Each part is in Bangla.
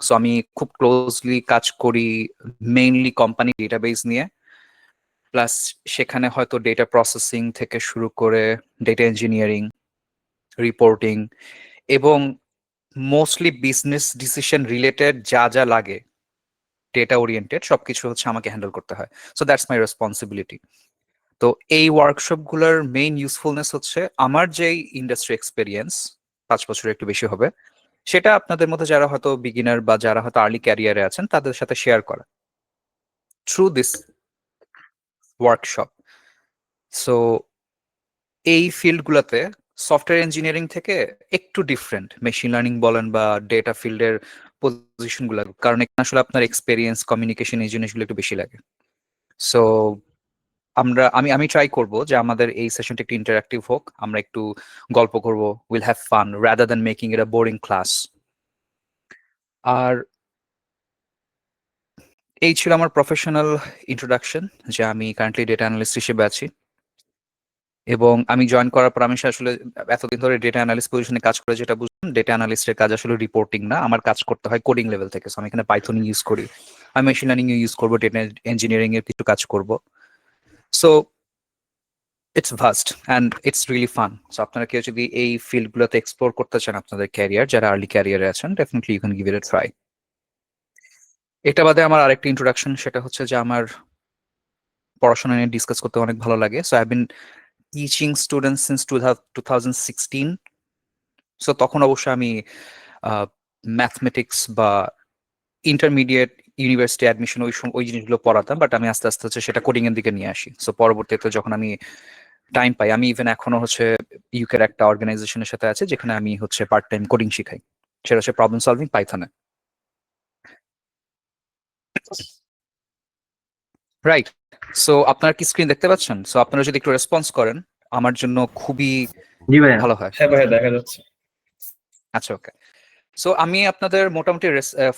সো আমি খুব ক্লোজলি কাজ করি মেইনলি কোম্পানি ডেটাবেস নিয়ে, প্লাস সেখানে হয়তো ডেটা প্রসেসিং থেকে শুরু করে ডেটা ইঞ্জিনিয়ারিং, রিপোর্টিং এবং মোস্টলি বিজনেস ডিসিশন রিলেটেড যা যা লাগে ডেটা ওরিয়েন্টেড সবকিছু হচ্ছে আমাকে হ্যান্ডেল করতে হয়। So that's my responsibility. তো এই ওয়ার্কশপ গুলোর মেইন ইউজফুলনেস হচ্ছে আমার যেই ইন্ডাস্ট্রি এক্সপেরিয়েন্স 5 বছরের একটু বেশি হবে, সেটা আপনাদের মধ্যে যারা হয়তো বিগিনার বা যারা হয়তো আর্লি ক্যারিয়ারে আছেন তাদের সাথে শেয়ার করা থ্রু দিস ওয়ার্কশপ। সো এই ফিল্ডগুলোতে সফটওয়্যার ইঞ্জিনিয়ারিং থেকে একটু ডিফারেন্ট, মেশিন লার্নিং বলেন বা ডেটা ফিল্ডের পজিশন গুলো, কারণ এখানে আসলে আপনার এক্সপেরিয়েন্স, কমিউনিকেশন এই জিনিসগুলো একটু বেশি লাগে। সো আমি ট্রাই করব যে আমাদের এই সেশনটা একটু ইন্টারঅ্যাক্টিভ হোক, আমরা একটু গল্প করব, will have fun rather than making it a boring class. আর এই ছিল আমার প্রফেশনাল ইন্ট্রোডাকশন, যে আমি কারেন্টলি ডেটা অ্যানালিস্ট হিসেবে আছি। এবং আমি জয়েন করার পর আমি আসলে এতদিন ধরে ডেটা অ্যানালিস্ট পজিশনে কাজ করে যেটা বুঝলাম, ডেটা অ্যানালিস্টের কাজ আসলে রিপোর্টিং না, আমার কাজ করতে হয় কোডিং লেভেল থেকে। সো আমি এখানে পাইথন ইউজ করি, আমি মেশিন লার্নিং ইউজ করবো, ডেটা ইঞ্জিনিয়ারিং এর কিছু কাজ করব। So it's vast and it's really fun. So আপনারা কেউ যদি এই ফিল্ডগুলোতে এক্সপ্লোর করতে চান আপনাদের ক্যারিয়ার, যারা আর্লি ক্যারিয়ারে আছেন, definitely you can give it a try. এটা বাদে আমার আরেকটা ইন্ট্রোডাকশন, সেটা হচ্ছে যে আমার পড়াশোনা নিয়ে ডিসকাস করতে অনেক ভালো লাগে। So I been teaching students since 2016। So তখন অবশ্য আমি ম্যাথমেটিক্স বা ইন্টারমিডিয়েট ইউনিভার্সিটি অ্যাডমিশন ওই জিনিসগুলো পড়াতাম, বাট আমি আস্তে আস্তে হচ্ছে সেটা কোডিং এর দিকে নিয়ে আসি। সো পরবর্তীতে যখন আমি টাইম পাই, আমি ইভেন এখনো হচ্ছে ইউকের একটা অর্গানাইজেশনের সাথে আছে যেখানে আমি হচ্ছে পার্ট টাইম কোডিং শিখাই, সেটা হচ্ছে প্রবলেম সলভিং পাইথনে। রাইট। সো আপনারা কি স্ক্রিন দেখতে পাচ্ছেন? সো আপনারা যদি একটু রেসপন্স করেন আমার জন্য খুবই জি ভাইয়া। ভালো হয়। হ্যাঁ ভাইয়া, দেখা যাচ্ছে। আচ্ছা, ওকে। সো আমি আপনাদের মোটামুটি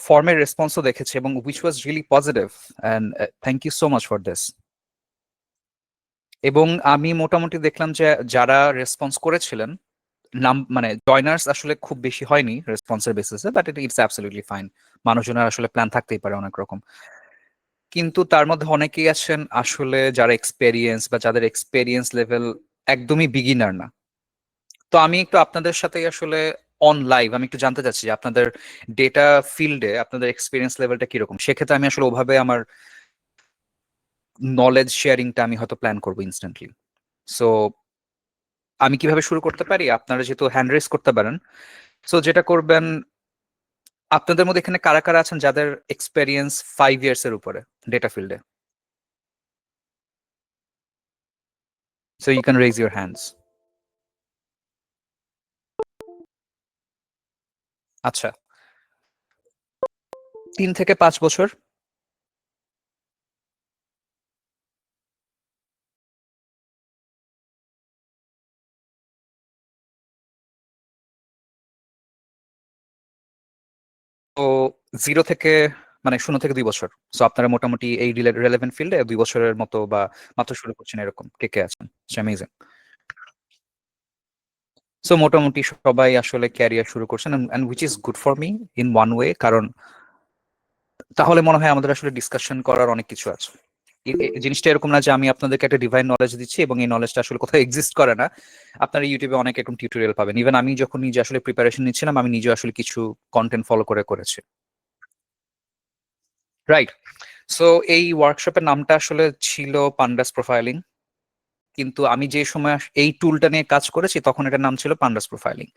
ফর্মের রেসপন্সও দেখেছি এবং which was really positive, and thank you so much for this. এবং আমি মোটামুটি দেখলাম যে যারা রেসপন্স করেছিলেন, নাম মানে জয়নার্স আসলে খুব বেশি হয়নি রেসপন্সের বেসিসে, বাট ইটস অ্যাবসলিউটলি ফাইন। মানুষজনের আসলে প্ল্যান থাকতেই পারে অনেক রকম, কিন্তু তার মধ্যে অনেকেই আছেন আসলে যারা এক্সপেরিয়েন্স বা যাদের এক্সপেরিয়েন্স লেভেল একদমই বিগিনার না। তো আমি একটু আপনাদের সাথে আসলে অন লাইভ আমি একটু জানতে চাচ্ছি যে আপনাদের ডেটা ফিল্ডে আপনাদের এক্সপিরিয়েন্স লেভেলটা কিরকম। সেক্ষেত্রে আমি আসলে ওভাবে আমার নলেজ শেয়ারিংটা আমি হয়তো প্ল্যান করবো ইনস্ট্যান্টলি। সো আমি কিভাবে শুরু করতে পারি? আপনারা যেহেতু হ্যান্ড রেজ করতে পারেন, সো যেটা করবেন, আপনাদের মধ্যে এখানে কারা কারা আছেন যাদের এক্সপেরিয়েন্স 5 ইয়ার্স এর উপরে ডেটা ফিল্ডে? So you can raise your hands. আচ্ছা, 3 থেকে 5 বছর। তো 0 থেকে মানে 0 থেকে 2 বছর। সো আপনারা মোটামুটি এই রিলেভেন্ট ফিল্ডে 2 বছরের মতো বা মাত্র শুরু করছেন, এরকম কে কে আছেন? অ্যামেজিং। সো মোটামুটি সবাই আসলে ক্যারিয়ার শুরু করছেন, and which is good for me in one way, কারণ তাহলে মনে হয় আমাদের আসলে ডিসকাশন করার অনেক কিছু আছে। জিনিসটা এরকম না যে আমি আপনাদেরকে একটা ডিভাইন নলেজ দিচ্ছি এবং এই নলেজটা আসলে কোথাও এক্সিস্ট করে না। আপনারা ইউটিউবে অনেক এরকম টিউটোরিয়াল পাবেন। ইভেন আমি যখন নিজে আসলে প্রিপারেশন নিচ্ছিলাম, আমি নিজে আসলে কিছু কন্টেন্ট ফলো করে করেছি। রাইট। সো এই ওয়ার্কশপের নামটা আসলে ছিল পান্ডাস প্রোফাইলিং, কিন্তু আমি যে সময় এই টুলটা নিয়ে কাজ করেছি তখন এটার নাম ছিল পান্ডাস প্রোফাইলিং।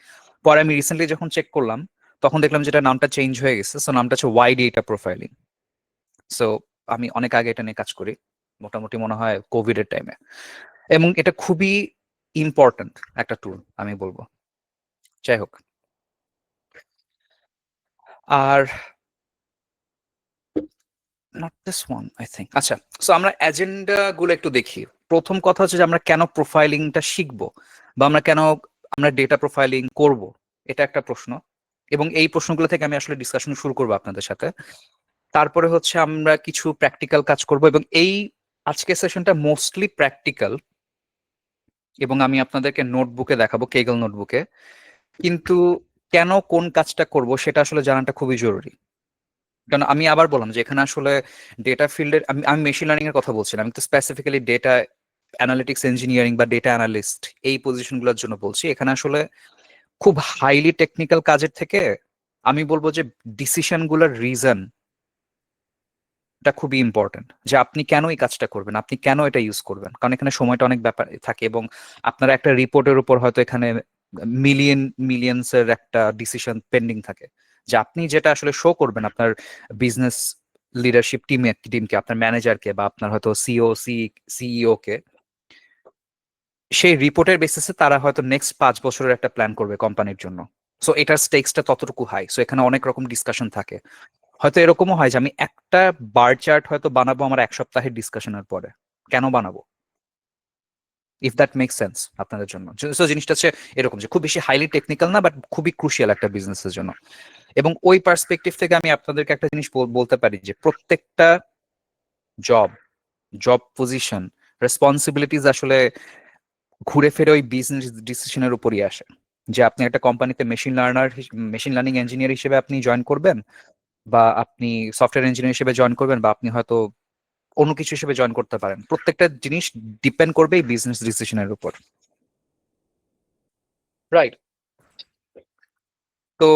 পরে আমি রিসেন্টলি যখন চেক করলাম তখন দেখলাম যেটা নামটা চেঞ্জ হয়ে গেছে। সো নামটা হচ্ছে ওয়াই ডেটা প্রোফাইলিং। সো আমি অনেক আগে এটা নিয়ে কাজ করি, মোটামুটি মনে হয় কোভিড এর টাইমে, এবং এটা খুবই ইম্পর্ট্যান্ট একটা টুল আমি বলবো। যাই হোক, are not this one I think. আচ্ছা, সো আমরা এজেন্ডা গুলো একটু দেখি। প্রথম কথা হচ্ছে যে আমরা কেন প্রোফাইলিংটা শিখবো বা আমরা ডেটা প্রোফাইলিং করব, এটা একটা প্রশ্ন। এবং এই প্রশ্নগুলো থেকে আমি আসলে ডিসকাশন শুরু করবো আপনাদের সাথে। তারপরে হচ্ছে আমরা কিছু প্র্যাকটিক্যাল কাজ করব, এবং এই আজকের সেশনটা মোস্টলি প্র্যাকটিক্যাল, এবং আমি আপনাদেরকে নোটবুকে দেখাবো, কেগল নোটবুকে। কিন্তু কেন কোন কাজটা করব সেটা আসলে জানাটা খুবই জরুরি। কারণ আমি আবার বললাম যে এখানে আসলে ডেটা ফিল্ডের আমি মেশিন লার্নিং এর কথা বলছি না, আমি তো স্পেসিফিক্যালি ডেটা অ্যানালিটিক্স ইঞ্জিনিয়ারিং বা ডেটা অ্যানালিস্ট এই পজিশনগুলোর জন্য বলছি। এখানে আসলে খুব হাইলি টেকনিক্যাল কাজের থেকে আমি বলবো যে ডিসিশন গুলোর রিজন এটা খুবই ইম্পর্টেন্ট, যে আপনি কেন এই কাজটা করবেন, আপনি কেন এটা ইউজ করবেন। কারণ এখানে সময়টা অনেক ব্যাপার থাকে এবং আপনার একটা রিপোর্টের উপর হয়তো এখানে মিলিয়নস এর একটা ডিসিশন পেন্ডিং থাকে, যে আপনি যেটা আসলে শো করবেন আপনার বিজনেস লিডারশিপ টিমকে, আপনার ম্যানেজারকে বা আপনার হয়তো সিইও কে, সেই রিপোর্টের বেসিসে তারা হয়তো নেক্সট 5 বছরের একটা প্ল্যান করবে কোম্পানির জন্য। সো এটার স্টেক্সটা ততটুকু হাই, সো এখানে অনেক রকম ডিসকাশন থাকে। হয়তো এরকমও হয় যে আমি একটা বার চার্ট হয়তো বানাবো আমার 1 সপ্তাহের ডিসকাশনের পরে, কেন বানাবো? ইফ দ্যাট মেক সেন্স আপনাদের জন্য। সো জিনিসটা হচ্ছে এরকম যে খুব বেশি হাইলি টেকনিক্যাল না, বাট খুবই ক্রুশিয়াল একটা বিজনেসের জন্য। এবং ওই পার্সপেক্টিভ থেকে আমি আপনাদেরকে একটা জিনিস বলতে পারি যে প্রত্যেকটা জব জব পজিশন রেসপন্সিবিলিটিস আসলে ঘুরে ফিরে ওই বিজনেস ডিসিশনের উপরই আসে। যে আপনি একটা কোম্পানিতে মেশিন লার্নিং ইঞ্জিনিয়ার হিসেবে আপনি জয়েন করবেন, বা আপনি সফটওয়্যার ইঞ্জিনিয়ার হিসেবে জয়েন করবেন, বা আপনি হয়তো অন্য কিছু হিসেবে জয়েন করতে পারেন, প্রত্যেকটা জিনিস ডিপেন্ড করবে এই বিজনেস ডিসিশনের উপর। রাইট। তো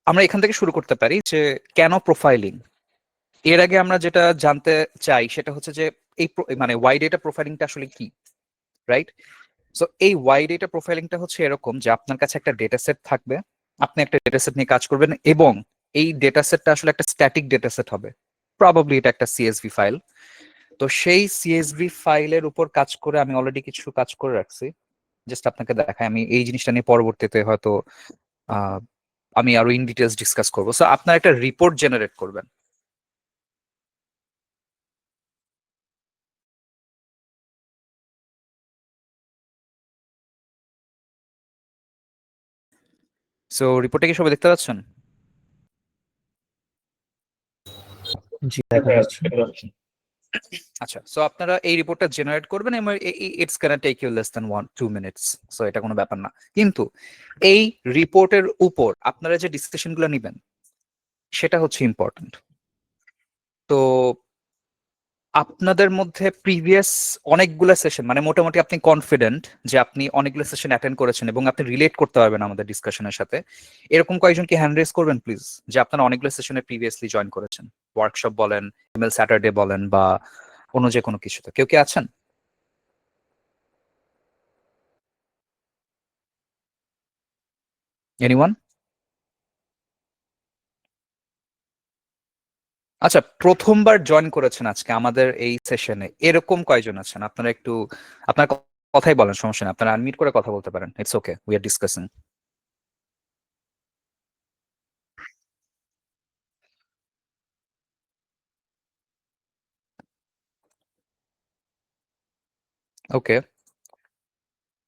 আমরা এখান থেকে শুরু করতে পারি যে কেন প্রোফাইলিং। এর আগে আমরা যেটা জানতে চাই সেটা হচ্ছে যে এই মানে ওয়াই ডেটা প্রোফাইলিংটা আসলে কি, রাইট? সো এই ওয়াই ডেটা প্রোফাইলিংটা হচ্ছে এরকম যে আপনার কাছে একটা ডেটা সেট থাকবে, আপনি একটা ডেটা সেট নিয়ে কাজ করবেন, এবং এই ডেটা সেটটা আসলে একটা স্ট্যাটিক ডেটা সেট হবে, প্রবাবলি এটা একটা সিএসভি ফাইল। তো সেই সিএসভি ফাইলের উপর কাজ করে আমি অলরেডি কিছু কাজ করে রাখছি, জাস্ট আপনাকে দেখাই। আমি এই জিনিসটা নিয়ে পরবর্তীতে হয়তো আহ, আমি আরো ইন ডিটেলস ডিসকাস করবো। সো আপনার একটা রিপোর্ট জেনারেট করবেন। সো রিপোর্টটা কি সবাই দেখতে পাচ্ছেন? জি, দেখা যাচ্ছে। আচ্ছা, সো আপনারা এই রিপোর্টটা জেনারেট করবেন এবং it's can take you less than 1-2 minutes. So এটা কোনো ব্যাপার না, কিন্তু এই রিপোর্টের উপর আপনারা যে ডিসিশন গুলো নিবেন সেটা হচ্ছে ইম্পর্টেন্ট। তো আপনাদের মধ্যে প্রিভিয়াস অনেকগুলো সেশন, মানে মোটামুটি আপনি কনফিডেন্ট যে আপনি অনেকগুলো সেশন অ্যাটেন্ড করেছেন এবং আপনি রিলেট করতে পারবেন আমাদের ডিসকাশনের সাথে, এরকম কয়েকজন কি হ্যান্ড রেজ করবেন প্লিজ, যে আপনারা অনেকগুলো সেশনে প্রিভিয়াসলি জয়েন করেছেন, ওয়ার্কশপ বলেন, ইমেল স্যাটারডে বলেন, বা অন্য যে কোনো কিছুতে কেউ কি আছেন? এনিওয়ান? আচ্ছা, প্রথমবার জয়েন করেছেন আজকে আমাদের এই সেশনে, এরকম কয়জন আছেন? আপনারা একটু আপনার কথাই বলেন, সমস্যা নেই, আপনারা আনমিউট করে কথা বলতে পারেন, it's okay, we are discussing. Okay,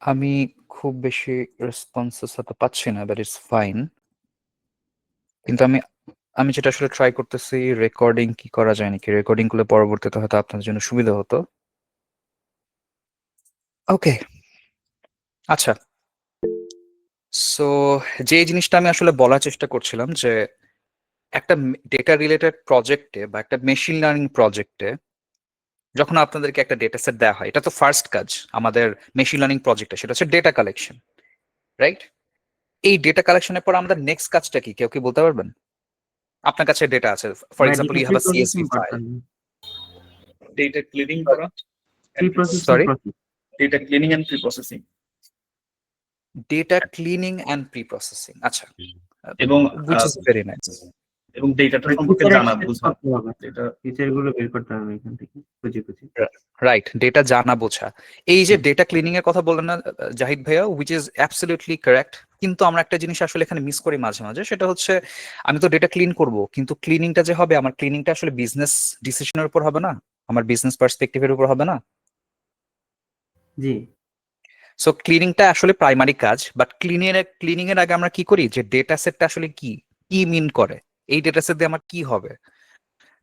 আমি খুব বেশি রেসপন্সেস হয়তো পাচ্ছি না, বাট ইটস ফাইন। কিন্তু আমি আমি যেটা আসলে ট্রাই করতেছি, রেকর্ডিং কি করা যায় নাকি, রেকর্ডিং করলে পরবর্তীতে হয়তো আপনার জন্য সুবিধা হতো। ওকে, আচ্ছা। সো যে জিনিসটা আমি আসলে বলার চেষ্টা করছিলাম যে একটা ডেটা রিলেটেড প্রজেক্টে বা একটা মেশিন লার্নিং প্রজেক্টে যখন আপনাদেরকে একটা ডেটা সেট দেওয়া হয়, এটা তো ফার্স্ট কাজ আমাদের মেশিন লার্নিং প্রজেক্টে, সেটা হচ্ছে ডেটা কালেকশন, রাইট? এই ডেটা কালেকশনের পর আমাদের নেক্সট কাজটা কি কেউ কি বলতে পারবেন? আপনার কাছে ডেটা আছে, ফর ভাই example data you pre have a processing CSV file. করতাম। data cleaning করা pre and processing sorry? Process. data cleaning and pre-processing data cleaning and preprocessing, আচ্ছা, এবং উইচ ইজ ভেরি নাইস। এবং ডেটাটা মানে সম্পর্কে ফিচার জানা অ্যাক্সেস বোঝা করতে হবে, এটা ফিচার গুলো বের করতে হবে এখান থেকে খুঁজে খুঁজে। রাইট, ডেটা জানা বোঝা। এই যে ডেটা ক্লিনিং এর কথা বললেন না জাহিদ ভাইয়া, উইচ ইজ অ্যাবসলিউটলি কারেক্ট। কিন্তু আমরা একটা জিনিস আসলে এখানে মিস করি মাঝে মাঝে, সেটা হচ্ছে আমি তো ডেটা ক্লিন করব, কিন্তু ক্লিনিংটা যে হবে, আমার ক্লিনিংটা আসলে বিজনেস ডিসিশনের উপর হবে না, আমার বিজনেস পার্সপেক্টিভের উপর হবে না। জি, সো ক্লিনিংটা আসলে প্রাইমারি কাজ, বাট ক্লিনিং এর আগে আমরা কি করি, যে ডেটা সেটটা আসলে কি কি মিন করে, এই ডেটা সেট দিয়ে আমার কি হবে।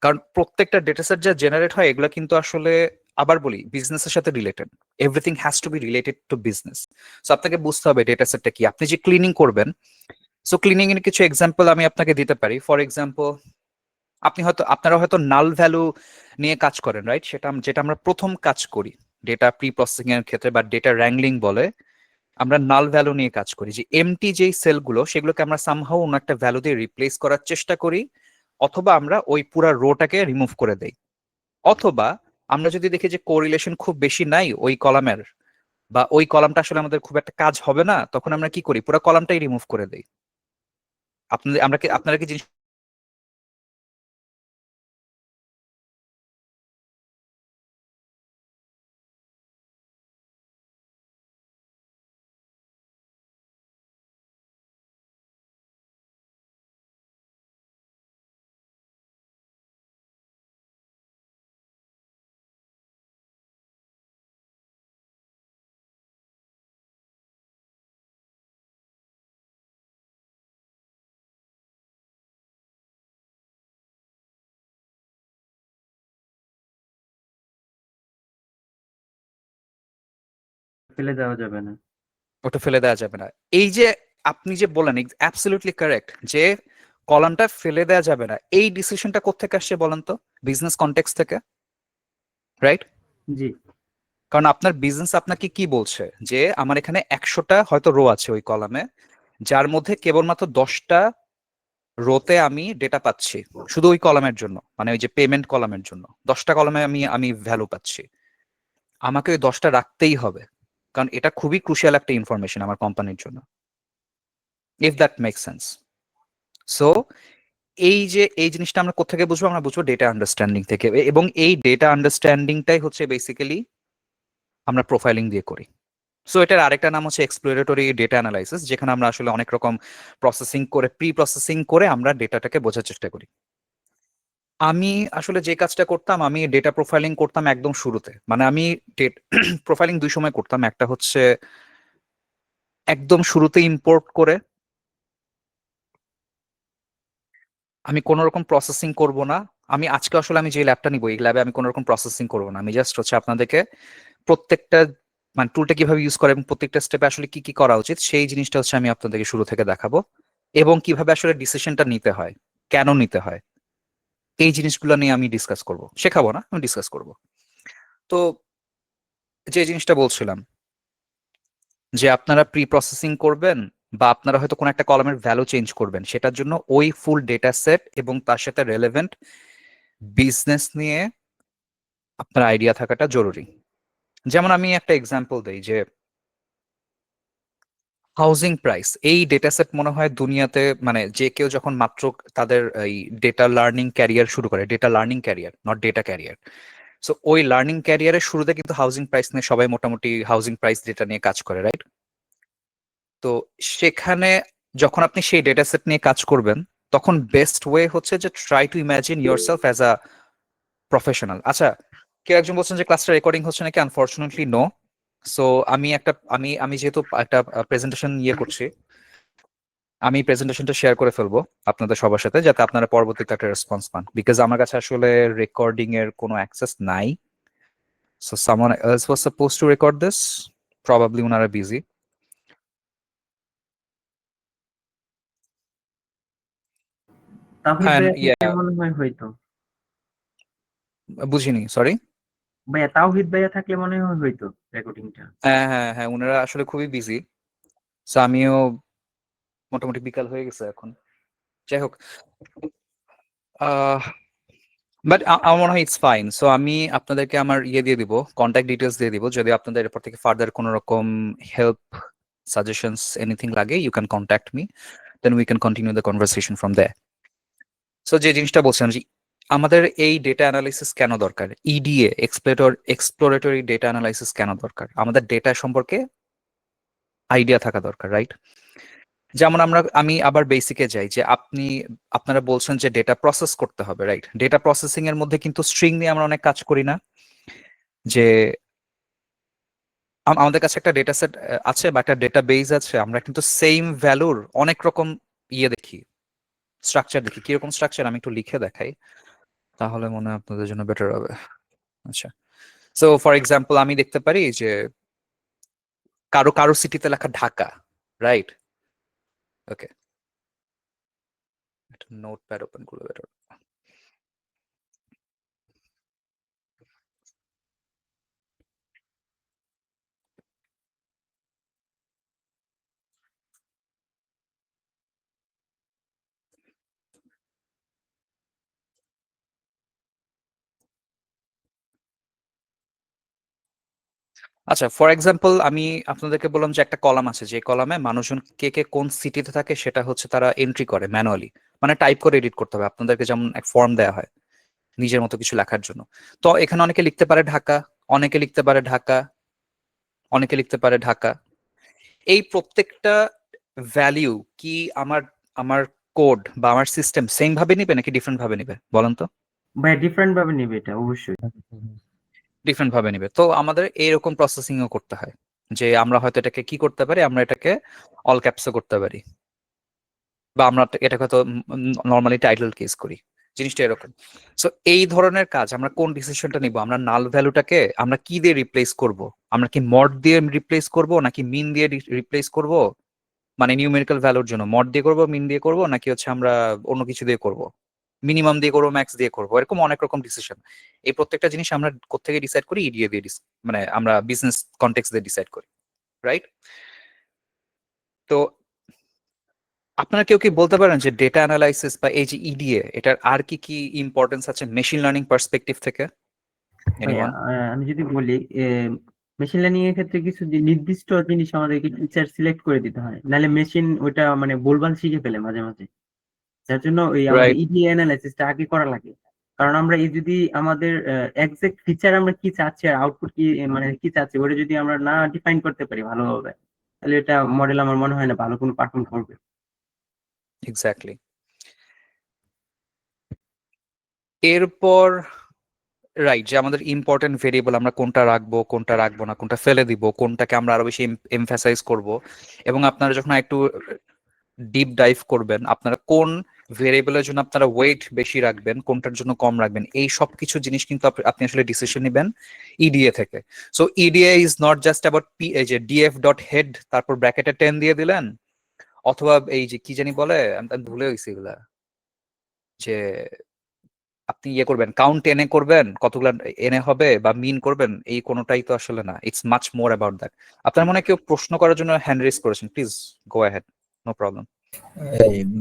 কারণ প্রত্যেকটা ডেটা সেট যা জেনারেট হয় এগুলো কিন্তু আসলে, আবার বলি, বিজনেসের সাথে related, everything has to be related to business. So আপনাকে বুঝতে হবে ডেটা সেটটা কি, আপনি যে ক্লিনিং করবেন। সো ক্লিনিং এর কিছু এক্সাম্পল আমি আপনাকে দিতে পারি। ফর এক্সাম্পল, আপনারা হয়তো নাল ভ্যালু নিয়ে কাজ করেন, রাইট? যেটা আমরা প্রথম কাজ করি ডেটা প্রি প্রসেসিং এর ক্ষেত্রে বা ডেটা র্যাংলিং বলে, আমরা নাল ভ্যালু নিয়ে কাজ করি, যে এমটি যেই সেলগুলো সেগুলোকে আমরা সামহাও অন্য একটা ভ্যালু দিয়ে রিপ্লেস করার চেষ্টা করি, অথবা আমরা ওই পুরা রোটাকে রিমুভ করে দেই, অথবা আমরা যদি দেখি যে কোরিলেশন খুব বেশি নাই ওই কলামের, বা ওই কলামটা আসলে আমাদের খুব একটা কাজ হবে না, তখন আমরা কি করি, পুরো কলামটাই রিমুভ করে দেই। আপনারা কি জিনিস ফেলে দেওয়া যাবে না। ওটা ফেলে দেওয়া যাবে না? এই যে আপনি যে বলেন, অ্যাবসলিউটলি কারেক্ট, যে কলামটা ফেলে দেওয়া যাবে না, এই ডিসিশনটা কোত্থেকে আসছে বলেন তো? বিজনেস কনটেক্সট থেকে, রাইট? জি, কারণ আপনার বিজনেস আপনাকে কি বলছে, যে আমার এখানে 100টা হয়তো রো আছে ওই কলামে, যার মধ্যে কেবলমাত্র 10টা রোতে আমি ডেটা পাচ্ছি, শুধু ওই কলামের জন্য, মানে ওই যে পেমেন্ট কলামের জন্য 10টা কলামে আমি আমি ভ্যালু পাচ্ছি, আমাকে ওই 10টা রাখতেই হবে, কারণ এটা খুবই ক্রুশিয়াল একটা ইনফরমেশন আমার কোম্পানির জন্য, if that make sense. So এই যে এই জিনিসটা আমরা কোথা থেকে বুঝবো? আমরা বুঝবো ডেটা আন্ডারস্ট্যান্ডিং থেকে, এবং এই ডেটা আন্ডারস্ট্যান্ডিংটাই হচ্ছে বেসিক্যালি আমরা প্রোফাইলিং দিয়ে করি। সো এটার আরেকটা নাম হচ্ছে এক্সপ্লোরেটরি ডেটা অ্যানালাইসিস, যেখানে আমরা আসলে অনেক রকম প্রসেসিং করে, প্রি প্রসেসিং করে আমরা ডেটাটাকে বোঝার চেষ্টা করি। আমি আসলে যে কাজটা করতাম, আমি ডেটা প্রোফাইলিং করতাম একদম শুরুতে, মানে আমি প্রোফাইলিং দুই সময় করতাম। একটা হচ্ছে একদম শুরুতে ইম্পোর্ট করে, আমি কোনো রকম প্রসেসিং করব না। আমি আজকে আসলে আমি যে ল্যাবটা নিবো, এই ল্যাবে আমি কোনো রকম প্রসেসিং করবো না, আমি জাস্ট হচ্ছে আপনাদেরকে প্রত্যেকটা, মানে টুলটা কিভাবে ইউজ করে এবং প্রত্যেকটা স্টেপে আসলে কি কি করা উচিত সেই জিনিসটা হচ্ছে আমি আপনাদেরকে শুরু থেকে দেখাবো, এবং কিভাবে আসলে ডিসিশনটা নিতে হয়, কেন নিতে হয়, এই জিনিসগুলো নিয়ে আমি ডিসকাস করব। শেখাবো না, আমি ডিসকাস করব। তো যে জিনিসটা বলছিলাম, যে আপনারা প্রি প্রসেসিং করবেন, বা আপনারা হয়তো কোনো একটা কলামের ভ্যালু চেঞ্জ করবেন, সেটার জন্য ওই ফুল ডেটা সেট এবং তার সাথে রেলেভেন্ট বিজনেস নিয়ে আপনার আইডিয়া থাকাটা জরুরি। যেমন আমি একটা এক্সাম্পল দেই, যে হাউজিং প্রাইস, এই ডেটা সেট মনে হয় দুনিয়াতে, মানে যে কেউ যখন মাত্র তাদের এই ডেটা লার্নিং ক্যারিয়ার শুরু করে, data learning career, not data career, so ওই লার্নিং ক্যারিয়ারের শুরুতে কিন্তু হাউজিং প্রাইস নিয়ে সবাই মোটামুটি হাউজিং প্রাইস ডেটা নিয়ে কাজ করে, রাইট? তো সেখানে যখন আপনি সেই ডেটা সেট নিয়ে কাজ করবেন, তখন বেস্ট ওয়ে হচ্ছে যে try to imagine yourself as a professional. আচ্ছা, কেউ একজন বলছেন যে ক্লাসটা রেকর্ডিং হচ্ছে নাকি? Unfortunately no. সো আমি যেহেতু একটা প্রেজেন্টেশন ইয়ে করছি, আমি প্রেজেন্টেশনটা শেয়ার করে ফেলবো আপনাদের সবার সাথে, যাতে আপনারা পরবর্তীতে একটা রেসপন্স পান, বিকজ আমার কাছে আসলে রেকর্ডিং এর কোনো অ্যাক্সেস নাই। So someone else was suppose two record this, probably ওনারা বিজি। তাওহিদ হ্যাঁ, ভাইয়া ইয়া, থাকলে মনে হয় হইতো। বুঝিনি, সরি। ভাইয়া তাওহিদ ভাইয়া থাকলে মনে হয় হইতো রেকর্ডিংটা। হ্যাঁ হ্যাঁ হ্যাঁ, ওনারা আসলে খুবই বিজি। সো আমিও মোটামুটি বিকাল হয়ে গেছে এখন, যাই হোক। বাট আমার মনে হয় ইটস ফাইন। সো আমি আপনাদেরকে আমার ইয়ে দিয়ে দিব, কন্ট্যাক্ট ডিটেলস দিয়ে দিব, যদি আপনাদের এরপর থেকে ফার্দার কোনো রকম হেল্প, সাজেশনস, এনিথিং লাগে, you can contact me, then we can continue the conversation from there. So যে জিনিসটা বলছিলাম, যে আমাদের এই ডেটা অ্যানালাইসিস কেন দরকার, ইডিএ, এক্সপ্লোরেটরি ডেটা অ্যানালাইসিস কেন দরকার? আমাদের ডেটা সম্পর্কে আইডিয়া থাকা দরকার, রাইট? যেমন আমি আবার বেসিকে যাই, যে আপনারা বলছেন যে ডেটা প্রসেস করতে হবে, রাইট? ডেটা প্রসেসিং এর মধ্যে কিন্তু স্ট্রিং নিয়ে আমরা অনেক কাজ করি না? যে আমাদের কাছে একটা ডেটা সেট আছে বা একটা ডেটা বেস আছে, আমরা কিন্তু সেম ভ্যালুর অনেক রকম ইয়ে দেখি, স্ট্রাকচার দেখি। কিরকম স্ট্রাকচার আমি একটু লিখে দেখাই, তাহলে মনে হয় আপনাদের জন্য বেটার হবে। আচ্ছা, সো ফর এক্সাম্পল আমি দেখতে পারি যে কারো কারো সিটিতে লেখা ঢাকা, রাইট? ওকে, একটা নোটপ্যাড ওপেন করলে বেটার। আচ্ছা, ফর এক্সাম্পল আমি আপনাদেরকে বললাম যে একটা কলাম আছে, যে কলামে মানুষজন কে কে কোন সিটিতে থাকে সেটা হচ্ছে তারা এন্ট্রি করে ম্যানুয়ালি, মানে টাইপ করে এডিট করতে হবে। আপনাদেরকে যেমন এক ফর্ম দেওয়া হয় নিজের মতো কিছু লেখার জন্য। তো এখানে অনেকে লিখতে পারে ঢাকা, অনেকে লিখতে পারে ঢাকা, অনেকে লিখতে পারে ঢাকা। এই প্রত্যেকটা ভ্যালিউ কি আমার আমার কোড বা আমার সিস্টেম সেম ভাবে নিবে নাকি ডিফারেন্ট ভাবে নিবে বলেন তো? ভাই ডিফারেন্ট ভাবে নিবে এটা অবশ্যই। ডিফারেন্ট ভাবে নিবে। তো আমাদের এইরকম প্রসেসিং ও করতে হয়, যে আমরা হয়তো এটাকে কি করতে পারি, আমরা এটাকে অল ক্যাপসে করতে পারি, বা আমরা এটাকে হয়তো নর্মালি টাইটেল কেস করি। জিনিসটা এরকম। সো এই ধরনের কাজ আমরা কোন ডিসিশনটা নিব, আমরা নাল ভ্যালুটাকে আমরা কি দিয়ে রিপ্লেস করব? আমরা কি মড দিয়ে রিপ্লেস করব নাকি মিন দিয়ে রিপ্লেস করব? মানে নিউমেরিক্যাল ভ্যালুর জন্য মড দিয়ে করব, মিন দিয়ে করব, নাকি হচ্ছে আমরা অন্য কিছু দিয়ে করব, মিনিমাম দিয়ে করবো, ম্যাক্স দিয়ে করবো, এরকম অনেক রকম ডিসিশন। এই প্রত্যেকটা জিনিস আমরা কোত্থেকে ডিসাইড করি? ইডিএ দিয়ে মানে আমরা বিজনেস কন্টেক্সট দিয়ে ডিসাইড করি, রাইট? তো আপনারা কেউ কি বলতে পারেন যে ডেটা অ্যানালাইসিস বা এই যে ইডিএ, এটার আর কি কি ইম্পর্টেন্স আছে মেশিন লার্নিং পার্সপেক্টিভ থেকে? ভাইয়া এনিওয়ান? আমি যদি বলি মেশিন লার্নিং এর ক্ষেত্রে কিছু যে নির্দিষ্ট জিনিস আমাদেরকে টিচার সিলেক্ট করে দিতে হয়, নাহলে মেশিন ওইটা মানে ভুলভাল শিখে ফেলে মাঝে মাঝে। যার জন্য ওই আমাদের রাইট, ইডিএ অ্যানালাইসিসটা আগে করা লাগে। কারণ আমরা এই যদি আমাদের এক্সাক্ট ফিচার আমরা কি চাচ্ছি আর আউটপুট কি মানে কি চাচ্ছি ওটা যদি আমরা না ডিফাইন করতে পারি ভালোভাবে, তাহলে এটা মডেল আমার মনে হয় না ভালো কোনো পারফর্ম করবে। এক্স্যাক্টলি। এরপর রাইট, যে আমাদের ইম্পর্টেন্ট ভেরিয়েবল আমরা কোনটা রাখবো, কোনটা রাখবো না, কোনটা ফেলে দিব, কোনটাকে আমরা আরো বেশি এমফাসাইজ করব। এবং আপনারা যখন একটু ডিপ ডাইভ করবেন, আপনারা কোন ভেরিয়েবলের জন্য আপনারা ওয়েট বেশি রাখবেন, কোনটার জন্য কম রাখবেন, এই সব কিছু জিনিস কিন্তু আপনি আসলে ডিসিশন নেবেন ইডিএ থেকে। So ইডিএ is not just about P, এই যে ডিএফ ডট হেড তারপর ব্র্যাকেটে 10 দিয়ে দিলেন, অথবা এই যে কি জানি বলে, আমি ভুলে গেছি এগুলা, যে আপনি ইয়ে করবেন কাউন্ট এনে করবেন, কতগুলা এনে হবে, বা মিন করবেন, এই কোনোটাই তো আসলে না। It's much more about that. আপনার মনে হয় কেউ প্রশ্ন করার জন্য হ্যান্ড রেজ করেছেন, please go ahead, no problem.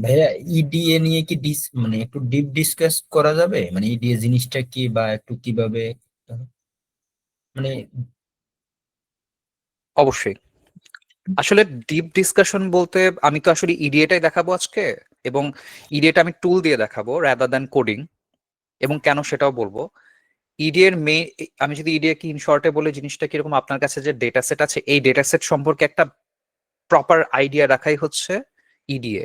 ভাইয়া ইডিএ নিয়ে কি মানে একটু ডিপ ডিসকাস করা যাবে, মানে ইডিএ জিনিসটা কি বা একটু কিভাবে মানে অবশ্যই। আসলে ডিপ ডিসকাশন বলতে আমি তো আসলে ইডিএটাই দেখাবো আজকে, এবং ইডিএটা আমি টুল দিয়ে দেখাবো রাদার দ্যান কোডিং, এবং কেন সেটাও বলবো। ইডিএর মেইন, আমি যদি ইডিএ কি ইন শর্টে বলে, জিনিসটা কিরকম, আপনার কাছে যে ডেটা সেট আছে এই ডেটা সেট সম্পর্কে একটা প্রপার আইডিয়া রাখাই হচ্ছে ইডিএ।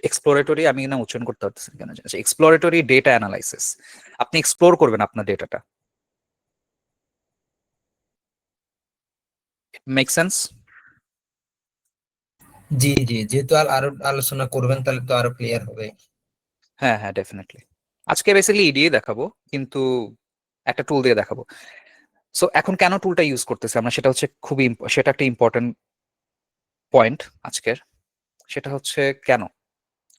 এক্সপ্লোরেটরি, আমি না উচ্চারণ করতে পারতেছি না কেন, এক্সপ্লোরেটরি ডেটা অ্যানালাইসিস। আপনি এক্সপ্লোর করবেন আপনার ডেটাটা। Make sense? জি জি, যেহেতু আরো আলোচনা করবেন তাহলে তো আরো ক্লিয়ার হবে। হ্যাঁ হ্যাঁ, ডেফিনেটলি। আজকে বেসিক্যালি ইডিএ দেখাবো, কিন্তু একটা টুল দিয়ে দেখাবো। সো এখন কেন টুলটা ইউজ করতেছে আমরা, সেটা হচ্ছে খুবই সেটা একটা ইম্পর্টেন্ট পয়েন্ট আজকের। সেটা হচ্ছে কেন,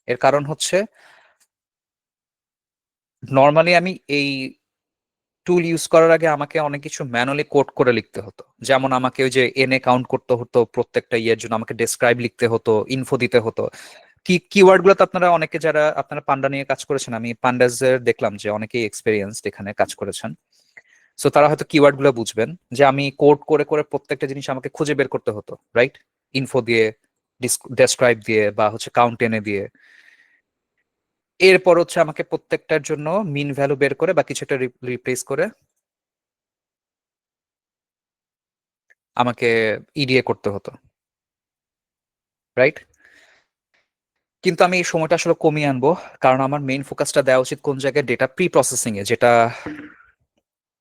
এর কারণ হচ্ছে নর্মালি আমি এই টুল ইউজ করার আগে আমাকে অনেক কিছু ম্যানুয়ালি কোড করে লিখতে হতো। যেমন আমাকে ওই যে এনে কাউন্ট করতে হতো, প্রত্যেকটা ইয়ের জন্য আমাকে ডেসক্রাইব লিখতে হতো, ইনফো দিতে হতো। কিওয়ার্ড গুলো তো আপনারা অনেকে, যারা আপনারা পান্ডা নিয়ে কাজ করেছেন, আমি পান্ডাজের দেখলাম যে অনেকেই এক্সপেরিয়েন্সড এখানে কাজ করেছেন। সো তারা হয়তো কিওয়ার্ড গুলো বুঝবেন, যে আমি কোড করে করে প্রত্যেকটা জিনিস আমাকে খুঁজে বের করতে হতো, রাইট? ইনফো দিয়ে, ডেসক্রাইব দিয়ে, বা হচ্ছে কাউন্ট এনে দিয়ে। এরপর হচ্ছে আমাকে প্রত্যেকটার জন্য মিন ভ্যালু বের করে বা কিছু একটা রিপ্লেস করে আমাকে ইডিএ করতে হতো, রাইট? কিন্তু আমি এই সময়টা আসলে কমিয়ে আনবো, কারণ আমার মেইন ফোকাসটা দেওয়া উচিত কোন জায়গায়, ডেটা প্রি প্রসেসিং এ, যেটা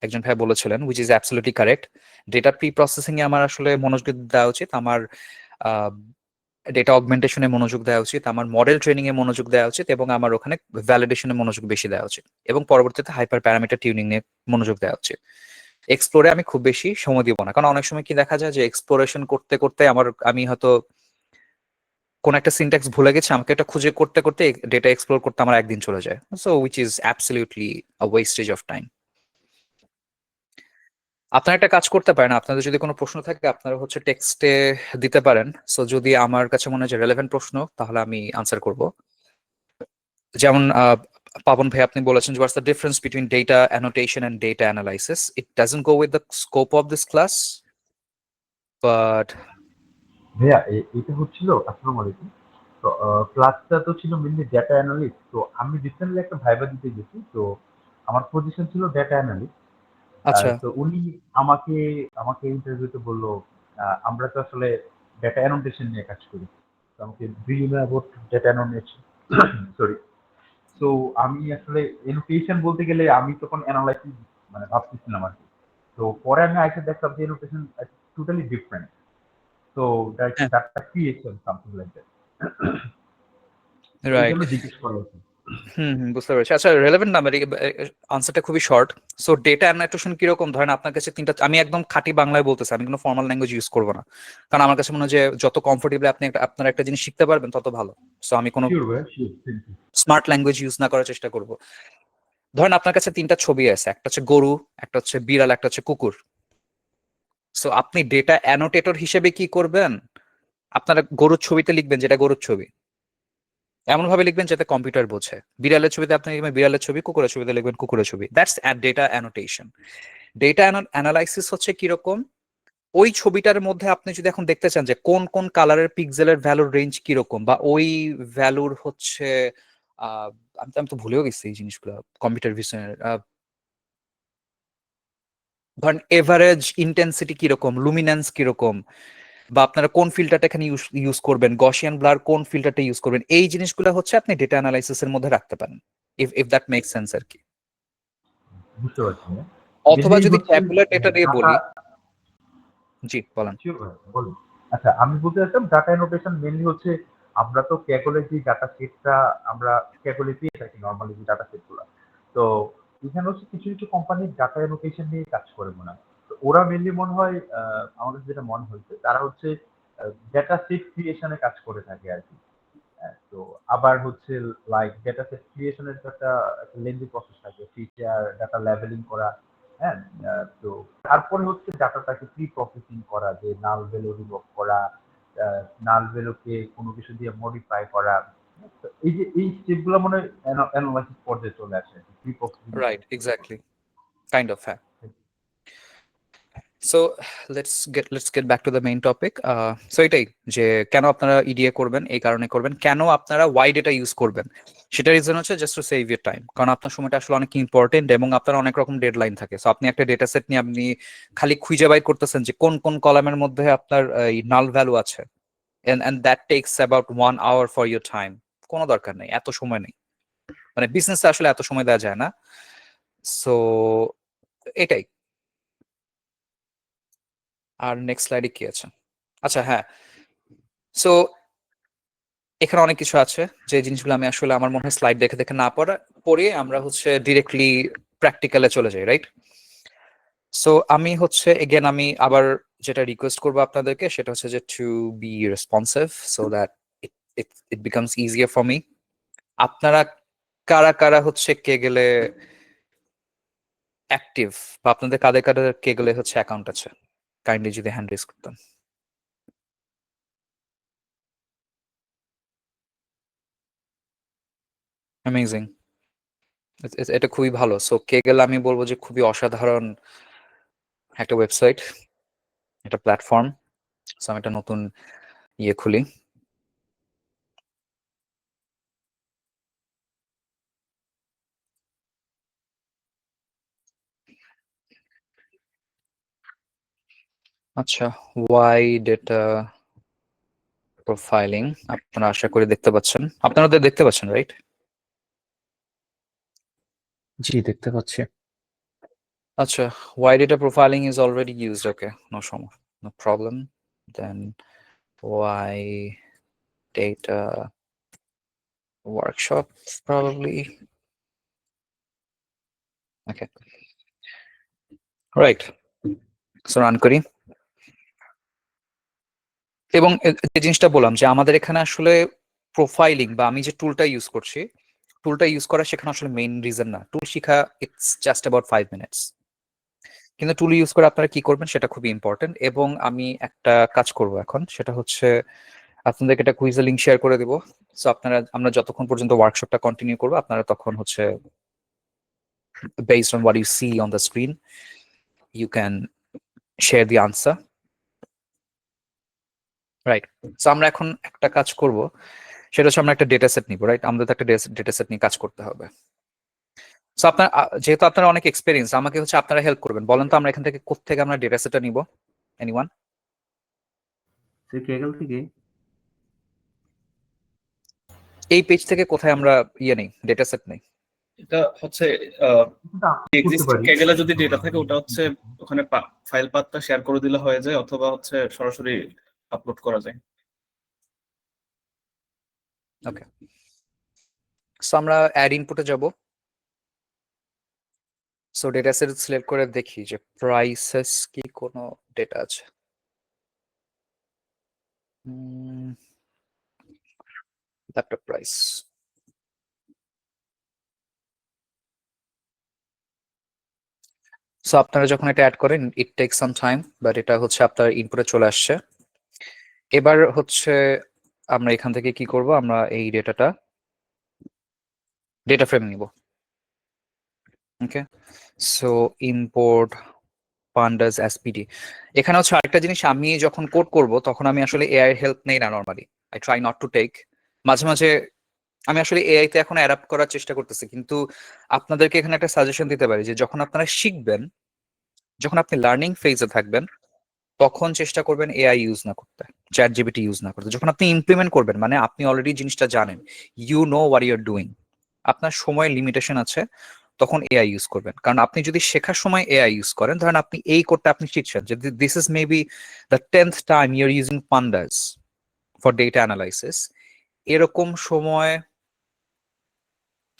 একজন ভাই বলেছিলেন, which is absolutely correct. Data pre processing এ আমার আসলে মনোযোগ দেওয়া উচিত, আমার ডেটা অগমেন্টেশনে মনোযোগ দেওয়া উচিত, আমার মডেল ট্রেনিং এ মনোযোগ দেওয়া উচিত, এবং আমার ওখানে ভ্যালিডেশনে মনোযোগ বেশি দেওয়া উচিত, এবং পরবর্তীতে হাইপার প্যারামিটার টিউনিং নিয়ে মনোযোগ দেওয়া উচিত। এক্সপ্লোরে আমি খুব বেশি সময় দিব না, কারণ অনেক সময় কি দেখা যায় যে এক্সপ্লোরেশন করতে করতে আমি হয়তো কোন একটা সিনট্যাক্স ভুলে গেছি, আমাকে এটা খুঁজে করতে করতে ডেটা এক্সপ্লোর করতে আমার একদিন চলে যায়। So which is absolutely a wastage of time. আপনারা একটা কাজ করতে পারেন, আপনাদের যদি কোনো প্রশ্ন থাকে আপনারা হচ্ছে টেক্সটে দিতে পারেন। সো যদি আমার কাছে মনে হয় যে রেলেভেন্ট প্রশ্ন, তাহলে আমি আনসার করব। যেমন পাবন ভাই আপনি বলেছেন যে what's the difference between data annotation and data analysis? It doesn't go with the scope of this class, but ভাইয়া এটা হচ্ছিল, আসসালামু আলাইকুম। তো ক্লাসটা তো ছিল মেনলি ডেটা অ্যানালিস্ট। তো আমি রিসেন্টলি একটা ভাইবা দিতে গেছি। তো আমার পজিশন ছিল ডেটা অ্যানালিস্ট। আচ্ছা তো উনি আমাকে আমাকে ইন্টারভিউতে বলল, আমরা তো আসলে ডেটা অ্যানোটেশন নিয়ে কাজ করি। তো আমাকে do you know about data annotation? Sorry. তো আমি আসলে অ্যানোটেশন বলতে গেলে আমি তখন অ্যানালাইসিস মানে ভাবতেছিলাম আর কি। তো পরে আমি আইসা দেখলাম যে অ্যানোটেশন টোটালি ডিফারেন্ট। So হ্যাঁ that's a creation, something like that. এই রাইট। জন্য জিজ্ঞেস করা হয়েছে। বুঝতে পেরেছি। আচ্ছা রেলেভেন্ট না মানে আনসারটা খুবই শর্ট। সো ডেটা অ্যানালিটেশন কিরকম ধরেন আপনার কাছে তিনটা, আমি একদম খাঁটি বাংলায় বলতেছি, আমি কোনো ফর্মাল ল্যাঙ্গুয়েজ ইউজ করবো না, কারণ আমার কাছে মনে হয় যে যত কমফোর্টেবলি আপনি আপনার একটা জিনিস শিখতে পারবেন তত ভালো। সো আমি কোনো Sure, ভাইয়া, sure, thank you. Smart language use না করার চেষ্টা করব। ধরেন আপনার কাছে তিনটা ছবি আছে, একটা হচ্ছে গরু, একটা হচ্ছে বিড়াল, একটা হচ্ছে কুকুর। সো আপনি ডেটা অ্যানোটেটর হিসেবে কি করবেন? আপনারা গরুর ছবিতে লিখবেন যেটা গরুর ছবি, এমন ভাবে লিখবেন যাতে কম্পিউটার বোঝে। বিড়ালের ছবিতে আপনি লিখবেন বিড়ালের ছবি, কুকুরের ছবিতে লিখবেন কুকুরের ছবি। That's data annotation. Data analysis হচ্ছে কিরকম, ওই ছবিটার মধ্যে আপনি যদি এখন দেখতে চান যে কোন কোন কালারের পিক্সেলের ভ্যালুর রেঞ্জ কিরকম, বা ওই ভ্যালুর হচ্ছে আমি তো ভুলেও গেছি এই জিনিসগুলো কম্পিউটার ভিশনের। ধরেন এভারেজ ইন্টেন্সিটি কিরকম, লুমিনেন্স কিরকম, বা আপনারা কোন ফিল্টারটা এখানে ইউজ করবেন, গসিয়ান ব্লার কোন ফিল্টারটা ইউজ করবেন, এই জিনিসগুলো হচ্ছে আপনি ডেটা অ্যানালাইসিসের মধ্যে রাখতে পারেন, ইফ দ্যাট মেক সেন্স আর কি। বুঝতে পারছি না। অথবা Mainly যদি হচ্ছে ট্যাবুলার ডেটা দিয়ে data, বলি, জি বলেন। sure ভাইয়া, বলুন। আচ্ছা, আমি বলতে চাচ্ছিলাম ডাটা অ্যানোটেশন মেনলি হচ্ছে আমরা তো ক্যাকলের যে ডাটা সেটটা আমরা ক্যাকলে পেয়ে থাকি নরমালি যে ডাটা সেটগুলো। তো এখানে হচ্ছে কিছু কিছু কোম্পানি ডাটা অ্যানোটেশন নিয়ে কাজ করে মনে হয়। তো ওরা মেনলি মনে হয় আমার কাছে যেটা মনে হয়েছে তারা হচ্ছে ডেটা সেট ক্রিয়েশনে কাজ করে থাকে আর কি। তো আবার হচ্ছে লাইক ডেটা সেট ক্রিয়েশনের তো একটা লেন্দি প্রসেস থাকে, ফিচার ডাটা লেভেলিং করা। হ্যাঁ, তো তারপরে হচ্ছে ডাটাটাকে প্রি প্রসেসিং করা, যে নাল ভ্যালু রিমুভ করা, নাল ভ্যালুকে কোনো কিছু দিয়ে মডিফাই করা। তো এই স্টেপগুলো মনে হয় অ্যানালাইসিস পর্যায়ে চলে আসে আর কি, pre processing. Right, exactly, kind of, হ্যাঁ। So let's get back to the main topic. So এটাই যে কেন আপনারা ইডিএ করবেন, এই কারণে করবেন। কেন আপনারা ওয়াই ডেটা ইউজ করবেন, সেটা রিজন হচ্ছে just to save your time, কারণ আপনার সময়টা আসলে অনেক ইম্পর্টেন্ট এবং আপনার অনেক রকম ডেডলাইন থাকে। সো আপনি একটা ডেটা সেট নিয়ে আপনি খালি খুঁজে বাই করতেছেন যে কোন কোন কলামের মধ্যে আপনার এই নাল ভ্যালু আছে, and that takes about 1 hour for your time. কোনো দরকার নেই, এত সময় নেই, মানে বিজনেসে আসলে এত সময় দেওয়া যায় না। সো এটাই। আর নেক্সট স্লাইডে কি আছে? আচ্ছা হ্যাঁ, সো এখানে অনেক কিছু আছে যে জিনিসগুলো আমি আসলে আমার মনে হয় স্লাইড দেখে দেখে না পড়ে আমরা হচ্ছে ডিরেক্টলি প্র্যাকটিক্যালে চলে যাই, রাইট? সো আমি হচ্ছে এগেন আমি আবার যেটা রিকোয়েস্ট করবো আপনাদেরকে সেটা হচ্ছে যে to be responsive so that it becomes easier for me. আপনারা কারা কারা হচ্ছে কে গেলে অ্যাক্টিভ, বা আপনাদের কাদের কাদের কে গেলে হচ্ছে অ্যাকাউন্ট আছে, কাইন্ডলি যদি হ্যান্ড রেজ করতেন। অ্যামেজিং, এটা খুবই ভালো। সো কে গেলে আমি বলবো যে খুবই অসাধারণ একটা ওয়েবসাইট, একটা প্ল্যাটফর্ম। সো আমি একটা নতুন ইয়ে খুলি। আচ্ছা, ওয়াই ডেটা প্রোফাইলিং আপনারা আশা করি দেখতে পাচ্ছেন, আপনারা তো দেখতে পাচ্ছেন, রাইট? জি দেখতে পাচ্ছি। আচ্ছা, why data profiling is already used, okay, no problem. Then why data workshop probably, okay, right. So run করি এবং যে জিনিসটা বললাম যে আমাদের এখানে আসলে প্রোফাইলিং বা আমি যে টুলটা ইউজ করছি, টুলটা ইউজ করা সেখানে আসলে মেইন রিজন না, টুল শিখা ইটস জাস্ট অ্যাবাউট 5 মিনিটস, কিন্তু টুল ইউজ করে আপনারা কি করবেন সেটা খুবই ইম্পর্টেন্ট। এবং আমি একটা কাজ করব এখন, সেটা হচ্ছে আপনাদেরকে একটা কুইজের লিংক শেয়ার করে দিব। সো আমরা যতক্ষণ পর্যন্ত ওয়ার্কশপটা কন্টিনিউ করবো, আপনারা তখন হচ্ছে based on what you see on the screen you can share the answer, right? So আমরা এখন একটা কাজ করব, সেটা হচ্ছে আমরা একটা ডেটা সেট নিব, রাইট? আমাদের তো একটা ডেটা সেট নিয়ে কাজ করতে হবে। সো যেহেতু আপনারা অনেক এক্সপেরিয়েন্স, আমাকে হচ্ছে আপনারা হেল্প করবেন। বলেন তো আমরা এখান থেকে কোত্থেকে আমরা ডেটা সেটটা নিব? এনিওয়ান? কেগেল থেকে এই পেজ থেকে কোথায় আমরা নেই, ডেটা সেট নেই? এটা হচ্ছে কিন্তু আমি করতে এক্সিস্টিং পারি। ক্যাগেলে যদি ডেটা থাকে ওটা হচ্ছে ওখানে ফাইল পাথটা শেয়ার করে দিলে হয়ে যায়, অথবা হচ্ছে সরাসরি আপলোড করা যায়। ওকে, সো আমরা অ্যাড ইনপুটে যাব। সো ডেটা সেট সিলেক্ট করে দেখি যে প্রাইসেস কি কোনো ডেটা আছে। Laptop price. সো আপনারা যখন এটা অ্যাড করেন it take some time, but এটা হচ্ছে আপনার ইনপুটে চলে আসছে। এবার হচ্ছে আমরা এখান থেকে কি করব, আমরা এই ডেটা ফ্রেম নিব। ওকে, সো ইম্পোর্ট pandas spd। এখানে হচ্ছে আরেকটা জিনিস, আমি যখন কোড করব তখন আমি আসলে এআই এর হেল্প নেই না normally. I try not to take. মাঝে মাঝে আমি আসলে এআই তে এখন অ্যাডাপ্ট করার চেষ্টা করতেছি, কিন্তু আপনাদেরকে এখানে একটা সাজেশন দিতে পারি যে যখন আপনারা শিখবেন, যখন আপনি লার্নিং ফেজে থাকবেন, তখন চেষ্টা করবেন এআই ইউজ না করতে, চ্যাট জিপিটি ইউজ না করতে। যখন আপনি ইমপ্লিমেন্ট করবেন, মানে আপনি অলরেডি জিনিসটা জানেন, you know what you are doing, আপনার সময়ের লিমিটেশন আছে, তখন এআই ইউজ করবেন। কারণ আপনি যদি শেখার সময় এআই ইউজ করেন, ধরেন আপনি এই কোডটা আপনি শিখছেন, যে this is maybe the 10th time you are using pandas for data analysis, এরকম সময়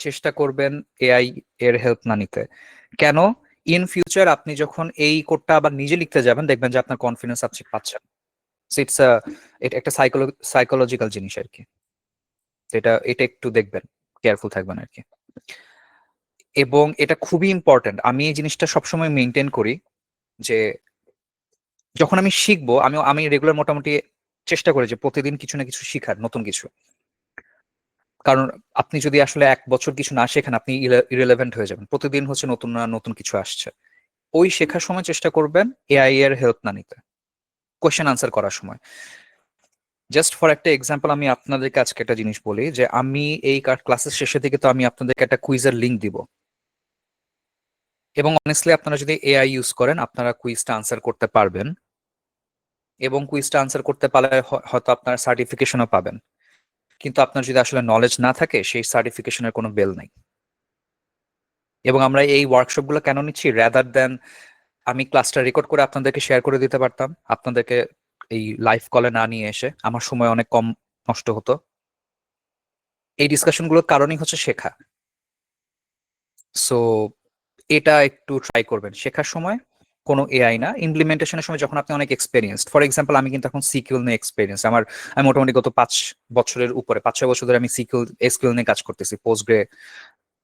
চেষ্টা করবেন এআই এর হেল্প না নিতে। কেন? ইন ফিউচার আপনি যখন এই কোডটা আবার নিজে লিখতে যাবেন, দেখবেন যে আপনার কনফিডেন্স আপনি পাচ্ছেন। ইটস এটা একটা সাইকোলজিক্যাল জিনিস আর কি। এটা একটু দেখবেন, কেয়ারফুল থাকবেন আর কি। এবং এটা খুবই ইম্পর্টেন্ট, আমি এই জিনিসটা সবসময় মেনটেন করি যে যখন আমি শিখবো, আমি রেগুলার মোটামুটি চেষ্টা করি যে প্রতিদিন কিছু না কিছু শিখার, নতুন কিছু। কারণ আপনি যদি আসলে 1 বছর কিছু না শেখেন, আপনি ইরেলেভেন্ট হয়ে যাবেন। প্রতিদিন হচ্ছে নতুন না নতুন কিছু আসছে। ওই শেখার সময় চেষ্টা করবেন এআই এর হেল্প না নিতে, কোয়েশ্চেন আনসার করার সময়। জাস্ট ফর একটা এক্সাম্পল আমি আপনাদেরকে আজকে একটা জিনিস বলি, যে আমি এই ক্লাসের শেষের দিকে তো আমি আপনাদেরকে একটা কুইজের লিঙ্ক দিব, এবং অনেস্টলি আপনারা যদি এআই ইউজ করেন আপনারা কুইজটা আনসার করতে পারবেন, এবং কুইজটা আনসার করতে পারলে হয়তো আপনার সার্টিফিকেশনও পাবেন। কিন্তু আপনার যদি আসলে নলেজ না থাকে, সেই সার্টিফিকেশনের কোনো বেল নাই। এবং আমরা এই ওয়ার্কশপগুলো কেন নিচ্ছি, রাদার দেন আমি ক্লাসটা রেকর্ড করে আপনাদেরকে শেয়ার করে দিতে পারতাম, আপনাদেরকে এই লাইভ কলে না নিয়ে এসে আমার সময় অনেক কম নষ্ট হতো। এই ডিসকাশনগুলোর কারণেই হচ্ছে শেখা। সো এটা একটু ট্রাই করবেন শেখার সময়, কোনো এআই না, ইমপ্লিমেন্টেশনের সময় যখন আপনি অনেক এক্সপেরিয়েন্সড। ফর এক্সাম্পল আমি কিন্তু এখন সিকিউল নিয়ে এক্সপেরিয়েন্স, আমি মোটামুটি গত 5 বছরের উপরে 5-6 বছর ধরে আমি এসকিউএল নিয়ে কাজ করতেছি,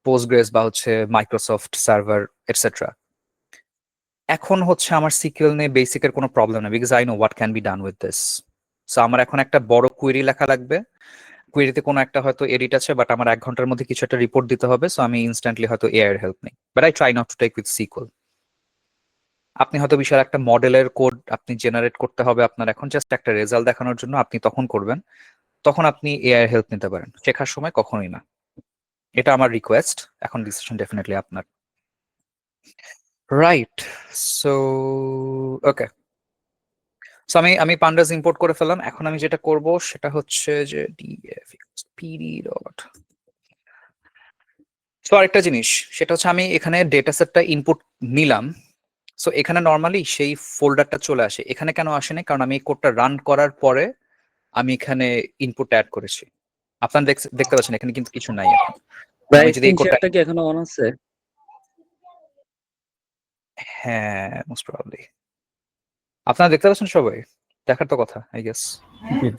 পোস্টগ্রেস বা হচ্ছে মাইক্রোসফট সার্ভার এটসেট্রা। এখন হচ্ছে আমার সিকিউএল নিয়ে বেসিকের কোনো প্রবলেম না, because I know what can be done with this. So আমার এখন একটা বড় কুয়েরি লেখা লাগবে, কুয়েরিতে কোনো একটা হয়তো এডিট আছে, বাট আমার 1 ঘন্টার মধ্যে কিছু একটা রিপোর্ট দিতে হবে। সো আমি ইনস্ট্যান্টলি হয়তো এআই এর হেল্প নেই, but I try not to take with SQL. আপনি হয়তো বিশাল একটা মডেলের কোড আপনি জেনারেট করতে হবে আপনার, এখন জাস্ট একটা রেজাল্ট দেখানোর জন্য আপনি তখন করবেন, তখন আপনি এআই এর হেল্প নিতে পারেন, শেখার সময় কখনোই না। এটা আমার রিকোয়েস্ট, এখন ডিসিশন ডেফিনেটলি আপনার। রাইট, সো ওকে, সো আমি পান্ডাস ইম্পোর্ট করে ফেললাম। এখন আমি যেটা করব সেটা হচ্ছে যে df pd ডট। সো আরেকটা জিনিস, সেটা হচ্ছে আমি এখানে ডেটা সেটটা ইনপুট নিলাম। সো এখানে নর্মালি সেই ফোল্ডারটা চলে আসে, এখানে কেন আসে না? কারণ আমি এই কোডটা রান করার পরে আমি এখানে ইনপুট অ্যাড করেছি। আপনারা দেখতে পাচ্ছেন এখানে কিন্তু কিছু নাই এখন। ভাই আমি যদি এই স্ক্রিন কোডটা, শেয়ারটা কি এখনো অন আছে? হ্যাঁ মোস্ট প্রবাবলি আপনারা দেখতে পাচ্ছেন সবাই, দেখার তো কথা আই গেস।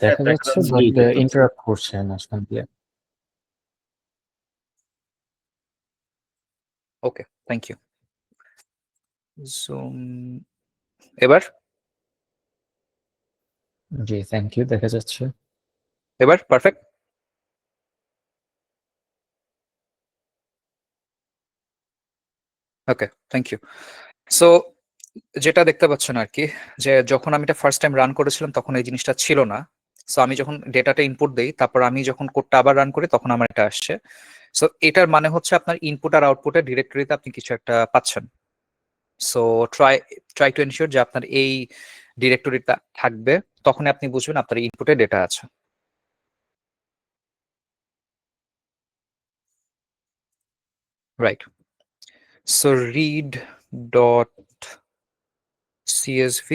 দেখা যাচ্ছে বাট ইন্টারাপ্ট করছে মাঝখানে। ওকে, থ্যাংক ইউ। জুম এবার জি থ্যাংক ইউ, দেখা যাচ্ছে। এবার perfect? Okay, thank you. So যেটা দেখতে পাচ্ছেন আর কি, যে যখন আমি এটা ফার্স্ট টাইম রান করেছিলাম তখন এই জিনিসটা ছিল না। সো আমি যখন ডেটাটা ইনপুট দেই, তারপর আমি যখন কোডটা আবার রান করি তখন আমার এটা আসছে। সো এটার মানে হচ্ছে আপনার ইনপুট আর আউটপুটের ডিরেক্টরিতে আপনি কিছু একটা পাচ্ছেন। সো ট্রাই টু এনশিওর যে আপনার এই ডিরেক্টরিটা থাকবে, তখনই আপনি বুঝবেন আপনার ইনপুটে ডেটা আছে। Right. So read dot csv,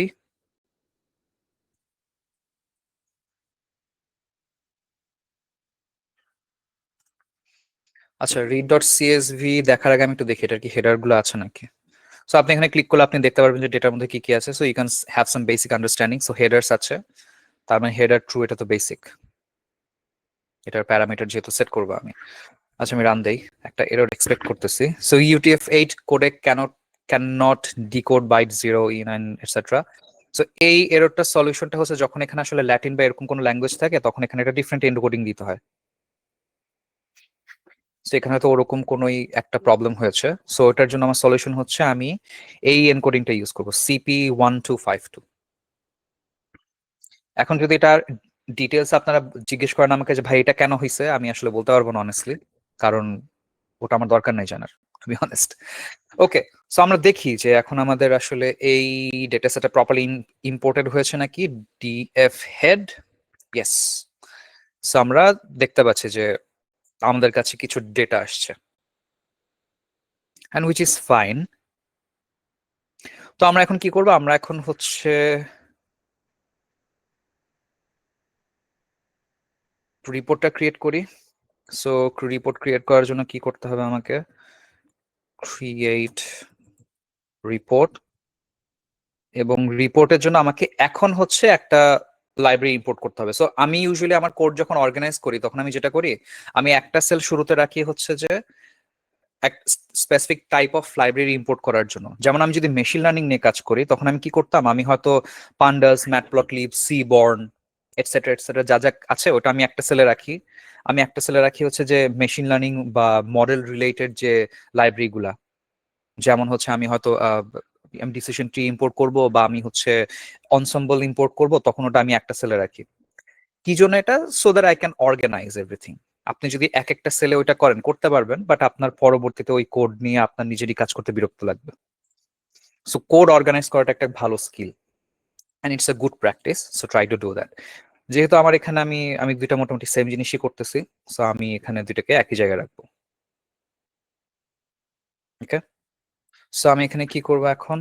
আচ্ছা read.csv দেখার আগে আমি একটু দেখি এটার কি হেডার গুলো আছে নাকি। সো আপনি এখানে ক্লিক করলে আপনি দেখতে পারবেন যে ডেটার মধ্যে কি কি আছে। So you can have some basic understanding. So headers আছে, তার মানে হেডার ট্রু, এটা তো বেসিক, এটার প্যারামিটার যেহেতু সেট করবো আমি। আচ্ছা আমি রান দেই, একটা এরর এক্সপেক্ট করতেছি। So UTF-8 codec cannot decode byte 0 in and etc. So এই এররটার সলিউশনটা হচ্ছে যখন এখানে আসলে ল্যাটিন বা এরকম কোনো ল্যাঙ্গুয়েজ থাকে তখন এখানে একটা ডিফারেন্ট এনকোডিং দিতে হয়। সো এখানে তো ওরকম কোনোই একটা প্রবলেম হয়েছে। সো এটার জন্য আমার সলিউশন হচ্ছে আমি এই এনকোডিংটা ইউজ করবো, CP1252। এখন যদি এটার ডিটেলস আপনারা জিজ্ঞেস করেন আমাকে যে ভাই এটা কেন হয়েছে, আমি আসলে বলতে পারবো না অনেস্টলি, কারণ ওটা আমার দরকার নাই জানার, to be honest. Okay, so আমরা দেখি যে এখন আমাদের আসলে এই ডেটা সেটটা প্রপারলি ইম্পোর্টেড হয়েছে নাকি। DF head, yes. সো আমরা দেখতে পাচ্ছি যে আমাদের কাছে কিছু ডেটা আসছে, এন্ড হুইচ ইজ ফাইন। তো আমরা এখন কি করবো, আমরা এখন হচ্ছে রিপোর্টটা ক্রিয়েট করি। সো রিপোর্ট ক্রিয়েট করার জন্য কি করতে হবে আমাকে, ক্রিয়েট রিপোর্ট, এবং রিপোর্টের জন্য আমাকে এখন হচ্ছে একটা লাইব্রেরি ইম্পোর্ট করতে হবে। সো আমি ইউজুয়ালি আমার কোড যখন অর্গানাইজ করি তখন আমি যেটা করি, আমি একটা সেল শুরুতে রাখি হচ্ছে যে এক specific type of library import করার জন্য। যেমন আমি যদি মেশিন লার্নিং নিয়ে কাজ করি তখন আমি কি করতাম, আমি হয়তো pandas, matplotlib, seaborn etcetera etcetera যা যা আছে ওটা আমি একটা সেলে রাখি। আমি একটা সেলে রাখি হচ্ছে যে মেশিন লার্নিং বা মডেল রিলেটেড যে লাইব্রেরি গুলা, যেমন হচ্ছে আমি হয়তো আমি ডিসিশন ট্রি ইম্পোর্ট করব বা আমি হচ্ছে অনসাম্বল ইম্পোর্ট করব, তখন ওটা আমি একটা সেলে রাখি। কি জন্য এটা, so that I can organise everything. আপনি যদি এক একটা সেলে ওইটা করেন করতে পারবেন, বাট আপনার পরবর্তীতে ওই কোড নিয়ে আপনার নিজেরই কাজ করতে বিরক্ত লাগবে। সো কোড অর্গানাইজ করাটা একটা ভালো skill, and it's a good practice. So try to do that. যেহেতু আমার এখানে আমি দুইটা মোটামুটি সেম জিনিসই করতেছি, সো আমি এখানে দুইটাকে একই জায়গায় রাখবো। ওকে, সো আমি এখানে কি করব এখন,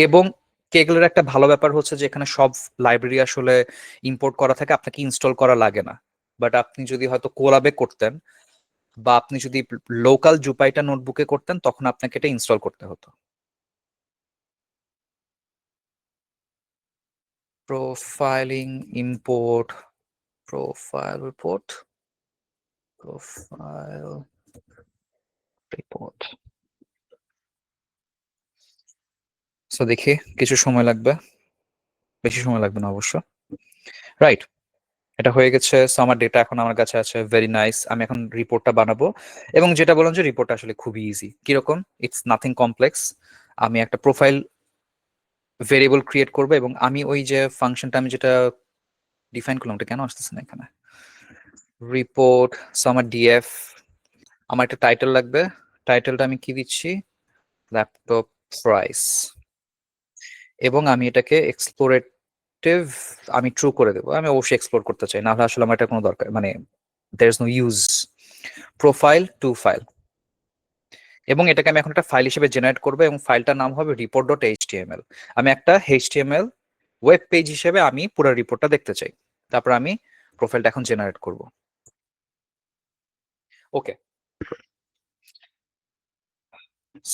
এবং কেগলের একটা ভালো ব্যাপার হচ্ছে যে এখানে সব লাইব্রেরি আসলে ইম্পোর্ট করা থাকে, আপনাকে ইনস্টল করা লাগে না। বাট আপনি যদি হয়তো কোলাবে করতেন বা আপনি যদি লোকাল জুপাইটার নোটবুকে করতেন তখন আপনাকে এটা ইনস্টল করতে হতো। Profiling import, profile report, profile report. So দেখি কিছু সময় লাগবে, বেশি সময় লাগবে না অবশ্য। রাইট, এটা হয়ে গেছে। সো আমার ডেটা এখন আমার কাছে আছে, ভেরি নাইস। আমি এখন রিপোর্টটা বানাবো, এবং যেটা বললাম যে রিপোর্টটা আসলে খুবই ইজি। কিরকম, ইটস নাথিং কমপ্লেক্স। আমি একটা প্রোফাইল ভেরিয়েবল ক্রিয়েট করবো, এবং আমি ওই যে ফাংশনটা আমি যেটা ডিফাইন করলাম ওটা কেন আসতেছে না এখানে, রিপোর্ট। সো আমার ডিএফ, আমার একটা টাইটেল লাগবে। টাইটেলটা আমি কি দিচ্ছি, ল্যাপটপ প্রাইস, এবং আমি এটাকে এক্সপ্লোরেটিভ আমি ট্রু করে দেবো। আমি অবশ্যই এক্সপ্লোর করতে চাই, না হলে আসলে আমার এটা কোনো দরকার মানে there is no use. Profile two file, এবং এটাকে আমি এখন একটা ফাইল হিসেবে জেনারেট করবো, এবং ফাইলটার নাম হবে report.html। আমি একটা HTML ওয়েব পেজ হিসেবে আমি পুরো রিপোর্টটা দেখতে চাই। তারপর আমি প্রোফাইলটা এখন জেনারেট করব। Okay,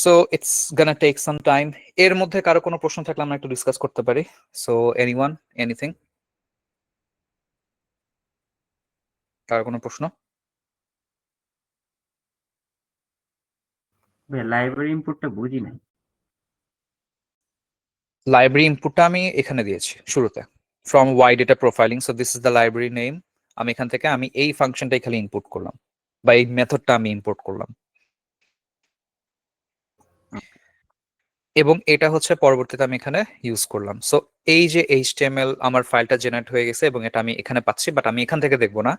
so it's gonna take some time. এর মধ্যে কারো কোনো প্রশ্ন থাকলে আমরা একটু ডিসকাস করতে পারি। সো এনিওয়ান, এনিথিং, কারো কোনো প্রশ্ন? লাইব্রেরি ইনপুটটা বুঝি নাই। লাইব্রেরি ইনপুটটা আমি এখানে দিয়েছি শুরুতে, from why data profiling. So this is the library name. আমি এখান থেকে আমি এই ফাংশনটাই খালি ইনপুট করলাম বা এই মেথডটা আমি ইম্পোর্ট করলাম, এবং এটা হচ্ছে পরবর্তীতে আমি এখানে ইউজ করলাম। সো এই যে HTML আমার ফাইলটা জেনারেট হয়ে গেছে এবং এটা আমি এখানে পাচ্ছি, বাট আমি এখান থেকে দেখবো না,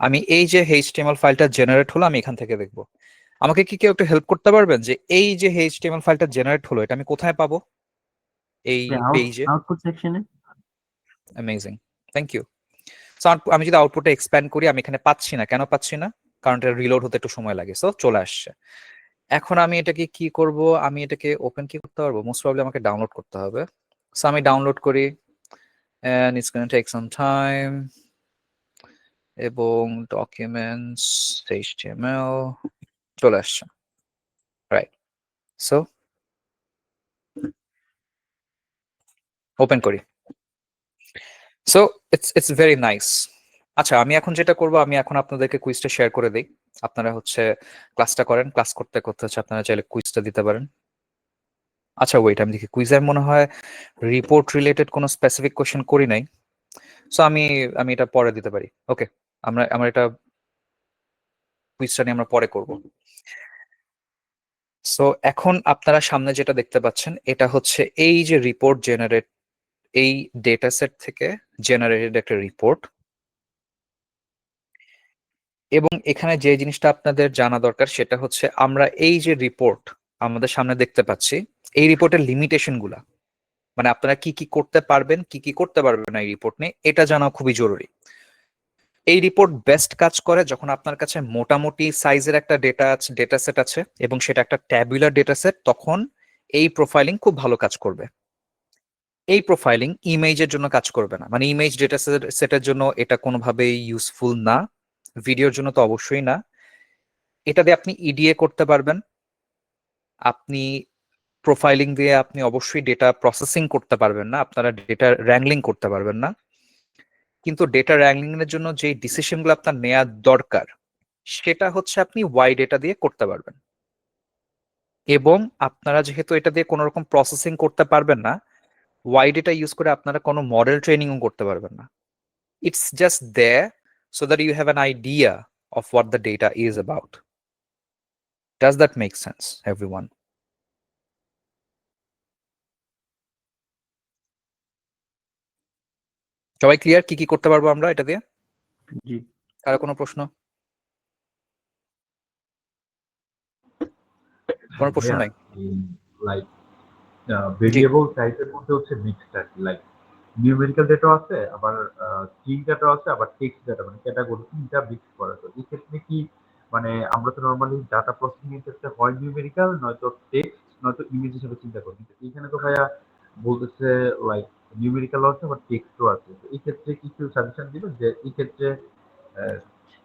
আমি এই যে HTML ফাইলটা জেনারেট হলো আমি এখান থেকে দেখবো। আমাকে কি কেউ একটু হেল্প করতে পারবেন যে এই যে HTML ফাইলটা জেনারেট হলো এটা আমি কোথায় পাবো? এই পেজে। আউটপুট সেকশনে। Amazing, thank you. সো আমি যদি আউটপুটটা এক্সপ্যান্ড করি, আমি এখানে পাচ্ছি না। কেন পাচ্ছি না? কারণ এটা রিলোড হতে একটু সময় লাগে। সো চলে আসছে। এখন আমি এটাকে কি করব? আমি এটাকে ওপেন কি করতে পারবো? মোস্ট প্রবাবলি আমাকে ডাউনলোড করতে হবে। সো আমি ডাউনলোড করি, and it's going to take some time, এবং ডকুমেন্টস HTML চলে আসছে, রাইট? সো ওপেন করি। So it's very nice. আচ্ছা, আমি এখন যেটা করব, আমি এখন আপনাদেরকে কুইজটা শেয়ার করে দিই। আপনারা হচ্ছে ক্লাসটা করেন, ক্লাস করতে করতে হচ্ছে আপনারা চাইলে কুইজটা দিতে পারেন। আচ্ছা ওয়েট, আমি দেখি কুইজের মনে হয় রিপোর্ট রিলেটেড কোনো স্পেসিফিক কোশ্চেন করি নাই। সো আমি এটা পরে দিতে পারি। ওকে, আমরা এটা কুইজটা নিয়ে আমরা পরে করব। সো এখন আপনারা সামনে যেটা দেখতে পাচ্ছেন এটা হচ্ছে এই যে রিপোর্ট জেনারেট, এই ডেটা সেট থেকে জেনারেটেড একটা রিপোর্ট। এবং এখানে যে জিনিসটা আপনাদের জানা দরকার সেটা হচ্ছে আমরা এই যে রিপোর্ট আমাদের সামনে দেখতে পাচ্ছি, এই রিপোর্টের লিমিটেশন গুলা, মানে আপনারা কি কি করতে পারবেন, কি কি করতে পারবেন না এই রিপোর্ট নিয়ে, এটা জানা খুবই জরুরি। এই রিপোর্ট বেস্ট কাজ করে যখন আপনার কাছে মোটামুটি সাইজের একটা ডেটা সেট আছে এবং সেটা একটা ট্যাবুলার ডেটা সেট, তখন এই প্রোফাইলিং খুব ভালো কাজ করবে। এই প্রোফাইলিং ইমেজের জন্য কাজ করবে না, মানে ইমেজ ডেটা সেটের জন্য এটা কোনোভাবেই ইউজফুল না, ভিডিওর জন্য তো অবশ্যই না। এটা দিয়ে আপনি ইডিএ করতে পারবেন, আপনি প্রোফাইলিং দিয়ে আপনি অবশ্যই ডেটা প্রসেসিং করতে পারবেন না, আপনারা ডেটা র্যাংলিং করতে পারবেন না। কিন্তু ডেটা র্যাংলিং এর জন্য যে ডিসিশনগুলো আপনার নেওয়া দরকার সেটা হচ্ছে আপনি ওয়াই ডেটা দিয়ে করতে পারবেন। এবং আপনারা যেহেতু এটা দিয়ে কোনো রকম প্রসেসিং করতে পারবেন না, ওয়াই ডেটা ইউজ করে আপনারা কোনো মডেল ট্রেনিংও করতে পারবেন না। It's just there so that you have an idea of what the data is about. Does that make sense, everyone? সবাই ক্লিয়ার কি কি করতে পারবো আমরা এটা দিয়ে? জি। কারো কোনো প্রশ্ন? কোনো প্রশ্ন নাই? লাইক ভেরিয়েবল টাইপের মধ্যে হচ্ছে মিক্সড আর কি, লাইক নিউমেরিক্যাল ডেটা আছে, আবার স্ট্রিং ডেটা আছে, আবার টেক্সট ডেটা, মানে ক্যাটাগরি তিনটা মিক্স করা। তো এই ক্ষেত্রে কি মানে আমরা তো নরমালি ডাটা প্রসেসিং এর ক্ষেত্রে হয় নিউমেরিক্যাল, নয়তো টেক্সট, নয়তো ইমেজ হিসেবে চিন্তা করি, কিন্তু এখানে তো ভাইয়া বলতেছে লাইক নিউমেরিক্যাল আছে আবার টেক্সটও আছে। তো এই ক্ষেত্রে কিছু সাজেশন দিবেন যে এই ক্ষেত্রে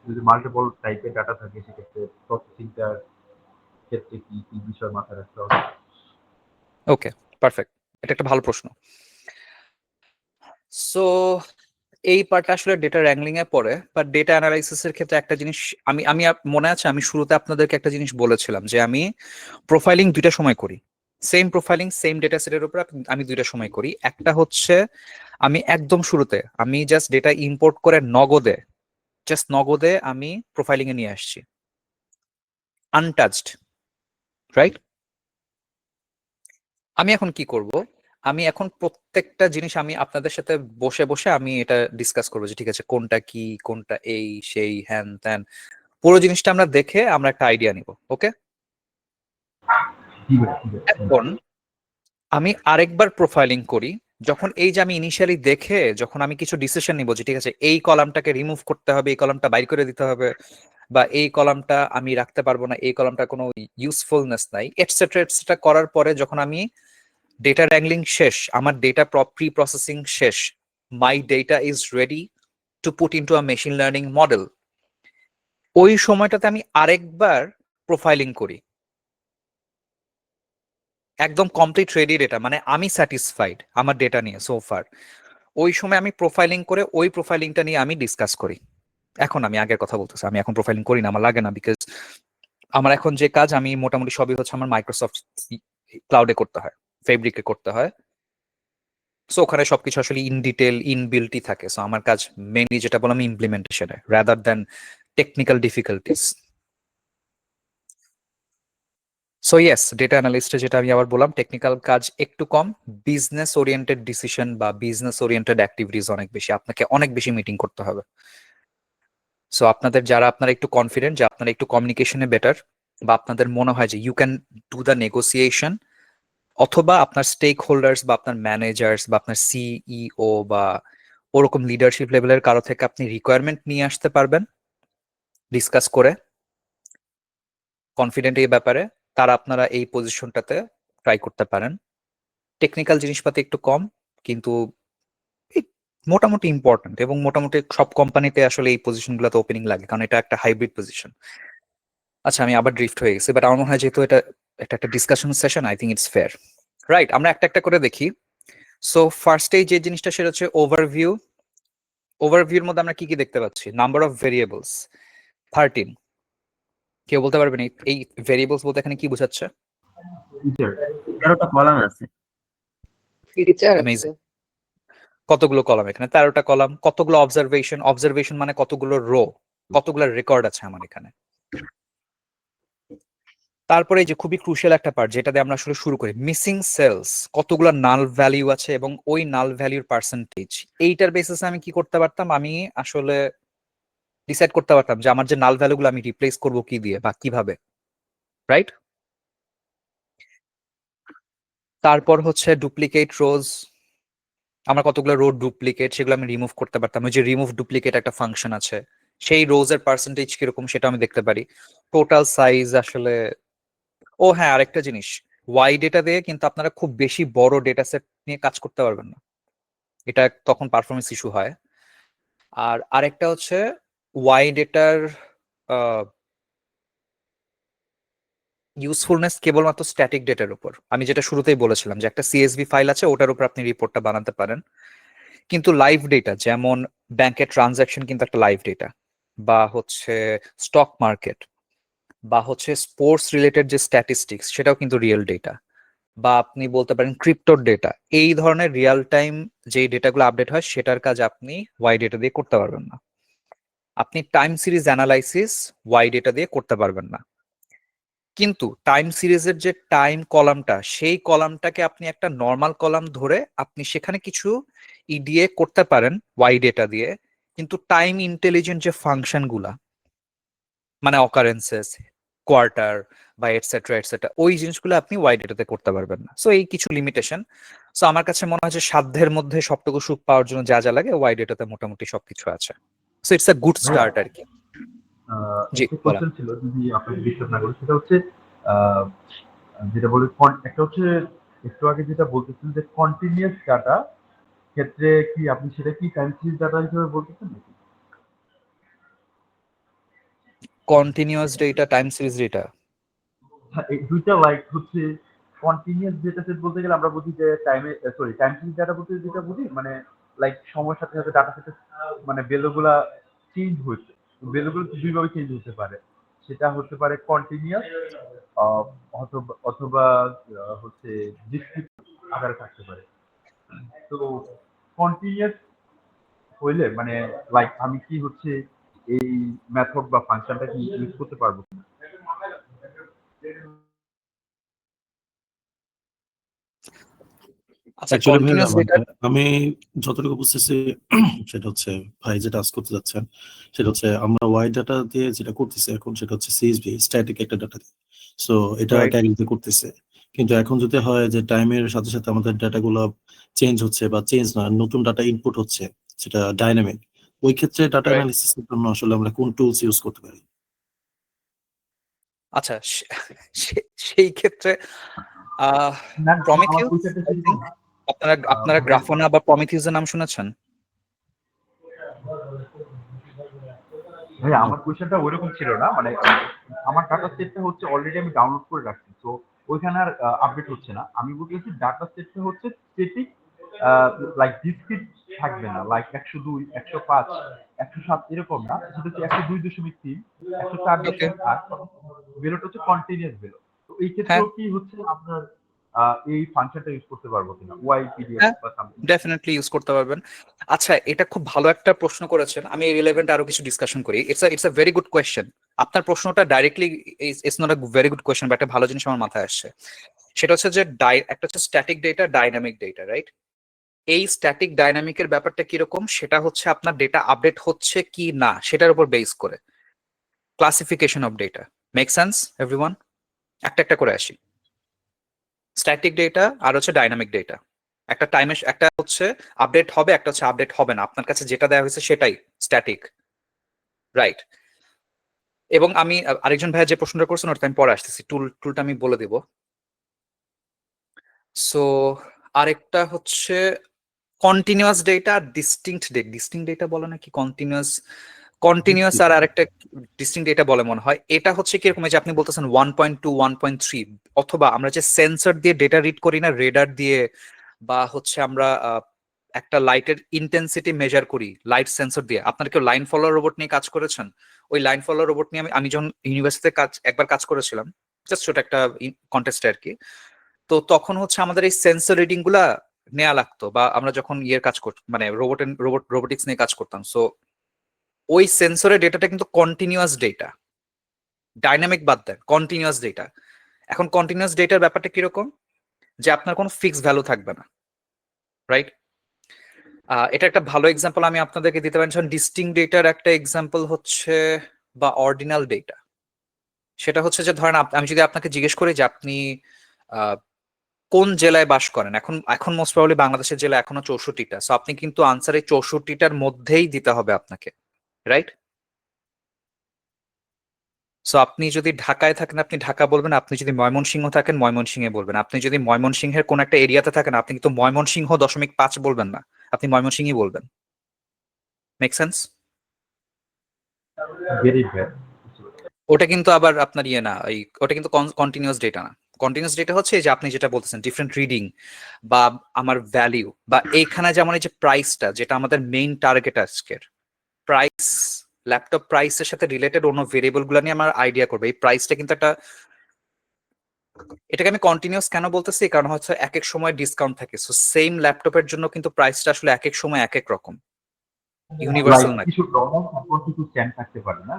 যদি মাল্টিপল টাইপের ডাটা থাকে সেক্ষেত্রে প্রসেসিংটার ক্ষেত্রে কি কি বিষয় মাথায় রাখতে হবে? ওকে, পারফেক্ট, এটা একটা ভালো প্রশ্ন। সো এই পার্টটা আসলে ডেটা র্যাংলিং এ পড়ে, বাট ডেটা অ্যানালাইসিস এর ক্ষেত্রে একটা জিনিস আমি মনে আছে আমি শুরুতে আপনাদেরকে একটা জিনিস বলেছিলাম যে আমি প্রোফাইলিং দুইটা সময় করি, সেম প্রোফাইলিং সেম ডেটা সেটের উপর আমি দুইটা সময় করি। একটা হচ্ছে আমি একদম শুরুতে আমি জাস্ট ডেটা ইম্পোর্ট করে নগদে আমি প্রোফাইলিং এ নিয়ে আসছি, আনটাচড, রাইট? আমি এখন কি করব? আমি এখন প্রত্যেকটা জিনিস আমি আপনাদের সাথে বসে বসে আমি এটা ডিসকাস করবো যে ঠিক আছে কোনটা কি, কোনটা এই সেই হ্যান ত্যান, পুরো জিনিসটা আমরা দেখে আমরা একটা আইডিয়া নিব। ওকে, এখন আমি আরেকবার প্রোফাইলিং করি, যখন এই যে আমি ইনিশিয়ালি দেখে যখন আমি কিছু ডিসিশন নিব যে ঠিক আছে এই কলামটাকে রিমুভ করতে হবে, এই কলামটা বাইর করে দিতে হবে, বা এই কলামটা আমি রাখতে পারবো না, এই কলামটা কোনো ইউজফুলনেস নাই, এটসেট্রা করার পরে যখন আমি ডেটা র্যাংলিং শেষ, আমার ডেটা প্রি প্রসেসিং শেষ, মাই data is ready to put into a machine learning model, ওই সময়টাতে আমি আরেকবার প্রোফাইলিং করি, একদম কমপ্লিট রেডি ডেটা, মানে আমি স্যাটিসফাইড আমার ডেটা নিয়ে সোফার। ওই সময় আমি প্রোফাইলিং করে ওই প্রোফাইলিংটা নিয়ে আমি ডিসকাস করি। এখন আমি আগের কথা বলতেছি, আমি এখন প্রোফাইলিং করি না, আমার লাগে না, বিকজ আমার এখন যে কাজ আমি মোটামুটি সবই হচ্ছে আমার মাইক্রোসফট ক্লাউডে করতে হয়, ফেব্রিকে করতে হয়। সো ওখানে সবকিছু আসলে ইন ডিটেল ইনবিল্টই থাকে। সো আমার কাজ মেইনলি যেটা বললাম ইমপ্লিমেন্টেশনে rather than technical difficulties. So yes, data অ্যানালিস্টে যেটা আমি আবার বললাম টেকনিক্যাল কাজ একটু কম, বিজনেস ওরিয়েন্টেড ডিসিশন বা বিজনেস ওরিয়েন্টেড অ্যাক্টিভিটিস অনেক বেশি, আপনাকে অনেক বেশি মিটিং করতে হবে। সো আপনাদের যারা আপনারা একটু কনফিডেন্ট যে আপনারা একটু কমিউনিকেশনে বেটার, বা আপনাদের মনে হয় যে you can do the negotiation, অথবা আপনার স্টেক হোল্ডার্স বা আপনার ম্যানেজার্স বা আপনার সিইও বা ওরকম লিডারশিপ লেভেলের কারো থেকে আপনি রিকোয়ারমেন্ট নিয়ে আসতে পারবেন ডিসকাস করে, কনফিডেন্ট এই ব্যাপারে, তারা আপনারা এই পজিশনটাতে ট্রাই করতে পারেন। টেকনিক্যাল জিনিসপাতি একটু কম, কিন্তু এই মোটামুটি ইম্পর্টেন্ট, এবং মোটামুটি সব কোম্পানিতে আসলে এই পজিশনগুলোতে ওপেনিং লাগে, কারণ এটা একটা হাইব্রিড পজিশন। আচ্ছা, আমি আবার ড্রিফট হয়ে গেছি, বাট আমার মনে হয় যেহেতু এটা একটা discussion session, I think it's fair, right? আমরা একটা একটা করে দেখি। সো ফার্স্টে যে জিনিসটা সেটা হচ্ছে ওভারভিউ। ওভারভিউর মধ্যে আমরা কি কি দেখতে পাচ্ছি? Number of variables 13। কেউ বলতে পারবেন এই ভেরিয়েবলস বলতে এখানে কি বোঝাচ্ছে? টিচার 13টা কলাম আছে। Amazing. কতগুলো কলাম এখানে? 13টা কলাম। কতগুলো অবজারভেশন? অবজারভেশন মানে কতগুলো রো, কতগুলো রেকর্ড আছে আমার এখানে। তারপরে এই যে খুবই ক্রুশিয়াল একটা পার্ট, যেটা দিয়ে আমরা আসলে শুরু করি, মিসিং সেলস, কতগুলো নাল ভ্যালিউ আছে এবং ওই নাল ভ্যালিউর পার্সেন্টেজ। এইটার বেসিসে আমি কি করতে পারতাম? আমি আসলে ডিসাইড করতে পারতাম যে আমার যে নাল ভ্যালুগুলো আমি রিপ্লেস করব কি দিয়ে বা কিভাবে, রাইট? তারপর হচ্ছে ডুপ্লিকেট রোজ, আমার কতগুলো রো ডুপ্লিকেট সেগুলো আমি রিমুভ করতে পারতাম। ওই যে রিমুভ ডুপ্লিকেট একটা ফাংশন আছে, সেই রোজের পার্সেন্টেজ কিরকম সেটা আমি দেখতে পারি। টোটাল সাইজ আসলে, ও হ্যাঁ আরেকটা জিনিস, ওয়াই ডেটা দিয়ে কিন্তু আপনারা খুব বেশি বড় ডেটা সেট নিয়ে কাজ করতে পারবেন না, এটা তখন পারফরমেন্স ইস্যু হয়। আর আরেকটা হচ্ছে ওয়াই ডেটার ইউজফুলনেস কেবলমাত্র স্ট্যাটিক ডেটার উপর। আমি যেটা শুরুতেই বলেছিলাম যে একটা সিএসভি ফাইল আছে, ওটার উপর আপনি রিপোর্টটা বানাতে পারেন, কিন্তু লাইভ ডেটা যেমন ব্যাংকের ট্রানজাকশন কিন্তু একটা লাইভ ডেটা, বা হচ্ছে স্টক মার্কেট, বা হচ্ছে স্পোর্টস রিলেটেড যে স্ট্যাটিস্টিক্স সেটাও কিন্তু রিয়েল ডেটা, বা আপনি বলতে পারেন ক্রিপ্টোর ডেটা। এই ধরনের রিয়েল টাইম যে ডেটাগুলো আপডেট হয় সেটার কাজ আপনি ওয়াই ডেটা দিয়ে করতে পারবেন না। আপনি time series analysis why data দিয়ে করতে পারবেন না, কিন্তু টাইম সিরিজের যে টাইম কলামটা, সেই কলামটাকে আপনি একটা নর্মাল কলাম ধরে আপনি সেখানে কিছু ইডিএ করতে পারেন ওয়াই ডেটা দিয়ে, কিন্তু টাইম ইন্টেলিজেন্ট যে ফাংশন গুলা, মানে অকারেন্সেস, কোয়ার্টার বা এটসেট্রা এটসেট্রা, ওই জিনিসগুলো আপনি ওয়াই ডেটাতে করতে পারবেন না। সো এই কিছু লিমিটেশন। সো আমার কাছে মনে হয় যে সাধ্যের মধ্যে সবটুকু সুখ পাওয়ার জন্য যা যা লাগে ওয়াই ডেটাতে মোটামুটি সবকিছু আছে। So it's a good start আর কি। জি, একটা বলেন। কোশ্চেন ছিল, যদি আপনাকে বিশ্বাস না করি, সেটা হচ্ছে আহ, যেটা বলে একটা হচ্ছে একটু আগে যেটা বলতেছিলেন যে কন্টিনিউয়াস ডাটা ক্ষেত্রে কি আপনি সেটা কি টাইম সিরিজ ডাটা হিসেবে বলতেছেন নাকি? Continuous data, time series data. হ্যাঁ, এই দুইটা লাইক হচ্ছে কন্টিনিউয়াস ডেটা সেট বলতে গেলে আমরা বুঝি যে টাইম সিরিজ ডাটা বলতে যেটা বুঝি মানে লাইক সময়ের সাথে সাথে ডাটা সেটের মানে ভ্যালুগুলা চেঞ্জ হচ্ছে, ভ্যালুগুলো দুইভাবে চেঞ্জ হতে পারে। সেটা হতে পারে কন্টিনিউয়াস অথবা অথবা হচ্ছে ডিসক্রিট আকারে থাকতে পারে। তো কন্টিনিউয়াস হইলে মানে লাইক আমি কি হচ্ছে এই মেথড বা ফাংশনটা কি ইউজ করতে পারবো? আচ্ছা, অ্যাকচুয়ালি ভাইয়া কন্টিনিউয়াস ডেটা, আমি যতটুকু বুঝতেছি সেটা হচ্ছে ভাই যেটা আজ করতে যাচ্ছেন সেটা হচ্ছে আমরা ওয়াই ডাটা দিয়ে যেটা করতেছি এখন সেটা হচ্ছে সিএসভি স্ট্যাটিক একটা ডাটা দিয়ে, সো এটা রাইট? ট্যাগলিতে করতেছে। কিন্তু এখন যদি হয় যে টাইমের সাথে সাথে আমাদের ডাটাগুলো চেঞ্জ হচ্ছে বা চেঞ্জ না নতুন ডাটা ইনপুট হচ্ছে, সেটা ডাইনামিক, ওই ক্ষেত্রে ডাটা রাইট। অ্যানালিসিসের জন্য আসলে আমরা কোন টুলস ইউজ করতে পারি? আচ্ছা, সেই ক্ষেত্রে না, আমার প্রমিথিউস, কোয়েশ্চেনটা আই সেরকম থিংক না। আপনারা আপনারা ভাই, গ্রাফোনা বা প্রমিথিউসের নাম শুনেছেন? ভাই আমার কোয়েশ্চেনটা ওইরকম ছিল না, মানে আমার ডাটা সেটটা হচ্ছে অলরেডি আমি ডাউনলোড করে রাখছি, তো ওইখানে আর আপডেট হচ্ছে না। আমি বলতেছি ডাটা সেটটা হচ্ছে স্ট্যাটিক, লাইক ডিসক্রিট থাকবে না, লাইক 102 105 107 এরকম না, সেটা হচ্ছে 102.3 ওকে, 104.8, ভ্যালুটা হচ্ছে কন্টিনিউয়াস ভ্যালু। তো এই হ্যাঁ। ক্ষেত্রেও কি হচ্ছে আপনার এই ফাংশনটা ইউজ করতে পারবো কিনা, ওয়াই পিডিএফ হ্যাঁ, বা সামথিং? ডেফিনেটলি ইউজ করতে পারবেন। আচ্ছা, এটা খুব ভালো একটা প্রশ্ন করেছেন, আমি রিলেভেন্ট আরো কিছু ডিসকাশন করি। It's a very good question. আপনার প্রশ্নটা directly it's not a very good question, but একটা ভালো জিনিস আমার মাথায় আসছে। সেটা হচ্ছে যে একটা হচ্ছে static data, dynamic data, right? এই স্ট্যাটিক ডাইনামিকের ব্যাপারটা কিরকম, সেটা হচ্ছে আপনার ডেটা আপডেট হচ্ছে কি না সেটার উপর বেস করে classification of data. Make sense everyone? একটা একটা করে আসি। স্ট্যাটিক ডেটা আর হচ্ছে ডাইনামিক ডেটা। একটা টাইমে একটা হচ্ছে আপডেট হবে, একটা হচ্ছে আপডেট হবে না। আপনার কাছে যেটা দেওয়া হয়েছে সেটাই স্ট্যাটিক, রাইট? এবং আমি আরেকজন ভাইয়া যে প্রশ্নটা করছেন ওটা আমি পরে আসতেছি, টুলটা আমি বলে দিব। সো আরেকটা হচ্ছে কন্টিনিউয়াস ডেটা আর ডিস্টিংক্ট ডেটা বলে নাকি কন্টিনিউয়াস আর আরেকটা ডিস্টিংক্ট ডেটা বলে মনে হয়। এটা হচ্ছে কিরকম, যে আপনি বলতেছেন 1.2 1.3, অথবা আমরা যে সেন্সর দিয়ে ডেটা রিড করি না, রেডার দিয়ে, বা হচ্ছে আমরা একটা লাইটের ইন্টেন্সিটি মেজার করি লাইট সেন্সর দিয়ে। আপনারা কেউ লাইন ফলোয়ার রোবট নিয়ে কাজ করেছেন? ওই লাইন ফলোয়ার রোবট নিয়ে আমি যখন ইউনিভার্সিটিতে একবার কাজ করেছিলাম, জাস্ট ছোট একটা কন্টেস্টে আর কি। তো তখন হচ্ছে আমাদের এই সেন্সর রিডিং গুলা নেওয়া লাগতো, বা আমরা যখন ইয়ের কাজ করতাম, মানে রোবোটিক্স নিয়ে কাজ করতাম। সো ওই সেন্সরের ডেটাটা কিন্তু কন্টিনিউয়াস ডেটা, ডাইনামিক বাদ দেন, কন্টিনিউয়াস ডেটা। এখন কন্টিনিউয়াস ডেটার ব্যাপারটা কিরকম, যে আপনার কোনো ফিক্স ভ্যালু থাকবে না, রাইট? এটা একটা ভালো এক্সাম্পল আমি আপনাদেরকে দিতে পারি। যখন ডিস্টিংক্ট ডেটার একটা এক্সাম্পল হচ্ছে, বা অর্ডিনাল ডেটা, সেটা হচ্ছে যে ধরেন আমি যদি আপনাকে জিজ্ঞেস করি যে আপনি কোন জেলায় বাস করেন, এখন মোস্ট প্রবাবলি বাংলাদেশের জেলা এখনো 64টা। সো আপনি কিন্তু আনসার এই 64টার মধ্যেই দিতে হবে আপনাকে, রাইট? সো আপনি যদি ঢাকায় থাকেন আপনি ঢাকা বলবেন, আপনি যদি ময়মনসিংহ থাকেন ময়মনসিংহে বলবেন, আপনি যদি ময়মনসিংহের কোন একটা এরিয়াতে থাকেন আপনি কিন্তু ময়মনসিংহ 0.5 বলবেন না, আপনি ময়মনসিংহই বলবেন। Make sense? Very bad. ওটা কিন্তু আবার আপনার ইয়ে না, ওটা কিন্তু কন্টিনিউয়াস ডেটা না। কন্টিনিউয়াস ডেটা হচ্ছে এই যে আপনি যেটা বলতেছেন ডিফারেন্ট রিডিং, বা আমার ভ্যালিউ, বা এইখানে যেমন এই যে প্রাইসটা, যেটা আমাদের মেইন টার্গেট আজকের, প্রাইস, ল্যাপটপ প্রাইসের সাথে রিলেটেড অন্য ভেরিয়েবল গুলো নিয়ে আমার আইডিয়া করবে। এই প্রাইসটা কিন্তু একটা, এটাকে আমি কন্টিনিউয়াস কেন বলতেছি, কারণ হচ্ছে এক এক সময় ডিসকাউন্ট থাকে। সো সেম ল্যাপটপের জন্য কিন্তু প্রাইসটা আসলে এক এক সময় এক এক রকম, ইউনিভার্সাল না। কিছু ডলার তারপর কিছু স্ট্যান্ড থাকতে পারে না,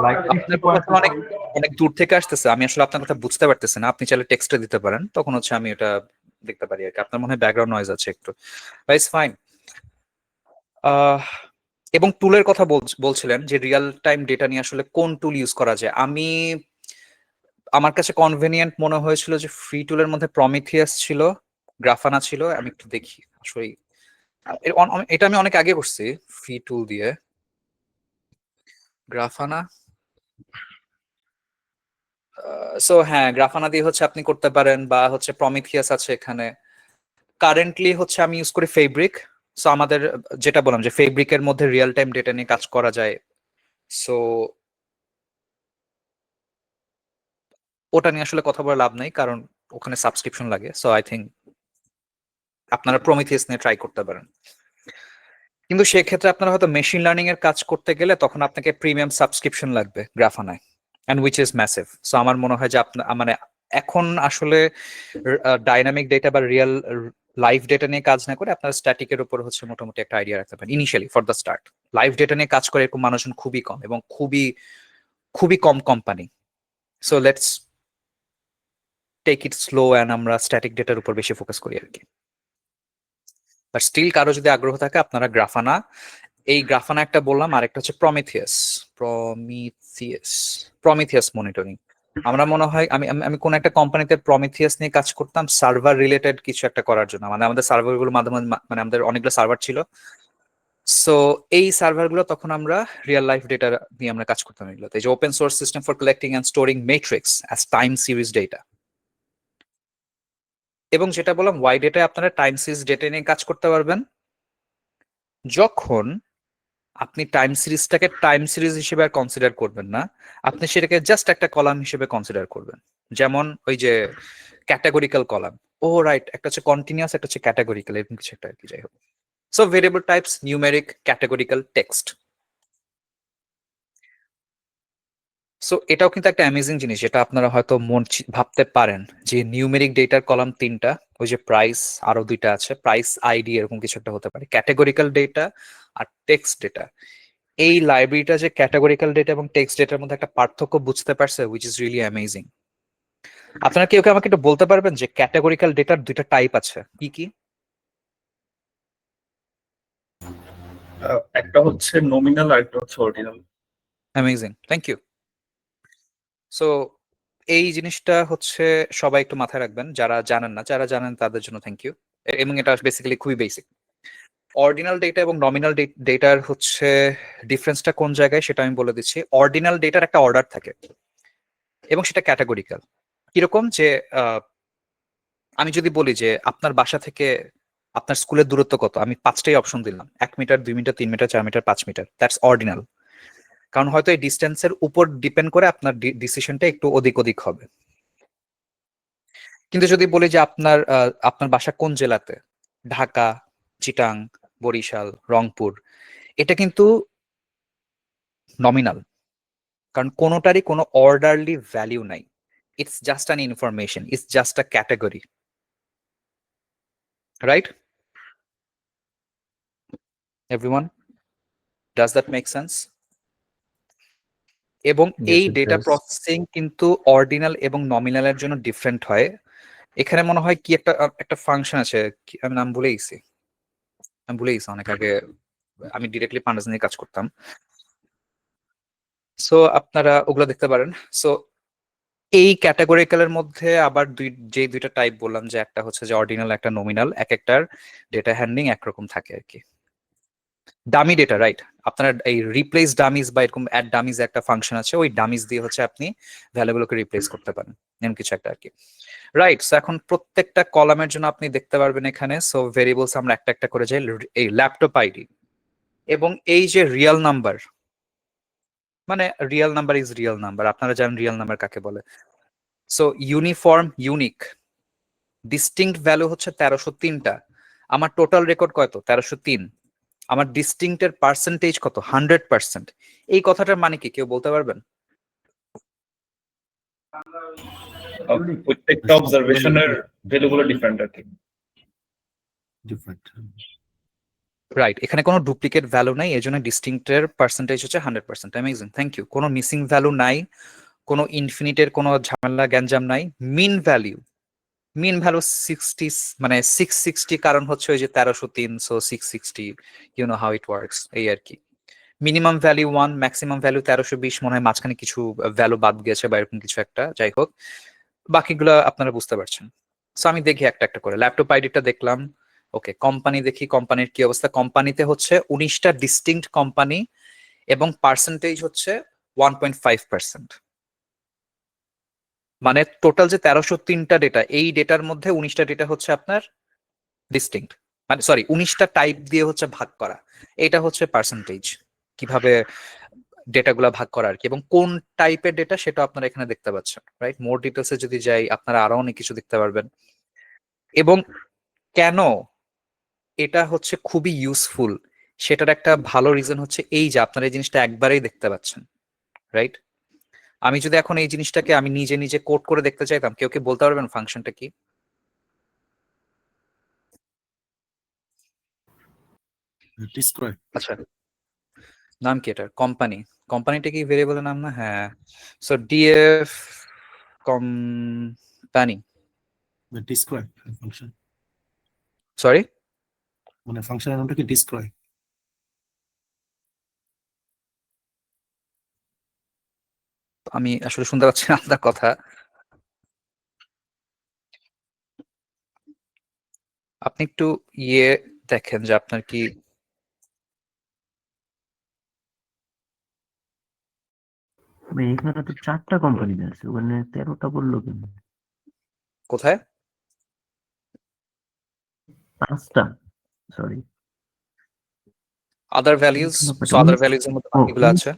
লাইক আপনার কথা আসলে অনেক অনেক দূর থেকে আসতেছে, আমি আসলে আপনার কথা বুঝতে পারতেছি না। আপনি চাইলে টেক্সটে দিতে পারেন, তখন হচ্ছে আমি এটা দেখতে পারি আর কি। আপনার মনে হয় ব্যাকগ্রাউন্ড নয়েজ আছে একটু, ইটস ফাইন। এবং টুলের কথা বলছিলেন যে রিয়েল টাইম ডেটা নিয়ে আসলে কোন টুল ইউজ করা যায়। আমার কাছে কনভেনিয়েন্ট মনে হয়েছিল যে ফ্রি টুলের মধ্যে প্রমিথিয়াস ছিল, গ্রাফানা ছিল। আমি একটু দেখি আসলে, এটা আমি অনেক আগে করছি ফ্রি টুল দিয়ে। গ্রাফানা, সো হ্যাঁ, গ্রাফানা দিয়ে হচ্ছে আপনি করতে পারেন, বা হচ্ছে প্রমিথিয়াস আছে এখানে। কারেন্টলি হচ্ছে আমি ইউজ করি ফেব্রিক। সো আমাদের যেটা বললাম যে ফেব্রিকের মধ্যে রিয়েল টাইম ডেটা নিয়ে কাজ করা যায়। সো ওটা নিয়ে আসলে কথা বলে লাভ নাই, কারণ ওখানে সাবস্ক্রিপশন লাগে। সো আই থিঙ্ক আপনারা প্রমিথিয়াস নিয়ে ট্রাই করতে পারেন। কিন্তু সেক্ষেত্রে আপনারা হয়তো মেশিন লার্নিং এর কাজ করতে গেলে তখন আপনাকে প্রিমিয়াম সাবস্ক্রিপশন লাগবে গ্রাফানায়, and which is massive. So আমার মনে হয় যে মানে এখন আসলে ডাইনামিক ডেটা বা রিয়েল লাইভ ডেটা নিয়ে কাজ না করে আপনারা স্ট্যাটিকের উপর হচ্ছে মোটামুটি একটা আইডিয়া রাখতে পারেন initially for the start. Live data নিয়ে কাজ করে এরকম মানুষজন খুবই কম, এবং খুবই খুবই কম company. So let's take it slow and আমরা স্ট্যাটিক ডেটার উপর বেশি ফোকাস করি আর কি। বাট স্টিল কারো যদি আগ্রহ থাকে আপনারা গ্রাফানা একটা বললাম, আরেকটা হচ্ছে প্রমিথিয়াস মনিটরিং। আমরা মনে হয় আমি আমি আমি কোন একটা কোম্পানিতে প্রমিথিয়াস নিয়ে কাজ করতাম সার্ভার রিলেটেড কিছু একটা করার জন্য। মানে আমাদের সার্ভারগুলো মাধ্যমে, মানে আমাদের অনেকগুলো সার্ভার ছিল। সো এই সার্ভারগুলো তখন আমরা রিয়েল লাইফ ডেটা নিয়ে আমরা কাজ করতাম এগুলোতে, যে open source system for collecting and storing metrics as time series data. এবং যেটা বললাম ওয়াই ডেটায় আপনারা টাইম সিরিজ ডেটা নিয়ে কাজ করতে পারবেন যখন আপনি টাইম সিরিজটাকে টাইম সিরিজ হিসেবে আর কনসিডার করবেন না, আপনি সেটাকে জাস্ট একটা কলাম হিসেবে কনসিডার করবেন। যেমন ওই যে ক্যাটাগরিক্যাল কলাম, ও রাইট, একটা হচ্ছে কন্টিনিউয়াস, একটা হচ্ছে ক্যাটাগরিক্যাল, এরকম কিছু একটা আর কি, যাই হোক। So variable types, numeric, categorical, text. So এটাও কিন্তু একটা অ্যামেজিং জিনিস, যেটা আপনারা হয়তো ভাবতে পারেন যে নিউমেরিক ডেটার কলাম 3টা, ওই যে প্রাইস, আরো 2টা আছে, প্রাইস আইডি এরকম কিছু একটা হতে পারে, ক্যাটেগরিক্যাল ডেটা আর টেক্সট ডেটা। এই লাইব্রেরিটা যে ক্যাটেগরিক্যাল ডেটা এবং টেক্সট ডেটার মধ্যে একটা পার্থক্য বুঝতে পারছে, উইচ ইজ রিয়েলি অ্যামেজিং। আপনারা কেউ কেউ আমাকে একটু বলতে পারবেন যে ক্যাটেগরিক্যাল ডেটার 2টা টাইপ আছে কি কি? একটা হচ্ছে নমিনাল আর একটা হচ্ছে ordinal. Amazing, thank you. So এই জিনিসটা হচ্ছে সবাই একটু মাথায় রাখবেন, যারা জানেন না, যারা জানেন তাদের জন্য থ্যাংক ইউ। এবং এটা বেসিক্যালি খুবই বেসিক। অর্ডিনাল ডেটা এবং নমিনাল ডেটার হচ্ছে ডিফারেন্সটা কোন জায়গায় সেটা আমি বলে দিচ্ছি। অর্ডিনাল ডেটার একটা অর্ডার থাকে এবং সেটা ক্যাটাগরিক্যাল। কিরকম যে আমি যদি বলি যে আপনার বাসা থেকে আপনার স্কুলের দূরত্ব কত, আমি 5টাই অপশন দিলাম, 1 metre, 2 metre, 3 metre, 4 metre, 5 metre, that's ordinal. কারণ হয়তো এই ডিস্টেন্সের উপর ডিপেন্ড করে আপনার ডিসিশনটা একটু ওদিক ওদিক হবে। কিন্তু যদি বলি যে আপনার বাসা কোন জেলাতে, ঢাকা, চিটাং, বরিশাল, রংপুর, এটা কিন্তু নমিনাল, কারণ কোনোটারই কোনো অর্ডারলি ভ্যালিউ নাই। It's just an information, it's just a category, right? Everyone, does that make sense? এবং Yes, এই it ডেটা does. প্রসেসিং কিন্তু অর্ডিনাল এবং নমিনালের জন্য ডিফারেন্ট হয়। এখানে মনে হয় কি একটা ফাংশন আছে, আমি নাম ভুলে গেছি, অনেক আগে আমি ডিরেক্টলি পান্ডাস নিয়ে কাজ করতাম। সো আপনারা ওগুলো দেখতে পারেন। সো এই ক্যাটাগরিক্যালের মধ্যে আবার যে 2টা টাইপ বললাম, যে একটা হচ্ছে যে অর্ডিনাল, একটা নমিনাল, এক একটার ডেটা হ্যান্ডলিং একরকম থাকে আর কি। Dummy data, right? আপনার এই রিপ্লেস ডামিজ বা এরকম অ্যাড ডামিজ একটা ফাংশন আছে, ওই ডামিজ দিয়ে হচ্ছে আপনি ভ্যালুগুলোকে রিপ্লেস করতে পারেন, এমন কিছু একটা আর কি, রাইট? সো এখন প্রত্যেকটা কলামের জন্য আপনি দেখতে পারবেন এখানে। সো ভেরিয়েবলস আমরা একটা একটা করে যাই। এই ল্যাপটপ আইডি এবং এই যে রিয়েল নাম্বার, মানে real number is real number, আপনারা জানেন রিয়েল নাম্বার কাকে বলে। So uniform, unique, distinct value হচ্ছে 1303টা। আমার টোটাল রেকর্ড কত? 1303। আমার ডিস্টিংক্টের পার্সেন্টেজ কত? 100%। এই কথাটার মানে কি কেউ বলতে পারবেন? প্রত্যেকটা অবজারভেশনের ভ্যালুগুলো ডিফারেন্ট আর কি। ডিফারেন্ট। রাইট, এখানে কোনো ডুপ্লিকেট ভ্যালু নাই, এই জন্য ডিস্টিংক্টের পার্সেন্টেজ হচ্ছে 100%। Amazing, thank you. কোনো মিসিং ভ্যালু নাই, কোনো ইনফিনিটের কোনো ঝামেলা গ্যাঞ্জাম নাই। মিন ভ্যালু 60, মানে 660, কারণ হচ্ছে ওই যে 1303, so 660, you know how it works, এই আর কি। মিনিমাম ভ্যালু 1, ম্যাক্সিমাম ভ্যালু 1320, মনে হয় মাঝখানে কিছু ভ্যালু বাদ গেছে বা এরকম কিছু একটা, যাই হোক বাকিগুলো আপনারা বুঝতে পারছেন। সো আমি দেখি একটা একটা করে। ল্যাপটপ আইডিটা দেখলাম, ওকে। কোম্পানি দেখি, কোম্পানির কি অবস্থা। কোম্পানিতে হচ্ছে 19টা ডিস্টিংক্ট কোম্পানি এবং পার্সেন্টেজ হচ্ছে 1.5%। মানে টোটাল যে 1303টা ডেটা, এই ডেটার মধ্যে 19টা ডেটা হচ্ছে আপনার ডিস্টিংক্ট, মানে সরি 19টা টাইপ দিয়ে হচ্ছে ভাগ করা। এটা হচ্ছে পার্সেন্টেজ, কিভাবে ডেটাগুলো ভাগ করা আর কি, এবং কোন টাইপের ডেটা সেটা আপনারা এখানে দেখতে পাচ্ছেন, রাইট? মোর ডিটেলসে যদি যাই আপনারা আরো অনেক কিছু দেখতে পারবেন। এবং কেন এটা হচ্ছে খুবই ইউজফুল সেটার একটা ভালো রিজন হচ্ছে এই যে আপনারা এই জিনিসটা একবারেই দেখতে পাচ্ছেন, রাইট? আমি যদি এখন এই জিনিসটাকে আমি নিজে নিজে কোড করে দেখতে চাইতাম, কেউ কি বলতে পারবেন ফাংশনটা কি? ডিসক্রাইব। আচ্ছা, নাম কি এটার? কোম্পানিটা কি ভেরিয়েবলের নাম না? হ্যাঁ। So DF company, describe function, sorry মানে ফাংশনের নামটা কি ডিসক্রাইব? আমি আসলে শুনতে পাচ্ছি না আপনার কথা। আপনি একটু ইয়ে দেখেন যে আপনার কি এখানে তো 4টা কোম্পানি আছে, ওখানে 13টা বললো কেন? কোথায়? 5টা, সরি। আদার ভ্যালিউজ, সো আদার ভ্যালিউজ এর মধ্যে বাকিগুলো আছে।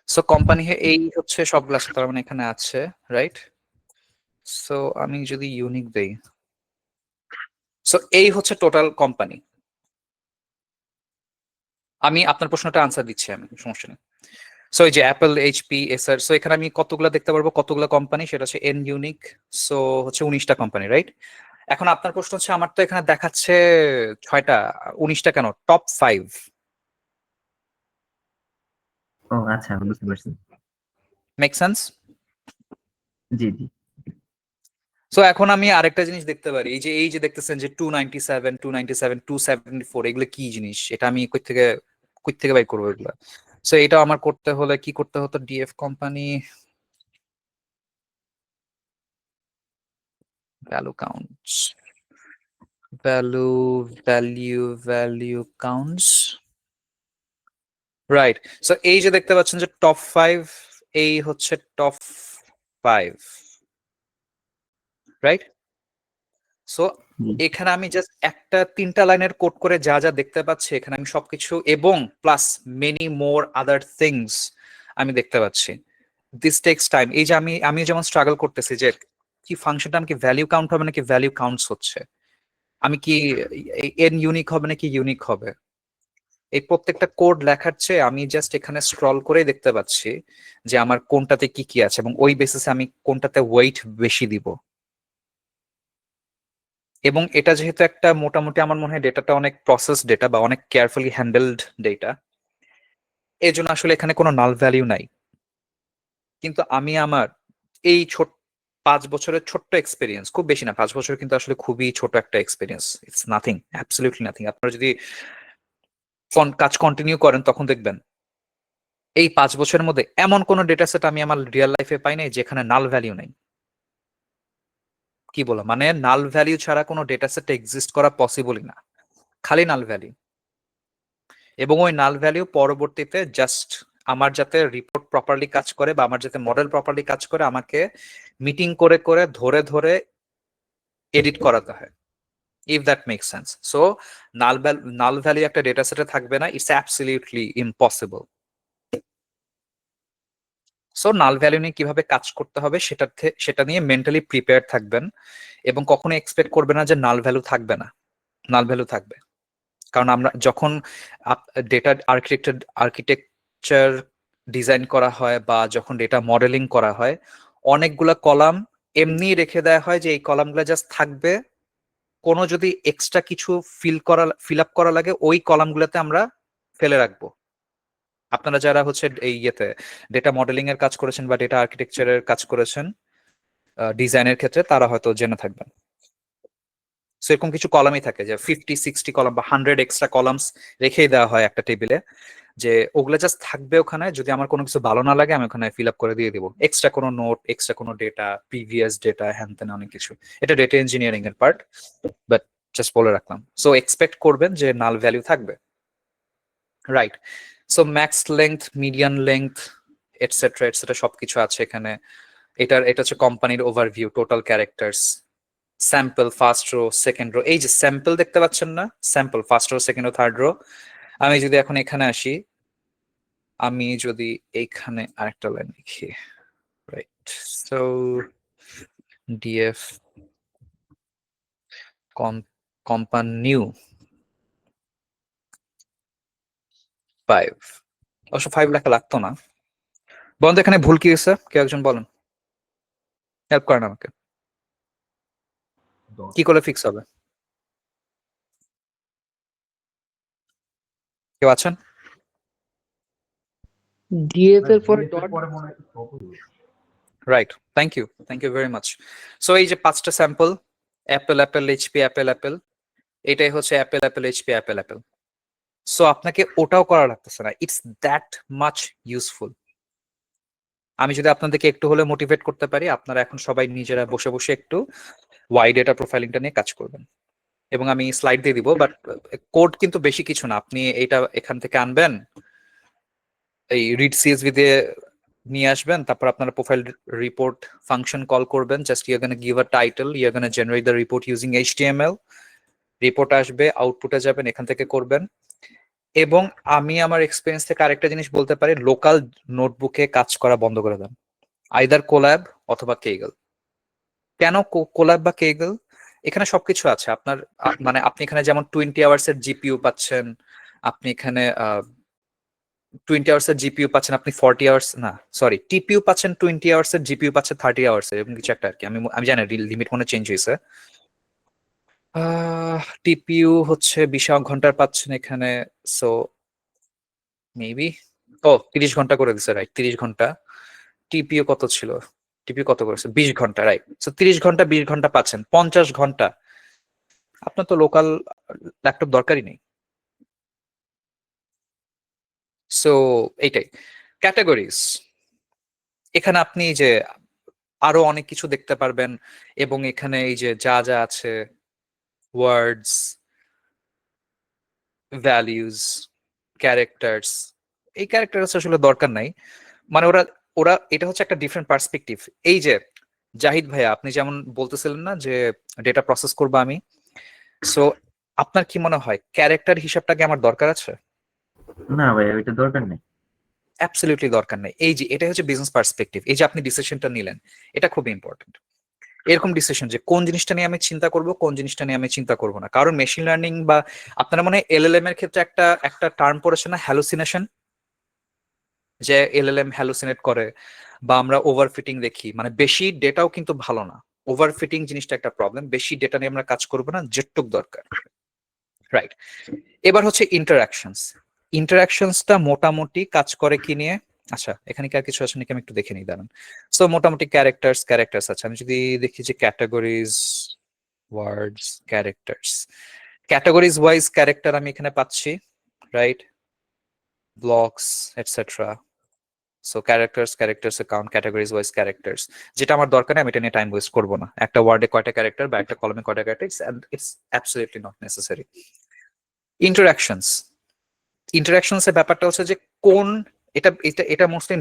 সো কোম্পানি এই হচ্ছে সবগুলো আছে, তার মানে এখানে আছে, রাইট? সো আমি যদি ইউনিক দেই, সো এই হচ্ছে টোটাল কোম্পানি। আমি আপনার প্রশ্নটা আনসার দিচ্ছি, আমি সমস্যা নেই। সো এই যে অ্যাপল, এইচপি, এসার, সো এখানে আমি কতগুলো দেখতে পারবো, কতগুলো কোম্পানি, সেটা হচ্ছে এন ইউনিক। সো হচ্ছে 19টা কোম্পানি, রাইট? এখন আপনার প্রশ্ন হচ্ছে, আমার তো এখানে দেখাচ্ছে 6টা, 19টা কেন? টপ 5। ও আচ্ছা, বুঝতে পারছি। Make sense? জি জি। সো এখন আমি আরেকটা জিনিস দেখতে পারি, এই যে দেখতেছেন যে 297, 297, 274, এগুলো কি জিনিস? এটা আমি কই থেকে বাই করবো এগুলো? সো এটা আমার করতে হলে কি করতে হতো? DF company value counts, value counts, right? So এই যে দেখতে পাচ্ছেন যে টপ 5, এই হচ্ছে টপ 5, রাইট? সো এখানে আমি জাস্ট একটা 3টা লাইনের কোড করে যা যা দেখতে পাচ্ছি, এখানে আমি সবকিছু এবং plus many more other things আমি দেখতে পাচ্ছি। This takes time. এই যে আমি যেমন স্ট্রাগল করতেছি যে কি ফাংশনটা আমি কি ভ্যালু কাউন্ট হবে নাকি ভ্যালু কাউন্টস হচ্ছে, আমি কি এন ইউনিক হবে নাকি ইউনিক হবে, এই প্রত্যেকটা কোড লেখার চেয়ে আমি জাস্ট এখানে স্ক্রল করেই দেখতে পাচ্ছি যে আমার কোনটাতে কি কি আছে এবং ওই বেসিসে আমি কোনটাতে ওয়েট বেশি দিব। এবং এটা যেহেতু একটা মোটামুটি আমার মনে হয় ডেটাটা অনেক প্রসেস ডেটা বা অনেক কেয়ারফুলি হ্যান্ডেলড ডেটা, এই জন্য আসলে এখানে কোনো নাল ভ্যালিউ নাই। কিন্তু আমি আমার এই 5 বছরের ছোট্ট এক্সপিরিয়েন্স, খুব বেশি না, 5 বছর কিন্তু আসলে খুবই ছোট একটা experience, it's nothing, absolutely nothing. আপনারা যদি কাজ কন্টিনিউ করেন তখন দেখবেন এই 5 বছরের মধ্যে এমন কোনো ডেটা সেট আমি আমার রিয়েল লাইফে পাই নাই যেখানে নাল ভ্যালিউ নাই। কি বলা মানে, নাল ভ্যালিউ ছাড়া কোনো ডেটা সেট এক্সিস্ট করা পসিবলই না, খালি নাল ভ্যালিউ। এবং ওই নাল ভ্যালিউ পরবর্তীতে জাস্ট আমার যাতে রিপোর্ট প্রপারলি কাজ করে বা আমার যাতে মডেল প্রপারলি কাজ করে, আমাকে মিটিং করে করে ধরে ধরে এডিট করাতে হয়, if that make sense. So null value একটা ডেটা সেটে থাকবে না, it's absolutely impossible. So null value নিয়ে কিভাবে কাজ করতে হবে সেটা নিয়ে মেন্টালি প্রিপেয়ার থাকবেন এবং কখনো এক্সপেক্ট করবে না যে নাল ভ্যালু থাকবে না, নাল ভ্যালু থাকবে। কারণ আমরা যখন ডেটা আর্কিটেকচার ডিজাইন করা হয় বা যখন ডেটা মডেলিং করা হয়, অনেকগুলা কলাম এমনি রেখে দেওয়া হয় যে এই কলামগুলো জাস্ট থাকবে, কোনো যদি এক্সট্রা কিছু ফিল আপ করা লাগে ওই কলামগুলোতে আমরা ফেলে রাখবো। আপনারা যারা হচ্ছে এই ডেটা মডেলিং এর কাজ করেছেন বা ডেটা আর্কিটেকচারের কাজ করেছেন ডিজাইনের ক্ষেত্রে, তারা হয়তো জেনে থাকবেন। সো এরকম কিছু কলামই থাকে যে 50-60 কলাম বা 100 এক্সট্রা কলামস রেখেই দেওয়া হয় একটা টেবিলে, যে ওগুলো জাস্ট থাকবে ওখানে, যদি আমার কোনো কিছু ভালো না লাগে আমি ওখানে ফিল আপ করে দিয়ে দিব এক্সট্রা কোনো নোট, এক্সট্রা কোনো ডেটা, প্রিভিয়াস ডেটা, হ্যান তেন অনেক কিছু। এটা ডেটা ইঞ্জিনিয়ারিং এর পার্ট, বাট জাস্ট বলে রাখলাম। সো এক্সপেক্ট করবেন যে নাল ভ্যালু থাকবে, right? So max length, median length, etcetera সবকিছু আছে এখানে। এটা হচ্ছে কোম্পানির overview, total characters, sample, first row, second rho. এই যে স্যাম্পল দেখতে পাচ্ছেন না, sample, first row, second rho, third rho. আমি যদি এখন এখানে আসি, আমি যদি এইখানে আরেকটা লাইন লিখি, রাইট? সো ডিএফ কোম্পানি 5, অবশ্য 5 লেখা লাগতো না। বলুন এখানে ভুল কি হয়েছে, কেউ একজন বলেন, হেল্প করেন আমাকে, কি করলে ফিক্স হবে? কেউ আছেন? ডিএফ এর পরে ডট পরে মনে হয় একটু stop হয়ে যাবে। Right, thank you very much. So এই যে 5টা স্যাম্পল, অ্যাপেল, এইচপি, অ্যাপেল, এটাই হচ্ছে অ্যাপেল, এইচপি, অ্যাপেল। সো আপনাকে ওটাও করা লাগতেছে না, ইটস দ্যাট মাচ ইউজফুল। আমি যদি আপনাদেরকে একটু হলে মোটিভেট করতে পারি, আপনারা এখন সবাই নিজেরা বসে বসে একটু ওয়াই ডেটা প্রোফাইলিংটা নিয়ে কাজ করবেন। এবং আমি স্লাইড দিয়ে দিব, বাট কোড কিন্তু বেশি কিছু না, আপনি এইটা এখান থেকে আনবেন, এই রিড সিএসভি দিয়ে নিয়ে আসবেন, তারপর আপনারা প্রোফাইল রিপোর্ট ফাংশন কল করবেন, just you gonna give a title, you gonna generate the report using HTML, report আসবে, আউটপুটে যাবেন, এখান থেকে করবেন। এবং আমি আমার এক্সপিরিয়েন্স থেকে আরেকটা জিনিস বলতে পারি, লোকাল নোটবুকে কাজ করা বন্ধ করে দেন, আইদার কোল্যাব অথবা কেগল। কেন কোল্যাব বা কেগল? এখানে সবকিছু আছে আপনার, মানে আপনি এখানে যেমন 20 আওয়ার্স এর জিপিইউ পাচ্ছেন, আপনি এখানে 20 আওয়ার্স এর জিপিইউ পাচ্ছেন আপনি 40 আওয়ার্স, না সরি, টিপিইউ পাচ্ছেন 20 আওয়ার্স এর, জিপিইউ পাচ্ছেন 30 আওয়ার্স এর, এরকম কিছু একটা আর কি। আমি জানি লিমিট মনে চেঞ্জ হয়েছে। টিপিইউ হচ্ছে 20 ঘন্টার পাচ্ছেন এখানে, সো মেবি 30 ঘন্টা করে দিছে, রাইট, 30 ঘন্টা। টিপিইউ কত ছিল, টিপিইউ কত করেছে, 20 ঘন্টা, রাইট। সো 30 ঘন্টা 20 ঘন্টা পাচ্ছেন, 50 ঘন্টা আপনার তো লোকাল ল্যাপটপ দরকারই নেই। সো এইটাই ক্যাটাগরিজ। এখানে আপনি যে আরো অনেক কিছু দেখতে পারবেন, এবং এখানে এই যে যা যা আছে, ওয়ার্ডস, ভ্যালিউজ, ক্যারেক্টার্স, এই ক্যারেক্টার আসলে দরকার নাই, মানে ওরা ওরা এটা হচ্ছে একটা ডিফারেন্ট পার্সপেক্টিভ। এই যে জাহিদ ভাইয়া আপনি যেমন বলতেছিলেন না যে ডেটা প্রসেস করবো আমি, সো আপনার কি মনে হয় ক্যারেক্টার হিসাবটাকে আমার দরকার আছে? না ভাই, ওইটা দরকার নেই। অ্যাবসলিউটলি দরকার নেই। এই যে এটা হচ্ছে বিজনেস পার্সপেক্টিভ, এই যে আপনি ডিসিশনটা নিলেন, এটা খুব ইম্পর্টেন্ট। এরকম ডিসিশন যে কোন জিনিসটা নিয়ে আমি চিন্তা করব, কোন জিনিসটা নিয়ে আমি চিন্তা করব না। কারণ মেশিন লার্নিং বা আপনারা মনে হয় এলএলএম এর ক্ষেত্রে একটা টার্ম পড়েছে না, হ্যালুসিনেশন, যে এলএলএম হ্যালুসিনেট করে বা আমরা ওভারফিটিং দেখি, মানে বেশি ডেটাও কিন্তু ভালো না। ওভারফিটিং জিনিসটা একটা প্রবলেম, বেশি ডেটা নিয়ে আমরা কাজ করবো না, যেটুক দরকার, রাইট। এবার হচ্ছে ইন্টারাকশনস। ইন্টারাকশনসটা মোটামুটি কাজ করে কি নিয়ে, আচ্ছা এখানে কি আর কিছু আছে নাকি আমি একটু দেখে নিই, দাঁড়ান। সো মোটামুটি ক্যারেক্টার্স আছে। আমি যদি দেখি যে ক্যাটাগরিজ, ওয়ার্ডস, ক্যাটাগরিজ ওয়াইজ ক্যারেক্টার আমি এখানে পাচ্ছি, right, blocks etcetera. So characters account, categories wise characters, যেটা আমার দরকার নেই আমি এটা নিয়ে টাইম ওয়েস্ট করবো না। একটা ওয়ার্ডে কয়টা ক্যারেক্টার বা একটা কলামে কয়টা character, it's absolutely not necessary. Interactions এর ব্যাপারটা হচ্ছে যে কোন, এটা এটা এটা মোস্টলি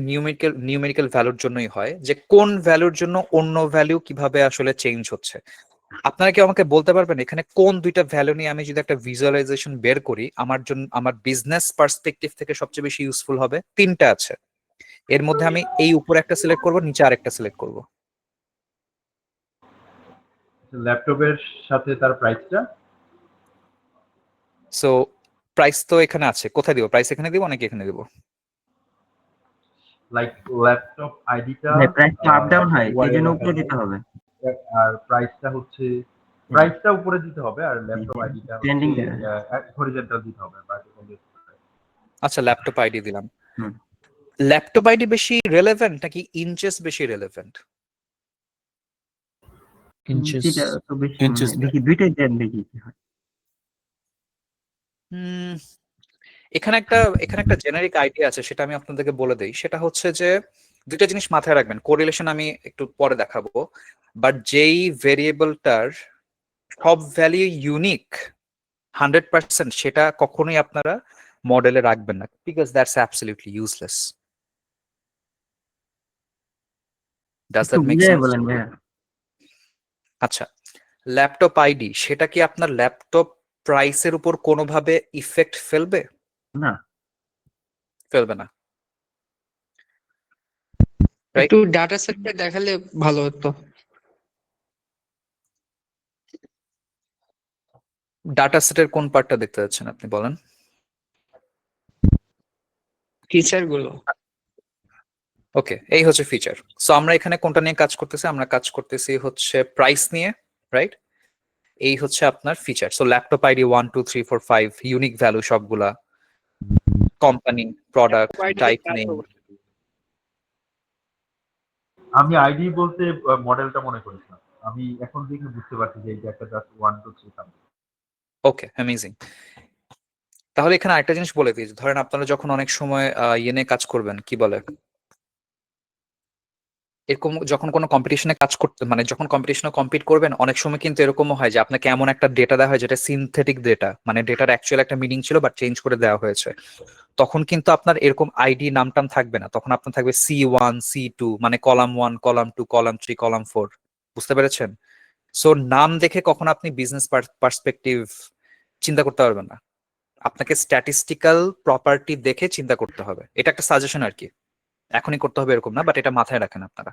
নিউমেরিক্যাল ভ্যালুর জন্যই হয়, যে কোন ভ্যালুর জন্য অন্য ভ্যালু কিভাবে আসলে চেঞ্জ হচ্ছে। আপনারা কি আমাকে বলতে পারবেন এখানে কোন দুইটা ভ্যালু নিয়ে আমি যদি একটা ভিজুয়ালাইজেশন বের করি আমার জন্য, আমার বিজনেস পার্সপেক্টিভ থেকে সবচেয়ে বেশি ইউজফুল হবে? তিনটা আছে, এর মধ্যে আমি এই উপরে একটা সিলেক্ট করব, নিচে আরেকটা সিলেক্ট করব। ল্যাপটপের সাথে তার প্রাইসটা, সো প্রাইস তো এখানে আছে, কোথায় দিব প্রাইস? এখানে দিব নাকি এখানে দিব? লাইক ল্যাপটপ আইডিটা প্রাইস তো আপ ডাউন হয়, এই জন্য উপরে দিতে হবে। আর প্রাইসটা হচ্ছে, প্রাইসটা উপরে দিতে হবে আর ল্যাপটপ আইডিটা Trending হরিজন্টাল দিতে হবে। আচ্ছা ল্যাপটপ আইডি দিলাম। হুম। ল্যাপটপ আইডি বেশি রেলেভেন্ট নাকি ইঞ্চেস বেশি রেলেভেন্ট? Inches. সেটা তো বেশি Inches। দেখি, দুইটাই দেন, দেখি কি হয়। এখানে একটা জেনারিক আইডিয়া আছে, সেটা আমি আপনাদেরকে বলে দেই। সেটা হচ্ছে যে দুইটা জিনিস মাথায় রাখবেন, কোরিলেশন আমি একটু পরে দেখাবো, বাট যেই ভেরিয়েবলটার সব ভ্যালু ইউনিক 100%, সেটা কখনোই আপনারা মডেলে রাখবেন না, because that's absolutely useless. Does একটু দ্যাট মেক বুঝাই সেন্স? বলেন ভাইয়া। আচ্ছা, ল্যাপটপ আইডি সেটা কি আপনার ল্যাপটপ প্রাইসের উপর কোনোভাবে ইফেক্ট ফেলবে? না, ফেলবে না, Right? একটু ডাটা সেটটা দেখালে ভালো হতো। ডাটা সেটের কোন পার্টটা দেখতে যাচ্ছেন আপনি বলেন? ফিচার গুলো। ওকে, এই হচ্ছে ফিচার। সো আমরা এখানে কোনটা নিয়ে কাজ করতেছি? আমরা কাজ করতেছি হচ্ছে প্রাইস নিয়ে, রাইট। এই হচ্ছে আপনার feature. So laptop ID 1 2 3 4 5 unique value সবগুলা, কোম্পানি, প্রোডাক্ট, টাইপ নেম। আমি আইডি বলতে মডেলটা মনে করিস না, আমি এখন দেখে বুঝতে পারছি যে এটা একটা জাস্ট 1 2 3 সামথিং। ওকে, অ্যামেজিং। তাহলে এখানে আরেকটা জিনিস বলে দিই, ধরেন আপনারা যখন অনেক সময় ইয়ে নিয়ে কাজ করবেন, কি বলে, এরকম যখন কোনো কম্পিটিশনে কাজ করতে, মানে যখন কম্পিটিশনে কম্পিট করবেন, অনেক সময় কিন্তু এরকমও হয় যে আপনাকে এমন একটা ডেটা দেওয়া হয় যেটা সিনথেটিক ডেটা, মানে ডেটার অ্যাকচুয়াল একটা মিনিং ছিল বাট চেঞ্জ করে দেওয়া হয়েছে। তখন কিন্তু আপনার এরকম আইডি নামটাম থাকবে না, তখন আপনার থাকবে C1 C2, মানে কলাম 1 কলাম 2 কলাম 3 কলাম 4। বুঝতে পেরেছেন? সো নাম দেখে কখন আপনি বিজনেস পার্সপেক্টিভ চিন্তা করতে পারবেন না, আপনাকে স্ট্যাটিস্টিক্যাল প্রপার্টি দেখে চিন্তা করতে হবে। এটা একটা সাজেশন আর কি, এখনই করতে হবে এরকম না, বাট এটা মাথায় রাখেন আপনারা।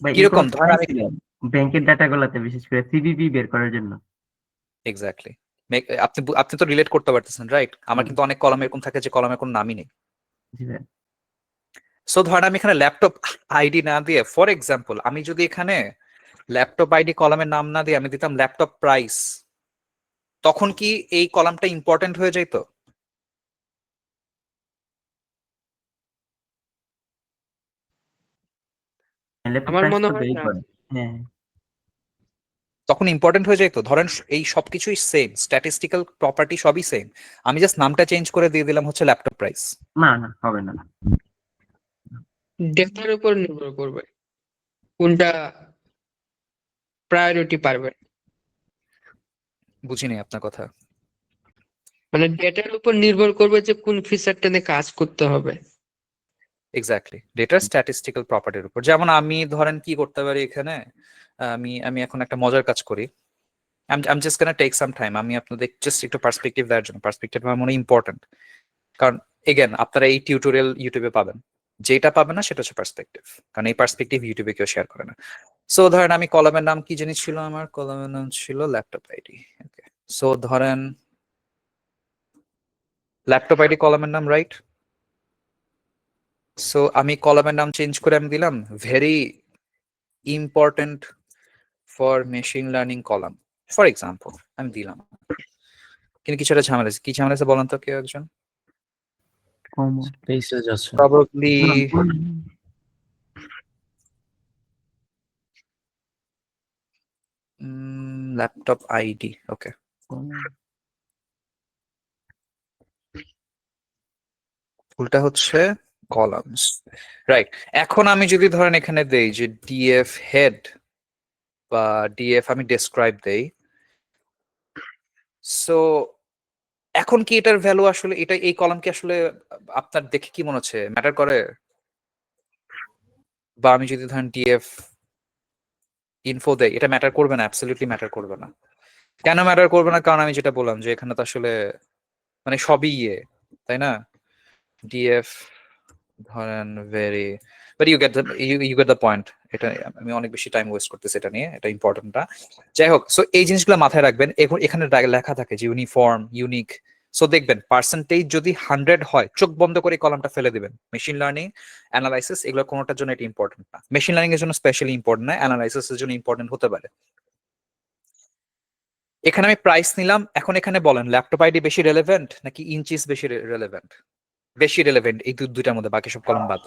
ভাই কিরকম ধরেন আমি ব্যাংকের ডাটা গুলাতে বিশেষ করে সিভিভি বের করার জন্য। এক্স্যাক্টলি, আপনি তো রিলেট করতে পারতেছেন, রাইট? আমার কিন্তু অনেক কলাম এরকম থাকে যে কলামের কোনো নামই নেই, জি ভাই। সো ধরেন আমি এখানে ল্যাপটপ আইডি না দিয়ে, ফর এক্সাম্পল আমি যদি এখানে ল্যাপটপ আইডি কলামের নাম না দিয়ে আমি দিতাম ল্যাপটপ প্রাইস, তখন কি এই কলামটা ইম্পর্টেন্ট হয়ে যেত? ল্যাপটপ আমার প্রাইস মনে তো হয় ভেরি না। করে। হ্যাঁ তখন ইম্পর্টেন্ট হয়ে যেত। ধরেন এই সবকিছুই সেম, স্ট্যাটিস্টিক্যাল প্রপার্টি সবই সেম, আমি জাস্ট নামটা চেঞ্জ করে দিয়ে দিলাম হচ্ছে ল্যাপটপ প্রাইস। না না হবে না। ডেটার উপর নির্ভর করবে কোনটা প্রায়োরিটি পারবে। বুঝিনি আপনার কথা। মানে ডেটার উপর নির্ভর করবে যে কোন ফিচারটা নিয়ে কাজ করতে হবে। এক্স্যাক্টলি, ডেটার স্ট্যাটিস্টিক্যাল প্রপার্টির উপর। যেমন আমি ধরেন কি করতে পারি এখানে, আমি আমি এখন একটা মজার কাজ করি। I'm just gonna take some time, আমি আপনাদের জাস্ট একটু পার্সপেক্টিভ দেওয়ার জন্য, পার্সপেক্টিভ আমার মনে ইম্পর্টেন্ট, কারণ এগেন আপনারা এই টিউটোরিয়াল ইউটিউবে পাবেন, যেটা পাবেন না সেটা হচ্ছে পার্সপেক্টিভ, কারণ এই পার্সপেক্টিভ ইউটিউবে কেউ শেয়ার করে না। সো ধরেন আমি কলামের নাম কি জিনিস ছিল, আমার কলামের নাম ছিল ল্যাপটপ আইডি। ওকে, সো ধরেন ল্যাপটপ আইডি কলামের নাম, রাইট? সো আমি কলামের নাম চেঞ্জ করে আমি দিলাম very important for machine learning column, for example আমি দিলাম। কিন্তু কিছু একটা ঝামেলা আছে, কি ঝামেলা আছে বলেন তো কেউ একজন? কমন স্পেসেস আছে। Probably laptop ID. ওকে, ভুলটা হচ্ছে কলামস, রাইট? এখন আমি যদি ধরেন এখানে দেই যে ডিএফ হেড বা ডিএফ আমি ডেসক্রাইব দেই, সো এখন কি এটার ভ্যালু আসলে, এটা এই কলাম কি আসলে আপনার দেখে কি মনে হচ্ছে ম্যাটার করে? বা আমি যদি ধরেন ডিএফ ইনফো দেই, এটা ম্যাটার করবে না, অ্যাবসলিউটলি ম্যাটার করবে না। কেন ম্যাটার করবে না? কারণ আমি যেটা বললাম যে এখানে তো আসলে মানে সবই তাই না? ডিএফ ধরেন very, but you get the point. এটা আমি অনেক বেশি টাইম ওয়েস্ট করতেছি এটা নিয়ে, এটা ইম্পর্টেন্ট না। যাই হোক, সো এই জিনিসগুলো মাথায় রাখবেন। এখন এখানে লেখা থাকে যে ইউনিফর্ম, ইউনিক। সো দেখবেন পার্সেন্টেজ যদি 100 হয়, চোখ বন্ধ করে কলামটা ফেলে দিবেন। মেশিন লার্নিং, অ্যানালাইসিস, এগুলো কোনোটার জন্য এটা ইম্পর্টেন্ট না। মেশিন লার্নিং এর জন্য স্পেশালি ইম্পর্টেন্ট না, অ্যানালাইসিস এর জন্য ইম্পর্টেন্ট হতে পারে। এখানে আমি প্রাইস নিলাম। এখন এখানে বলেন ল্যাপটপ আইডি বেশি রেলেভেন্ট নাকি ইঞ্চিস বেশি রেলেভেন্ট? বেশি রেলেভেন্ট এই দুইটার মধ্যে, বাকি সব কলম বাদ।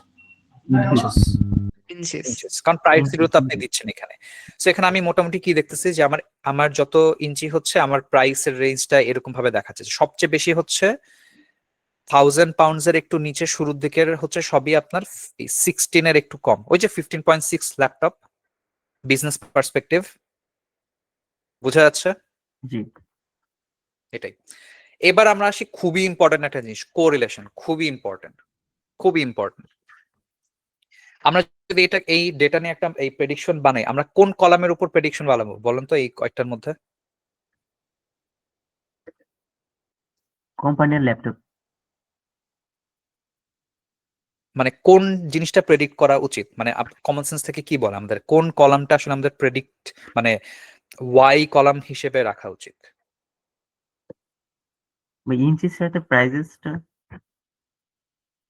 ইনসিস। ইঞ্চেস, কারণ প্রাইস জিরো তো আপনি দিচ্ছেন এখানে। সো এখানে আমি মোটামুটি কি দেখতেছি যে আমার আমার যত ইঞ্চি হচ্ছে আমার প্রাইসের রেঞ্জটা এরকম ভাবে দেখাচ্ছে। সবচেয়ে বেশি হচ্ছে 1000 পাউন্ডস এর একটু নিচে শুরুর দিকের হচ্ছে সবই আপনার 16 এর একটু কম, ওই যে 15.6 ল্যাপটপ বিজনেস পার্সপেক্টিভ, বোঝা যাচ্ছে? জি এটাই। এবার আমরা আসি খুবই ইম্পর্টেন্ট একটা জিনিস, কোরিলেশন। খুবই ইম্পর্টেন্ট, খুবই ইম্পর্টেন্ট। আমরা যদি এটা এই ডেটা নিয়ে একটা এই প্রেডিকশন বানাই, আমরা কোন কলামের উপর প্রেডিকশন বানাবো বলেন তো এই কয়েকটার মধ্যে? কোম্পানির ল্যাপটপ। মানে কোন জিনিসটা প্রেডিক্ট করা উচিত, মানে কমন সেন্স থেকে কি বলে আমাদের কোন কলামটা আসলে আমাদের প্রেডিক্ট মানে ওয়াই কলাম হিসেবে রাখা উচিত? ইঞ্চির সাথে প্রাইজেসটা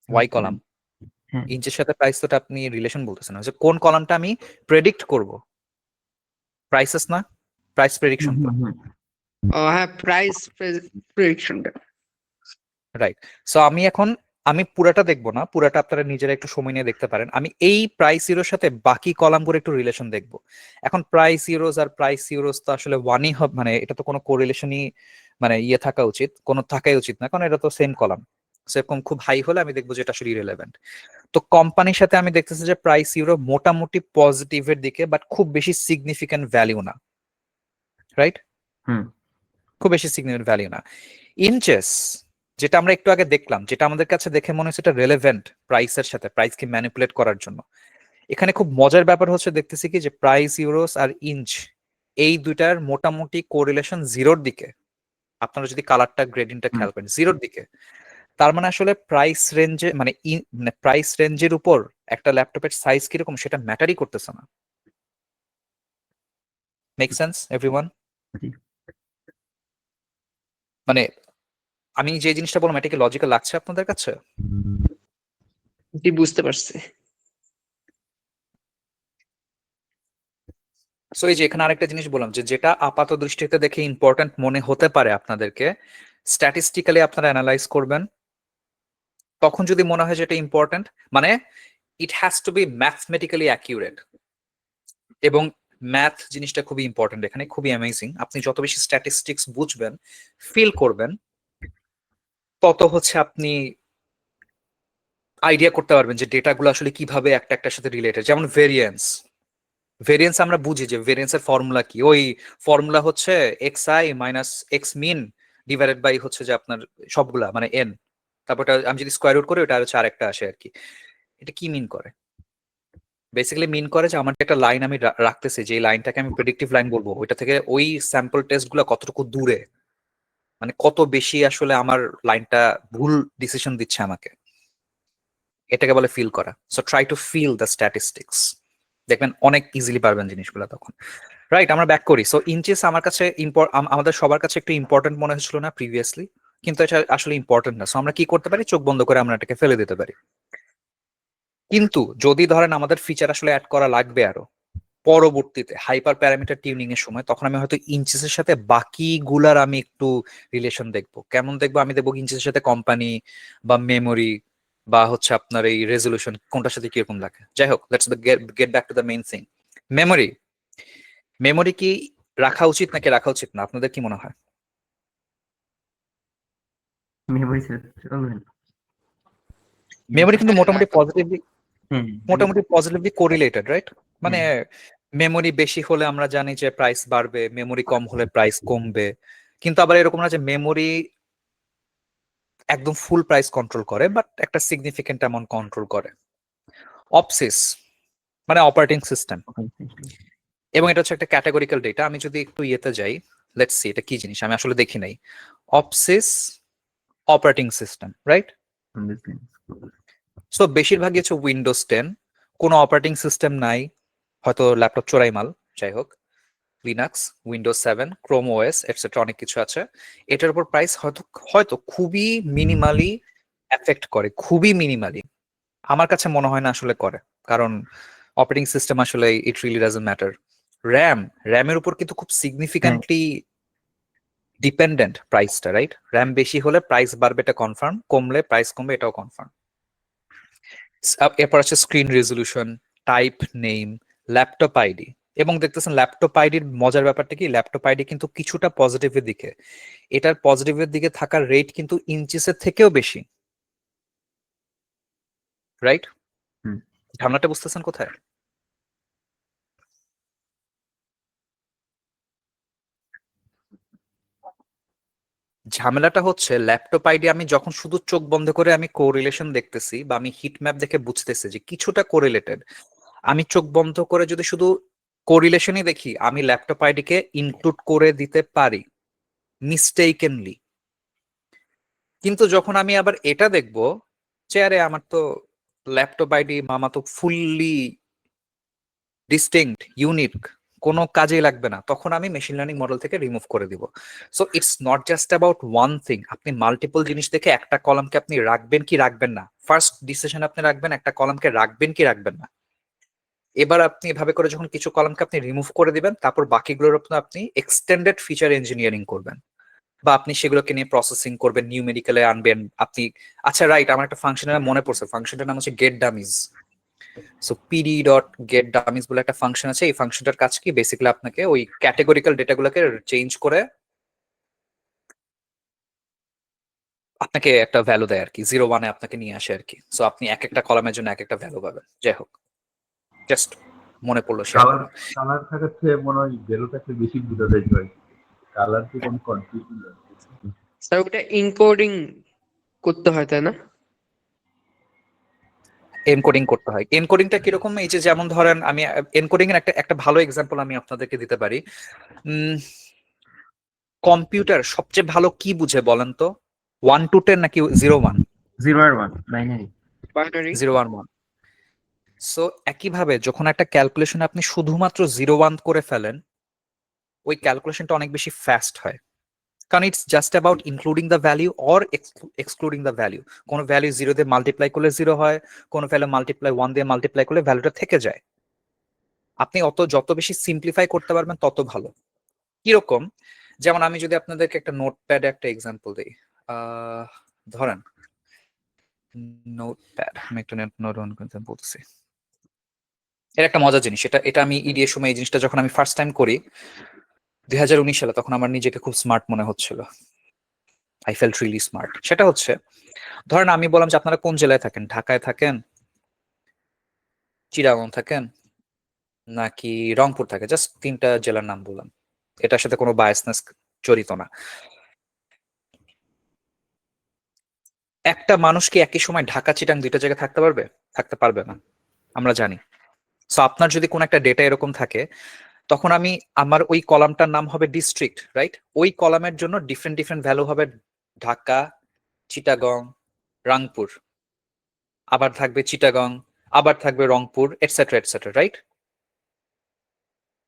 ওয়াই কলাম, হ্যাঁ ইঞ্চের সাথে প্রাইস তো আপনি রিলেশন বলতেছেন না, যে কোন কলামটা আমি প্রেডিক্ট করব, প্রাইসেস না, প্রাইস প্রেডিকশন তো, ও হ্যাঁ, প্রাইস প্রেডিকশনটা। রাইট? সো আমি পুরাটা দেখবো না, পুরাটা আপনারা নিজেরা একটু সময় নিয়ে দেখতে পারেন। আমি এই প্রাইস ইউরোর সাথে বাকি কলামগুলো একটু রিলেশন দেখবো। এখন প্রাইস ইউরোস আর প্রাইস ইউরোস তো আসলে ওয়ানই হবে, মানে এটা তো কোনো কোরিলেশনই মানে থাকা উচিত, কোনো থাকাই উচিত না, কারণ এটা তো সেম কলাম। সেরকম খুব হাই হলে আমি দেখবো যে এটা আসলে ইরেলেভেন্ট। তো কোম্পানির সাথে আমি দেখতেছি যে প্রাইস ইউরো মোটামুটি পজিটিভের দিকে, বাট খুব বেশি সিগনিফিক্যান্ট ভ্যালিউ না, রাইট? হুম খুব বেশি সিগনিফিক্যান্ট ভ্যালিউ না। ইনচেস, যেটা আমরা একটু আগে দেখলাম, যেটা আমাদের কাছে দেখে মনে হচ্ছে এটা রেলেভেন্ট প্রাইসের সাথে, প্রাইসকে ম্যানিপুলেট করার জন্য, এখানে খুব মজার ব্যাপার হচ্ছে দেখতেছি কি যে প্রাইস ইউরোস আর ইঞ্চ এই দুইটার মোটামুটি কোরিলেশন জিরোর দিকে। আপনারা যদি কালারটা গ্রেডিংটা খেয়াল করেন জিরোর দিকে, তার মানে আসলে প্রাইস রেঞ্জে মানে প্রাইস রেঞ্জের উপর একটা ল্যাপটপের সাইজ কিরকম সেটা ম্যাটারই করতেছে না। Make sense everyone? জি। মানে আমি যে জিনিসটা বললাম এটা কি লজিক্যাল লাগছে আপনাদের কাছে? জি, বুঝতে পারছি। সো এই যে এখানে আরেকটা জিনিস বললাম যে যেটা আপাত দৃষ্টিতে দেখে ইম্পর্ট্যান্ট মনে হতে পারে আপনাদেরকে, স্ট্যাটিস্টিক্যালি আপনারা অ্যানালাইজ করবেন। তখন যদি মনে হয় যে এটা ইম্পর্ট্যান্ট, মানে it has to be mathematically accurate. এবং ম্যাথ জিনিসটা খুবই ইম্পর্ট্যান্ট এখানে, খুবই অ্যামেজিং। আপনি যত বেশি স্ট্যাটিস্টিক্স বুঝবেন, ফিল করবেন, তত হচ্ছে আপনি আইডিয়া করতে পারবেন যে ডেটাগুলো আসলে কিভাবে একটা একটার সাথে রিলেটেড। যেমন ভেরিয়েন্স, ভেরিয়েন্স আমরা বুঝি যে ভেরিয়েন্সের ফর্মুলা কি, ওই ফর্মুলা হচ্ছে X I minus X mean divided by হচ্ছে যে আপনার সবগুলা মানে এন, তারপর আমি যদি স্কোয়ার রুট করি ওটা হচ্ছে আরেকটা আসে আর কি। এটা কি মিন করে? বেসিক্যালি মিন করে যে আমার একটা লাইন আমি রাখতেছি, যে লাইনটাকে আমি প্রেডিক্টিভ লাইন বলবো, ওইটা থেকে ওই স্যাম্পল টেস্ট গুলো কতটুকু দূরে, মানে কত বেশি আসলে আমার লাইনটা ভুল ডিসিশন দিচ্ছে আমাকে, এটাকে বলে ফিল করা। So try to fill the statistics, দেখবেন অনেক ইজিলি পারবেন জিনিসগুলো তখন। রাইট, আমরা ব্যাক করি। সো ইনচেস আমার কাছে আমাদের সবার কাছে একটু ইম্পর্টেন্ট মনে হচ্ছিল না প্রিভিয়াসলি, কিন্তু এটা আসলে ইম্পর্টেন্ট না। সো আমরা কি করতে পারি, চোখ বন্ধ করে আমরা এটাকে ফেলে দিতে পারি। কিন্তু যদি ধরেন আমাদের ফিচার আসলে অ্যাড করা লাগবে আরো পরবর্তীতে হাইপার প্যারামিটার টিউনিং এর সময়, তখন আমি হয়তো ইঞ্চেসের সাথে বাকিগুলার আমি একটু রিলেশন দেখবো। কেমন দেখবো? আমি দেখবো ইঞ্চেসের সাথে কোম্পানি বা মেমোরি বা হচ্ছে আপনার এই রেজলিউশন কোনটার সাথে কিরকম লাগে। যাই হোক, let's get back to the main thing. Memory, memory কি রাখা উচিত নাকি রাখা উচিত না, আপনাদের কি মনে হয়? মেমোরি চলবে না। মেমোরি কিন্তু হ্যাঁ, মোটামুটি রাখা- পজিটিভলি হুম, কোরিলেটেড, রাইট? মানে মেমোরি বেশি হলে আমরা জানি যে প্রাইস বাড়বে, মেমোরি কম হলে প্রাইস কমবে। কিন্তু আবার এরকম না যে মেমোরি একদম ফুল প্রাইস কন্ট্রোল করে, বাট একটা সিগনিফিকেন্ট অ্যামাউন্ট কন্ট্রোল করে। অপসিস মানে অপারেটিং সিস্টেম, এবং এটা হচ্ছে একটা ক্যাটাগরিক্যাল ডেটা। আমি যদি একটু ইয়েতে যাই, লেটস সি এটা কি জিনিস, আমি আসলে দেখি নাই। অপসিস অপারেটিং সিস্টেম, রাইট? সো বেশিরভাগই হচ্ছে উইন্ডোজ 10, কোনো অপারেটিং সিস্টেম নাই, হয়তো ল্যাপটপ চোরাই মাল, যাই হোক, Linux, Windows 7, Chrome OS etcetera অনেক কিছু আছে। এটার উপর প্রাইস হয়তো হয়তো খুবই মিনিমালি এফেক্ট করে, খুবই মিনিমালি। আমার কাছে মনে হয় না আসলে করে, কারণ অপারেটিং সিস্টেম আসলে ইট রিয়েলি ডাজন্ট ম্যাটার। র্যামের উপর কিন্তু খুব সিগনিফিক্যান্টলি ডিপেন্ডেন্ট প্রাইসটা, রাইট? র্যাম বেশি হলে প্রাইস বাড়বে, এটা কনফার্ম, কমলে প্রাইস কমবে, এটাও কনফার্ম। এরপর আছে screen resolution, type name, laptop ID. এবং দেখতেছেন ল্যাপটপ আইডির মজার ব্যাপারটা কি, ল্যাপটপ আইডি কিন্তু কিছুটা পজিটিভের দিকে, এটার পজিটিভের দিকে থাকার রেট কিন্তু ইঞ্চিসের থেকেও বেশি, রাইট? ঝামেলাটা বুঝতেছেন কোথায়? ঝামেলাটা হচ্ছে ল্যাপটপ আইডি আমি যখন শুধু চোখ বন্ধ করে আমি কোরিলেশন দেখতেছি বা আমি হিট ম্যাপ দেখে বুঝতেছি যে কিছুটা কোরিলেটেড, আমি চোখ বন্ধ করে যদি শুধু কোরিলেশনই দেখি, আমি ল্যাপটপ আইডিকে ইনক্লুড করে দিতে পারি মিস্টেকেনলি। কিন্তু যখন আমি আবার এটা দেখবো যে আরে আমার তো ল্যাপটপ আইডি মামা তো ফুললি ডিস্টিংক্ট, ইউনিক, কোনো কাজেই লাগবে না, তখন আমি মেশিন লার্নিং মডেল থেকে রিমুভ করে দিব। So it's not just about one thing. আপনি মাল্টিপল জিনিস দেখে একটা কলামকে আপনি রাখবেন কি রাখবেন না, ফার্স্ট ডিসিশন আপনি রাখবেন একটা কলামকে রাখবেন কি রাখবেন না। এবার আপনি এভাবে করে যখন কিছু কলামকে আপনি রিমুভ করে দিবেন, তারপর বাকিগুলোর উপর আপনি এক্সটেন্ডেড ফিচার ইঞ্জিনিয়ারিং করবেন, বা আপনি সেগুলোকে নিয়ে প্রসেসিং করবেন, নিউমেরিক্যালে আনবেন আপনি। আচ্ছা রাইট, আমার একটা ফাংশনের মনে পড়ছে, ফাংশনটার নাম হচ্ছে get dummies. So PD dot get dummies বলে একটা ফাংশন আছে। এই ফাংশনটার কাজ কি, বেসিক্যালি আপনাকে ওই ক্যাটেগরিক্যাল ডেটাগুলোকে চেঞ্জ করে আপনাকে একটা ভ্যালু দেয় আর কি, 0-1-এ আপনাকে নিয়ে আসে আর কি। সো আপনি এক একটা কলামের জন্য এক একটা ভ্যালু পাবেন। যাই হোক, জাস্ট মনে পড়লো শেয়ার কালার করলাম। কালার থাকার চেয়ে মনে হয় ভ্যালুটাকে বেশি বোঝা যায় ভাই। কালার কি কোনো কনফিউশন স্যার ওটা ইনকোডিং করতে হয় তাই না? এনকোডিং করতে হয়। এনকোডিংটা কিরকম, এই যে যেমন ধরেন আমি এনকোডিং এর একটা ভালো এক্সাম্পল আমি আপনাদেরকে দিতে পারি। কম্পিউটার সবচেয়ে ভালো কি বুঝে বলেন তো, 1 to 10 নাকি 0-1? 0 আর 1 বাইনারি। বাইনারি। 0-1-1। সো একইভাবে যখন একটা ক্যালকুলেশন আপনি শুধুমাত্র 0-1 করে ফেলেন, ওই ক্যালকুলেশনটা অনেক বেশি ফাস্ট হয়। কারণ it's just about including the value or excluding the value. কোনো ভ্যালিউ 0 দিয়ে মাল্টিপ্লাই করলে 0 হয়, কোনো ভ্যালু মাল্টিপ্লাই 1 দিয়ে মাল্টিপ্লাই করলে ভ্যালুটা থেকে যায়। আপনি যত বেশি সিম্পলিফাই করতে পারবেন তত ভালো। কিরকম, যেমন আমি যদি আপনাদেরকে একটা নোটপ্যাডে একটা এক্সাম্পল দিই, ধরেন নোটপ্যাড, আমি একটা নোট অন করতে বলতেছি। এর একটা মজার জিনিস, এটা আমি ইডি এর সময় এই জিনিসটা যখন আমি ফার্স্ট টাইম করি 2019 সালে, তখন আমার নিজেকে খুব স্মার্ট মনে হচ্ছিল। I felt really smart. সেটা হচ্ছে, ধরেন আমি বললাম যে আপনারা কোন জেলায় থাকেন, ঢাকায় থাকেন, চিটাগং থাকেন, নাকি রংপুর থাকে, জাস্ট 3টা জেলার নাম বললাম, এটার সাথে কোনো বায়াসনেস জড়িত না। একটা মানুষ কি একই সময় ঢাকা চিটাং 2টা জায়গায় থাকতে পারবে? থাকতে পারবে না, আমরা জানি। সো আপনার যদি কোনো একটা ডেটা এরকম থাকে, তখন আমার ওই কলামটার নাম হবে ডিস্ট্রিক্ট, রাইট? ওই কলামের জন্য ডিফারেন্ট ডিফারেন্ট ভ্যালু হবে, ঢাকা, চিটাগং, রংপুর, আবার থাকবে চিটাগং, আবার থাকবে রংপুর, এটসেট্রা, রাইট?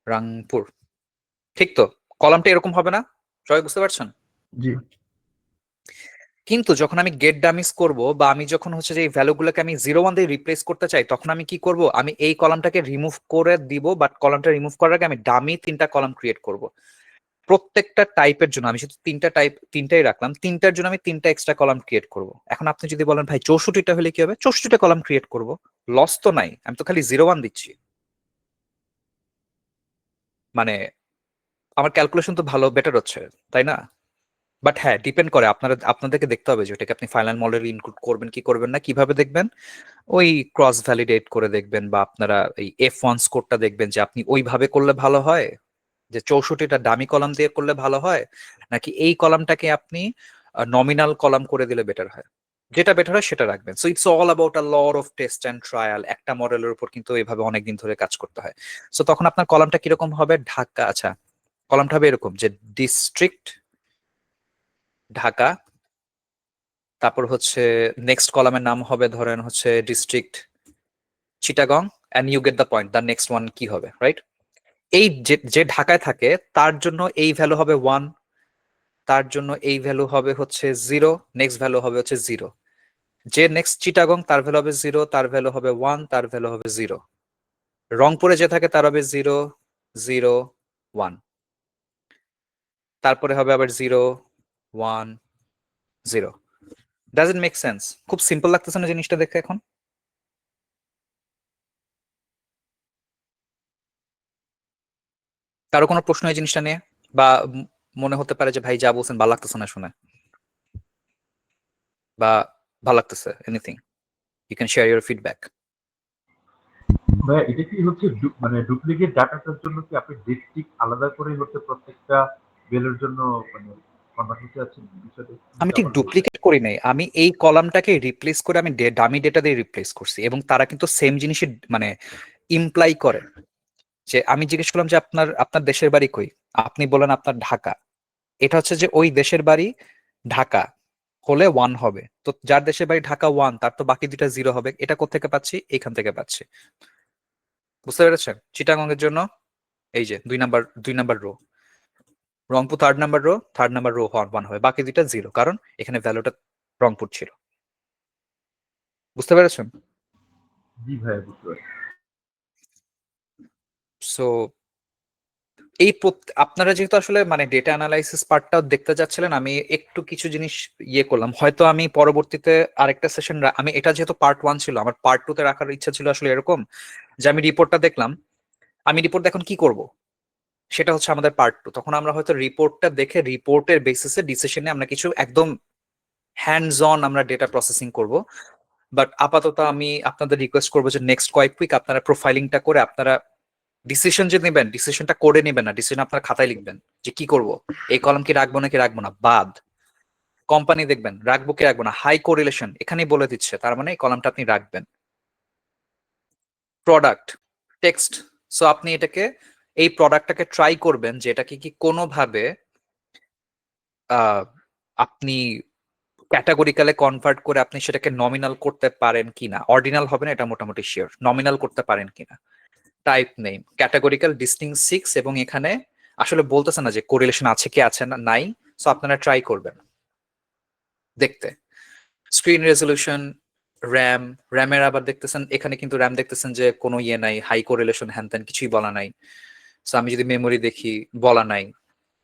রংপুর, ঠিক তো? কলামটা এরকম হবে না? সবাই বুঝতে পারছেন? জি। কিন্তু যখন আমি গেট ডামিস করব, বা আমি যখন হচ্ছে যে এই ভ্যালুগুলোকে আমি 0 1 দিয়ে রিপ্লেস করতে চাই, তখন আমি কি করব? আমি এই কলামটাকে রিমুভ করে দিব, বাট কলামটা রিমুভ করার আগে আমি ডামি 3টা কলাম ক্রিয়েট করব। প্রত্যেকটা টাইপের জন্য আমি শুধু 3টাই রাখলাম, 3টার জন্য আমি 3টা এক্সট্রা কলাম ক্রিয়েট করব। এখন আপনি যদি বলেন ভাই 64টা হলে কি হবে? 64টা কলাম ক্রিয়েট করব, লস তো নাই, আমি তো খালি 0 1 দিচ্ছি। মানে আমার ক্যালকুলেশন তো ভালো, বেটার হচ্ছে, তাই না? বাট হ্যাঁ, ডিপেন্ড করে, আপনাদেরকে দেখতে হবে যে ওটাকে আপনি ফাইনাল মডেলে ইনক্লুড করবেন কি করবেন না। কিভাবে দেখবেন? ওই ক্রস ভ্যালিডেট করে দেখবেন, বা আপনারা এই F1 স্কোরটা দেখবেন যে আপনি ওইভাবে করলে ভালো হয়, যে 64টা ডামি কলাম দিয়ে করলে ভালো হয়, নাকি এই কলামটাকে আপনি নমিনাল কলাম করে দিলে বেটার হয়। যেটা বেটার হয় সেটা রাখবেন। So it's all about a lot of test and trial. একটা মডেলের উপর কিন্তু এইভাবে অনেকদিন ধরে কাজ করতে হয়। সো তখন আপনার কলামটা কিরকম হবে? ঢাকা, আচ্ছা, কলামটা হবে এরকম যে ডিস্ট্রিক্ট ঢাকা, তারপর হচ্ছে নেক্সট কলামের নাম হবে ধরেন হচ্ছে district Chittagong, and you get the point. The next one কি হবে, রাইট? এই যে ঢাকায় থাকে তার জন্য এই ভ্যালু হবে 1, তার জন্য এই ভ্যালু হবে হচ্ছে 0, নেক্সট ভ্যালু হবে হচ্ছে 0। যে নেক্সট চিটাগং তার ভ্যালু হবে 0, তার ভ্যালু হবে 1, তার ভ্যালু হবে 0। রংপুরে যে থাকে তার হবে 0 0 1, তারপরে হবে আবার 0 1 0। Does it make sense? খুব সিম্পল লাগতেছে না জিনিসটা দেখে এখন? কারো কোনো প্রশ্ন এই জিনিসটা নিয়ে, বা মনে হতে পারে যে ভাই যা বলছেন ভালো লাগতেছে না শুনে, বা ভালো লাগতেছে, anything, you can share your feedback. ভাইয়া এটা কি হচ্ছে মানে ডুপ্লিকেট ডাটাটার জন্য কি আপনি ডিস্ট্রিক্ট আলাদা করে হচ্ছে প্রত্যেকটা বেলের জন্য মানে কনভার্ট করতে যাচ্ছেন বিষয়টা? আমি ঠিক ডুপ্লিকেট করি নাই, আমি এই কলামটাকে রিপ্লেস করে আমি ডামি ডেটা দিয়ে রিপ্লেস করছি, এবং তারা কিন্তু সেম জিনিসই মানে ইমপ্লাই করে। যে আমি জিজ্ঞেস করলাম যে আপনার দেশের বাড়ি কই, আপনি বলেন আপনার ঢাকা, এটা হচ্ছে যে ওই দেশের বাড়ি ঢাকা হলে 1 হবে, তো যার দেশের বাড়ি ঢাকা 1, তার তো বাকি 2টা 0 হবে। এটা কোত্থেকে পাচ্ছি? এখান থেকে পাচ্ছি। বুঝতে পেরেছেন? চিটাগং এর জন্য এই যে 2 number rho, Rangpur 3rd number rho 1 হবে, বাকি 2টা 0, কারণ এখানে ভ্যালুটা রংপুর ছিল। বুঝতে পেরেছেন? জি ভাইয়া, বুঝতে পারছি। সো আপনারা যেহেতু আসলে মানে ডেটা অ্যানালাইসিস পার্টটাও দেখতে যাচ্ছিলেন, আমি একটু কিছু জিনিস করলাম। হয়তো আমি পরবর্তীতে আরেকটা সেশন, আমি এটা যেহেতু পার্ট 1 ছিল, আমার পার্ট 2 তে রাখার ইচ্ছা ছিল আসলে এরকম, যে আমি রিপোর্টটা দেখলাম, আমি রিপোর্ট এখন কি করব সেটা হচ্ছে আমাদের পার্ট 2। তখন আমরা হয়তো রিপোর্টটা দেখে রিপোর্টের বেসিসে ডিসিশনে আমরা কিছু একদম হ্যান্ডস অন আমরা ডেটা প্রসেসিং করব। বাট আপাতত আমি আপনাদের রিকোয়েস্ট করবো যে নেক্সট কয়েক উইক আপনারা প্রোফাইলিংটা করে আপনারা ডিসিশন যে নেবেন, ডিসিশনটা করে নেবেন না, ডিসিশন আপনারা খাতায় লিখবেন যে কি করব, এই কলাম কি রাখবো নাকি রাখবো না, বাদ। কোম্পানি দেখবেন রাখবো কি রাখবো না, হাই কোরিলেশন এখানেই বলে দিচ্ছে, তার মানে এই কলামটা আপনি রাখবেন। প্রোডাক্ট, টেক্সট, সো আপনি এটাকে এই প্রোডাক্টটাকে ট্রাই করবেন যে এটাকে কি কোনোভাবে আপনি ক্যাটাগরিক্যালে কনভার্ট করে আপনি সেটাকে নমিনাল করতে পারেন কিনা। অর্ডিনাল হবে না এটা মোটামুটি শিওর, নমিনাল করতে পারেন কিনা। টাইপ নেম, ক্যাটাগরিক্যাল, ডিস্টিং 6, এবং এখানে আসলে বলতেছে না যে কোরিলেশন আছে কি আছে না নাই। সো আপনারা ট্রাই করবেন দেখতে স্ক্রিন রেজলিউশন, র্যামের আবার দেখতেছেন এখানে কিন্তু র্যাম দেখতেছেন যে কোনো ইয়ে নাই, হাই কোরিলেশন হ্যান ত্যান কিছুই বলা নাই। সো আমি যদি মেমোরি দেখি বলা নাই।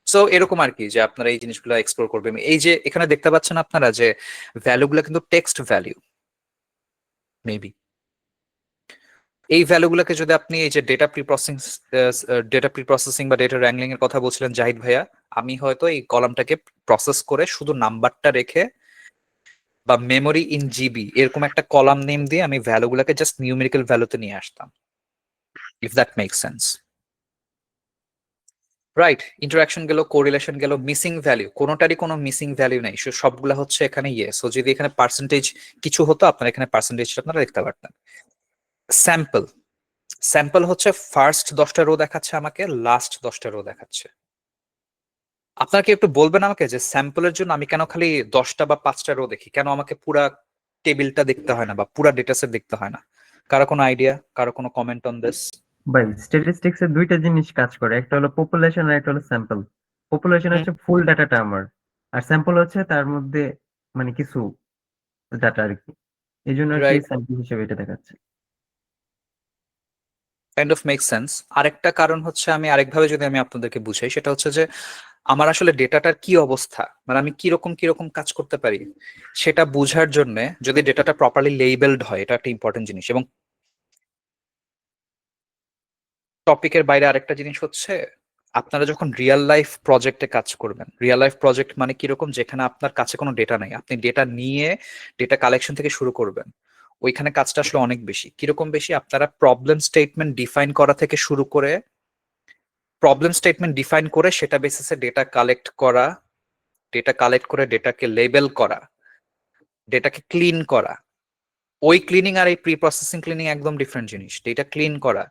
সো এরকম আর কি যে আপনারা এই জিনিসগুলো এক্সপ্লোর করবেন। এই যে এখানে দেখতে পাচ্ছেন আপনারা যে ভ্যালুগুলো কিন্তু টেক্সট ভ্যালু মেবি। এই ভ্যালুগুলোকে যদি আপনি এই যে ডেটা প্রি প্রসেসিং বা ডেটা র্যাংলিং এর কথা বলছিলেন জাহিদ ভাইয়া, আমি হয়তো এই কলামটাকে প্রসেস করে শুধু নাম্বারটা রেখে বা মেমোরি ইন জিবি এরকম একটা কলাম নেম দিয়ে আমি ভ্যালুগুলোকে জাস্ট নিউমেরিক্যাল ভ্যালুতে নিয়ে আসতাম, if that make sense. Right, interaction গেল, কোরিলেশন গেল, মিসিং ভ্যালু কোনোটারই কোনো মিসিং ভ্যালু নাই, সবগুলা হচ্ছে এখানে ইয়ে। সো যদি এখানে পার্সেন্টেজ কিছু হতো আপনারা এখানে পার্সেন্টেজটা আপনারা দেখতে পারতেন। স্যাম্পল হচ্ছে ফার্স্ট 10টা রো দেখাচ্ছে আমাকে, লাস্ট 10টা রো দেখাচ্ছে। আপনারা কি একটু বলবেন আমাকে যে স্যাম্পলের জন্য আমি কেন খালি 10টা বা 5টা রো দেখি, কেন আমাকে পুরা টেবিলটা দেখতে হয় না বা পুরা ডেটা সেট দেখতে হয় না? কারো কোনো আইডিয়া, কারো কোনো কমেন্ট অন দিস? ভাই স্ট্যাটিস্টিক্স এর দুইটা জিনিস কাজ করে, একটা হলো পপুলেশন আর একটা হলো স্যাম্পল। পপুলেশন হচ্ছে ফুল ডাটাটা আমার, আর স্যাম্পল হচ্ছে তার মধ্যে মানে কিছু ডাটা আর কি, এই জন্য আর কি রাইট, স্যাম্পল হিসেবে এটা দেখাচ্ছে। Kind of make sense. আরেকটা কারণ হচ্ছে আমি আরেকভাবে যদি আমি আপনাদেরকে বুঝাই সেটা হচ্ছে যে আমার আসলে ডেটাটার কি অবস্থা, মানে আমি কিরকম কাজ করতে পারি সেটা বোঝার জন্য যদি ডেটাটা প্রপারলি লেবেলড হয়, এটা একটা ইম্পর্টেন্ট জিনিস। এবং টপিকের বাইরে আরেকটা জিনিস হচ্ছে আপনারা যখন রিয়েল লাইফ প্রজেক্টে কাজ করবেন, রিয়েল লাইফ প্রজেক্ট মানে কিরকম, যেখানে আপনার কাছে কোনো ডেটা নাই, আপনি ডেটা নিয়ে ডেটা কালেকশন থেকে শুরু করবেন, ওইখানে কাজটা আসলে অনেক বেশি। কিরকম বেশি? আপনারা প্রবলেম স্টেটমেন্ট ডিফাইন করা থেকে শুরু করে, প্রবলেম স্টেটমেন্ট ডিফাইন করে সেটা বেসিসে ডেটা কালেক্ট করা, ডেটা কালেক্ট করে ডেটাকে লেবেল করা, ডেটাকে ক্লিন করা। ওই ক্লিনিং আর এই প্রি প্রসেসিং ক্লিনিং একদম ডিফারেন্ট জিনিস। ডেটা ক্লিন করা,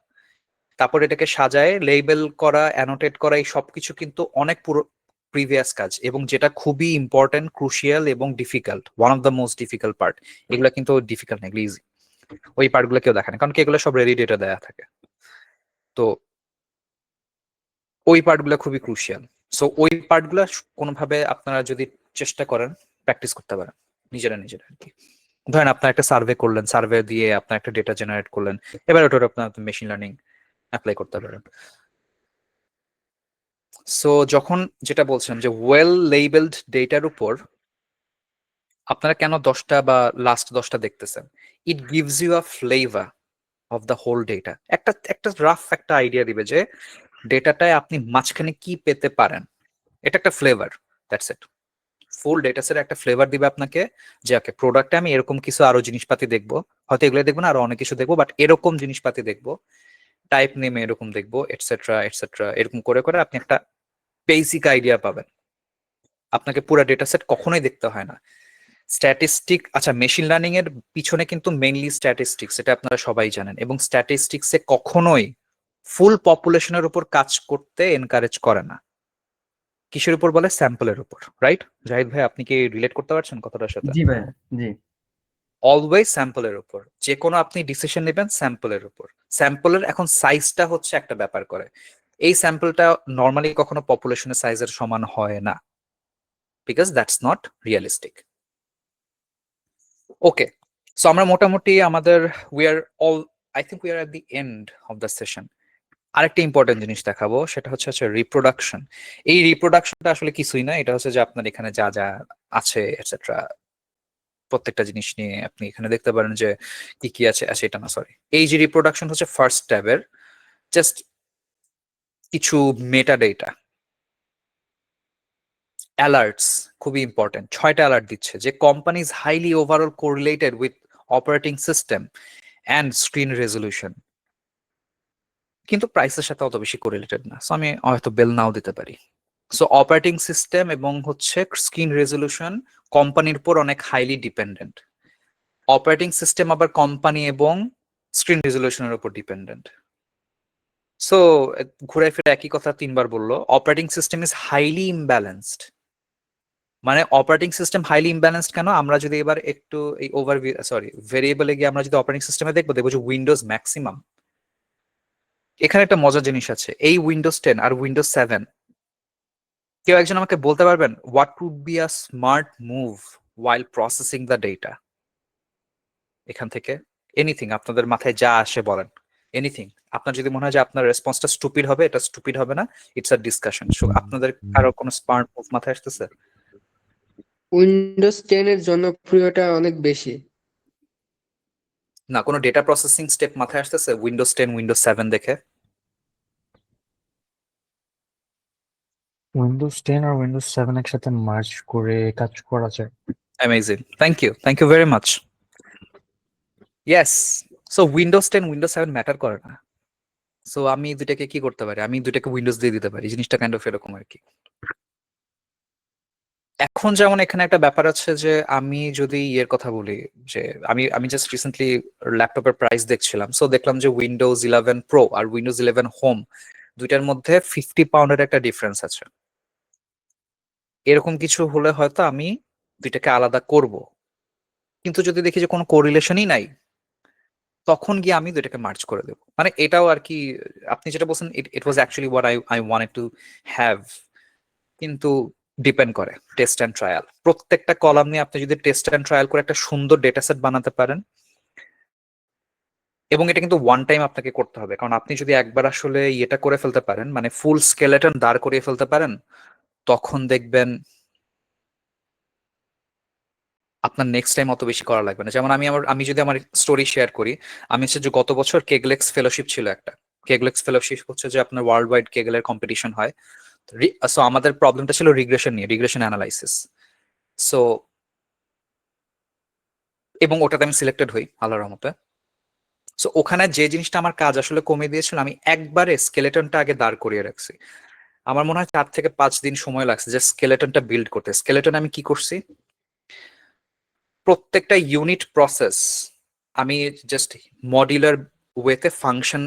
তারপর এটাকে সাজায় লেবেল করা, অ্যানোটেট করা, এই সবকিছু কিন্তু অনেক পুরো প্রিভিয়াস কাজ, এবং যেটা খুবই ইম্পর্টেন্ট, ক্রুশিয়াল এবং difficult, one of the most difficult part. এগুলো কিন্তু ডিফিকাল্ট না, এগুলো ইজি। ওই পার্টগুলো কেউ দেখে না, কারণ কি এগুলো সব রেডি ডেটা দেয়া থাকে। তো ওই পার্টগুলো খুবই ক্রুশিয়াল। সো ওই পার্টগুলো কোনোভাবে আপনারা যদি চেষ্টা করেন প্র্যাকটিস করতে পারেন নিজেরা আর কি। ধরেন আপনার একটা সার্ভে করলেন, সার্ভে দিয়ে আপনার একটা ডেটা জেনারেট করলেন, এবার ওটার আপনার মেশিন লার্নিং অ্যাপ্লাই করতে পারেন। সো যখন যেটা বলছিলাম যে ওয়েল লেবেলড ডেটার উপর আপনারা কেন 10টা বা লাস্ট 10টা দেখতেছেন, it gives you a flavour of the whole data. একটা রাফ একটা আইডিয়া দিবে যে ডেটাটায় আপনি মাঝখানে কি পেতে পারেন, এটা একটা flavour, that's it. Full data set একটা ফ্লেভার দিবে আপনাকে যে ওকে প্রোডাক্টে আমি এরকম কিছু আরো জিনিসপাতি দেখবো, হয়তো এগুলো দেখবো না, আরো অনেক কিছু দেখবো, বাট এরকম জিনিসপাতি দেখবো, টাইপ নেমে এরকম দেখবো, এটসেট্রা এটসেট্রা, এরকম করে করে আপনি একটা বেসিক আইডিয়া পাবেন। আপনাকে পুরো ডেটা সেট কখনোই দেখতে হয় না। স্ট্যাটিস্টিক, আচ্ছা মেশিন লার্নিং এর পিছনে কিন্তু মেইনলি স্ট্যাটিস্টিক্স, এটা আপনারা সবাই জানেন, এবং স্ট্যাটিস্টিক্সে কখনোই ফুল পপুলেশনের উপর কাজ করতে এনকারেজ করে না। কিসের উপর বলে? স্যাম্পলের উপর, রাইট? জাহিদ ভাই আপনি কি রিলেট করতে পারছেন কথাটার সাথে? জি ভাই, জি। অলওয়েজ স্যাম্পলের উপর, যে কোনো আপনি ডিসিশন নেবেন স্যাম্পলের উপর। স্যাম্পলের এখন সাইজটা হচ্ছে একটা ব্যাপার করে, এই স্যাম্পলটা নর্মালি কখনো পপুলেশনের সাইজের সমান হয় না, because that's not realistic. Okay, so আমরা মোটামুটি আমাদের I think we are at the end of the session. আরেকটা ইম্পর্টেন্ট জিনিস দেখাবো, সেটা হচ্ছে রিপ্রোডাকশন। এই রিপ্রোডাকশনটা আসলে কিছুই না, এটা হচ্ছে যে আপনার এখানে যা যা আছে এটসেট্রা প্রত্যেকটা জিনিস নিয়ে আপনি এখানে দেখতে পারেন যে কি কি আছে। আচ্ছা এটা না, সরি, এই যে রিপ্রোডাকশন হচ্ছে ফার্স্ট ট্যাবের জাস্ট কিছু মেটা ডেটা। অ্যালার্টস খুবই ইম্পর্টেন্ট, 6টা অ্যালার্ট দিচ্ছে যে companies highly overall correlated with operating system and screen resolution, কিন্তু প্রাইসের সাথে অত বেশি কোরিলেটেড না। সো আমি হয়তো বেল নাও দিতে পারি। সো অপারেটিং সিস্টেম এবং হচ্ছে স্ক্রিন রেজলিউশন কোম্পানির উপর অনেক হাইলি ডিপেন্ডেন্ট। অপারেটিং সিস্টেম আবার কোম্পানি এবং স্ক্রিন রেজলিউশনের উপর ডিপেন্ডেন্ট। সো ঘুরে ফিরে একই কথা 3বার বললো, operating system is highly imbalanced. মানে অপারেটিং সিস্টেম হাইলি ইমব্যালেন্সড কেন? আমরা যদি এবার একটু এই ভেরিয়েবলে গিয়ে আমরা যদি অপারেটিং সিস্টেমে দেখবো যে উইন্ডোজ ম্যাক্সিমাম। এখানে একটা মজার জিনিস আছে, এই উইন্ডোজ 10 আর উইন্ডোজ 7 কেউ একজন আমাকে বলতে পারবেন what would be a smart move while processing the data? এখান থেকে এনিথিং আপনাদের মাথায় যা আসে বলেন, এনিথিং। আপনার যদি মনে হয় যে আপনার রেসপন্সটা স্টুপিড হবে, এটা স্টুপিড হবে না, ইটস আ ডিসকাশন। সো আপনাদের কারো কোনো স্মার্ট মুভ মাথায় আসতেছে? উইন্ডোজ 10 এর জনপ্রিয়তা অনেক বেশি। না, কোনো ডেটা প্রসেসিং স্টেপ মাথায় আসতেছে উইন্ডোজ 10 উইন্ডোজ 7 দেখে? উইন্ডোজ 10 আর উইন্ডোজ 7 একসাথে মার্জ করে কাজ করা যায়। Amazing, thank you very much. Yes, so Windows 10 Windows 7 matter করে না। সো আমি দুটাকে কি করতে পারি, আমি দুটাকে উইন্ডোজ দিয়ে দিতে পারি, জিনিসটা কাইন্ড অফ এরকম আর কি। এখন যেমন এখানে একটা ব্যাপার আছে যে আমি যদি ইয়ের কথা বলি, যে আমি জাস্ট রিসেন্টলি ল্যাপটপের প্রাইস দেখছিলাম, সো দেখলাম যে উইন্ডোজ 11 প্রো আর উইন্ডোজ 11 হোম দুইটার মধ্যে 50 পাউন্ডের একটা ডিফারেন্স আছে। এরকম কিছু হলে হয়তো আমি দুইটাকে আলাদা করব, কিন্তু যদি দেখি যে কোনো কোরিলেশনই নাই, তখন গিয়ে আমি দুইটাকে মার্জ করে দেবো। মানে এটাও আর কি, আপনি যেটা বলছেন it was actually what I wanted to have, কিন্তু ডিপেন্ড করে টেস্ট অ্যান্ড ট্রায়াল। প্রত্যেকটা কলাম নিয়ে আপনি যদি টেস্ট অ্যান্ড ট্রায়াল করে একটা সুন্দর ডেটা সেট বানাতে পারেন, এবং এটা কিন্তু ওয়ান টাইম আপনাকে করতে হবে, কারণ আপনি যদি একবার আসলে এটা করে ফেলতে পারেন, মানে ফুল স্কেলেটন দাঁড় করিয়ে ফেলতে পারেন, তখন দেখবেন আপনার নেক্সট টাইম অত বেশি করা লাগবে না। যেমন আমি যদি আমার স্টোরি শেয়ার করি, আমি হচ্ছে যে গত বছর কেগলেক্স ফেলোশিপ ছিল একটা। কেগলেক্স ফেলোশিপ হচ্ছে যে আপনার ওয়ার্ল্ড ওয়াইড কেগলের কম্পিটিশন হয়। সো আমাদের প্রবলেমটা ছিল রিগ্রেশন নিয়ে, রিগ্রেশন অ্যানালাইসিস। সো এবং ওটাতে আমি সিলেক্টেড হই আল্লাহর রহমতে। সো ওখানে যে জিনিসটা আমার কাজ আসলে কমে দিয়েছিল, আমি একবারে স্কেলেটনটা আগে দাঁড় করিয়ে রাখছি। আমার মনে হয় 4 থেকে 5 দিন সময় লাগছে যে স্কেলেটনটা বিল্ড করতে। স্কেলেটন আমি কি করছি, প্রত্যেকটা ইউনিট প্রসেস আমি জাস্ট মডিউলার ওয়েতে ফাংশন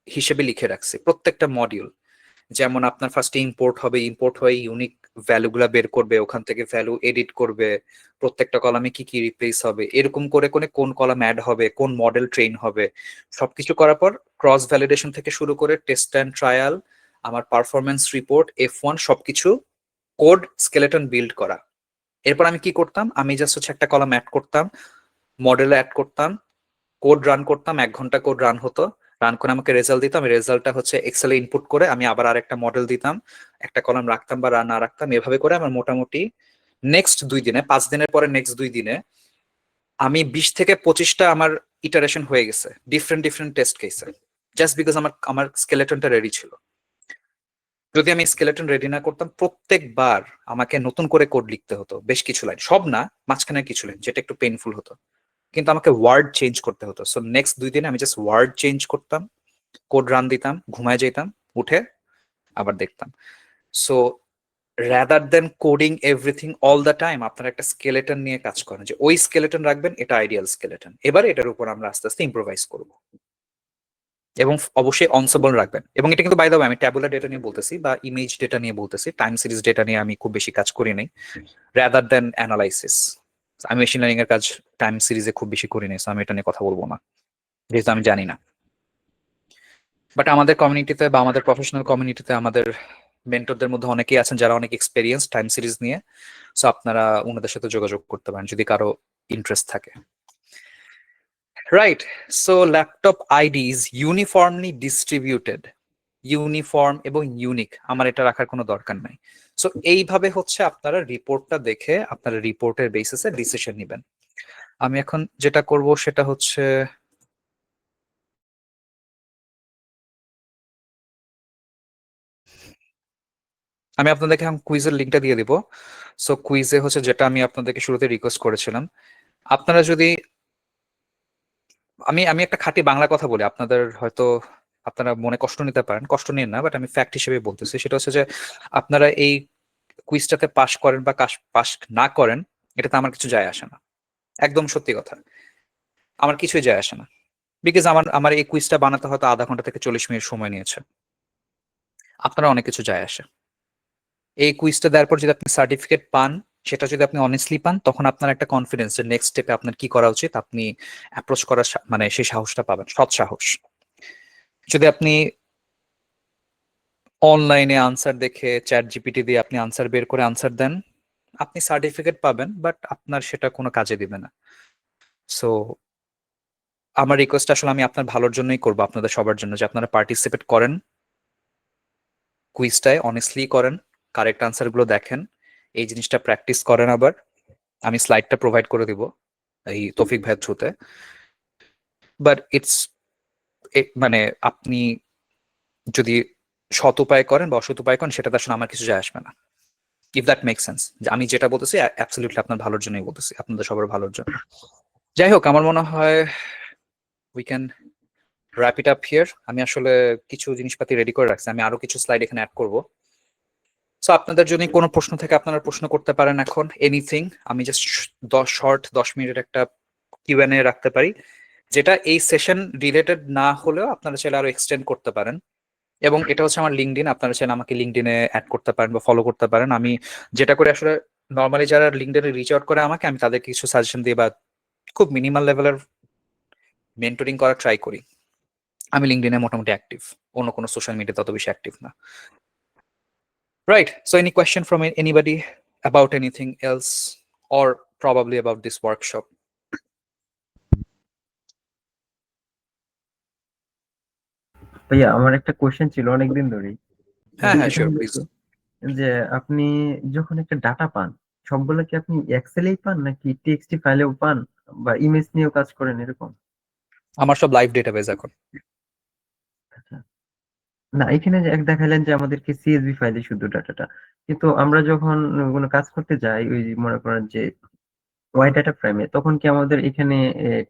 হিসেবে লিখে রাখছি। প্রত্যেকটা মডিউল, যেমন আপনার ফার্স্টে ইম্পোর্ট হবে, ইম্পোর্ট হয়ে ইউনিক ভ্যালুগুলা বের করবে, ওখান থেকে ভ্যালু এডিট করবে, প্রত্যেকটা কলামে কি কি রিপ্লেস হবে, এরকম করে কোন কলাম অ্যাড হবে, কোন মডেল ট্রেন হবে, সবকিছু করার পর ক্রস ভ্যালিডেশন থেকে শুরু করে টেস্ট অ্যান্ড ট্রায়াল, আমার পারফরমেন্স রিপোর্ট, F1 সবকিছু কোড স্কেলেটন বিল্ড করা। এরপর আমি কি করতাম, আমি জাস্ট হচ্ছে একটা কলাম অ্যাড করতাম, মডেলে অ্যাড করতাম, কোড রান করতাম, 1 ঘন্টা কোড রান হতো, রান করে আমাকে রেজাল্ট দিতাম। রেজাল্টটা হচ্ছে এক্সেলে ইনপুট করে আমি আবার আরেকটা মডেল দিতাম, একটা কলাম রাখতাম বা না রাখতাম, এভাবে করে আমার মোটামুটি নেক্সট 2 দিনে, 5 দিনের পরে নেক্সট 2 দিনে আমি 20 থেকে 25টা আমার ইটারেশন হয়ে গেছে ডিফারেন্ট টেস্ট কেসে, জাস্ট বিকজ আমার স্কেলেটনটা রেডি ছিল। যদি আমি স্কেলেটন রেডি না করতাম, প্রত্যেকবার আমাকে নতুন করে কোড লিখতে হতো, বেশ কিছু লাইন, সব না, মাঝখানে কিছু লাইন, যেটা একটু পেইনফুল হতো, কিন্তু আমাকে ওয়ার্ড চেঞ্জ করতে হতো। সো নেক্সট 2 দিনে আমি জাস্ট ওয়ার্ড চেঞ্জ করতাম, কোড রান দিতাম, ঘুমায় যেতাম, উঠে আবার দেখতাম। So rather than coding everything all the time, আপনারা একটা স্কেলেটন নিয়ে কাজ করেন, যে ওই স্কেলেটন রাখবেন, এটা আইডিয়াল স্কেলেটন, এবারে এটার উপর আমরা আস্তে আস্তে ইম্প্রোভাইজ করব, এবং অবশ্যই অনসেবল রাখবেন। এবং এটা কিন্তু বাই দ্য ওয়ে আমি ট্যাবুলার ডেটা নিয়ে বলতেছি বা ইমেজ ডেটা নিয়ে বলতেছি, টাইম সিরিজ ডেটা নিয়ে আমি খুব বেশি কাজ করি নাই, রাদার দেন অ্যানালাইসিস। আমি মেশিন লার্নিং এর কাজ টাইম সিরিজে খুব বেশি করি নাই, সো আমি এটা নিয়ে কথা বলবো না, যেহেতু আমি জানি না। বাট আমাদের কমিউনিটিতে বা আমাদের প্রফেশনাল কমিউনিটিতে আমাদের মেন্টরদের মধ্যে অনেকেই আছেন যারা অনেক এক্সপেরিয়েন্স টাইম সিরিজ নিয়ে, সো আপনারা ওনাদের সাথে যোগাযোগ করতে পারেন যদি কারো ইন্টারেস্ট থাকে। Right, so laptop ID is uniformly distributed, uniform এবং ইউনিক, আমার এটা রাখার কোনো দরকার নাই। সো এইভাবে হচ্ছে আপনারা রিপোর্টটা দেখে আপনারা রিপোর্টের বেসিসে ডিসিশন নেবেন। আমি এখন যেটা করব সেটা হচ্ছে আমি আপনাদেরকে এখন কুইজের লিঙ্কটা দিয়ে দিব। সো কুইজে হচ্ছে যেটা আমি আপনাদেরকে শুরুতে রিকোয়েস্ট করেছিলাম, আপনারা যদি আমি একটা খাঁটি বাংলা কথা বলি, আপনাদের হয়তো আপনারা মনে কষ্ট নিতে পারেন, কষ্ট নিন না, বাট আমি ফ্যাক্ট হিসেবে বলতেছি। সেটা হচ্ছে যে আপনারা এই কুইজটাতে পাশ করেন বা পাশ না করেন, এটাতে আমার কিছু যায় আসে না, একদম সত্যি কথা, আমার কিছুই যায় আসে না। বিকজ আমার এই কুইজটা বানাতে হয়তো আধা ঘন্টা থেকে 40 মিনিট সময় নিয়েছে, আপনারা অনেক কিছু যায় আসে। এই কুইজটা দেওয়ার পর যদি আপনি সার্টিফিকেট পান, সেটা যদি আপনি অনেস্টলি পান, তখন আপনার একটা কনফিডেন্স যে নেক্সট স্টেপে আপনার কি করা উচিত, আপনি অ্যাপ্রোচ করার মানে সেই সাহসটা পাবেন, সৎ সাহস। যদি আপনি অনলাইনে আনসার দেখে চ্যাট জিপিটি দিয়ে আপনি আনসার বের করে আনসার দেন, আপনি সার্টিফিকেট পাবেন, বাট আপনার সেটা কোনো কাজে দিবে না। সো আমার রিকোয়েস্ট আসলে আমি আপনার ভালোর জন্যই করবো, আপনাদের সবার জন্য, যে আপনারা পার্টিসিপেট করেন কুইজটায়, অনেস্টলি করেন, কারেক্ট আনসার গুলো দেখেন, এই জিনিসটা প্র্যাকটিস করেন। আবার আমি স্লাইডটা প্রোভাইড করে দিব এই তৌফিক ভাইয়ের থ্রুতে, বাট ইটস মানে আপনি যদি সৎ উপায় করেন বা অসৎ উপায় করেন সেটাতে আসলে আমার কিছু যায় আসবে না, ইফ দ্যাট মেক সেন্স। যে আমি যেটা বলতেছি অ্যাবসলিউটলি আপনার ভালোর জন্যই বলতেছি, আপনাদের সবার ভালোর জন্য। যাই হোক, আমার মনে হয় we can wrap it up here. আমি আসলে কিছু জিনিসপাতি রেডি করে রাখছি, আমি আরো কিছু স্লাইড এখানে অ্যাড করব। সো আপনাদের যদি কোনো প্রশ্ন থাকে আপনারা প্রশ্ন করতে পারেন এখন, এনিথিং। আমি জাস্ট 10 মিনিটের একটা কিউএনএ রাখতে পারি, যেটা এই সেশন রিলেটেড না হলেও আপনারা চাইলে আরো এক্সটেন্ড করতে পারেন। এবং এটা হচ্ছে আমার লিঙ্কডইন, আপনারা চাইলে আমাকে লিঙ্কডইনে অ্যাড করতে পারেন বা ফলো করতে পারেন। আমি যেটা করে আসলে নর্মালি যারা লিঙ্কডইনে রিচ আউট করে আমাকে, আমি তাদেরকে কিছু সাজেশন দিই বা খুব মিনিমাল লেভেলের মেন্টরিং করার ট্রাই করি। আমি লিঙ্কডইনে মোটামুটি অ্যাক্টিভ, অন্য কোনো সোশ্যাল মিডিয়া তত বেশি অ্যাক্টিভ না। Right, so any question from anybody about anything else or probably about this workshop? ভাইয়া আমার একটা কোশ্চেন ছিল অনেকদিন ধরেই, হ্যাঁ হ্যাঁ, সেটা শিওর, হলো প্লিজ। যে আপনি যখন একটা ডাটা পান সবগুলো কি আপনি এক্সেলেই পান নাকি টিএক্সটি ফাইলেও পান বা ইমেজ নিয়েও কাজ করেন এরকম? আমার সব লাইভ ডেটাবেজ এখন। আচ্ছা। না, এখানে যে এক দেখালেন যে আমাদেরকে সিএসভি ফাইলে শুধু ডাটাটা, কিন্তু আমরা যখন কোনো কাজ করতে যাই ওই যে মনে করেন যে ওয়াই ডাটা ফ্রেমে, তখন কি আমাদের এখানে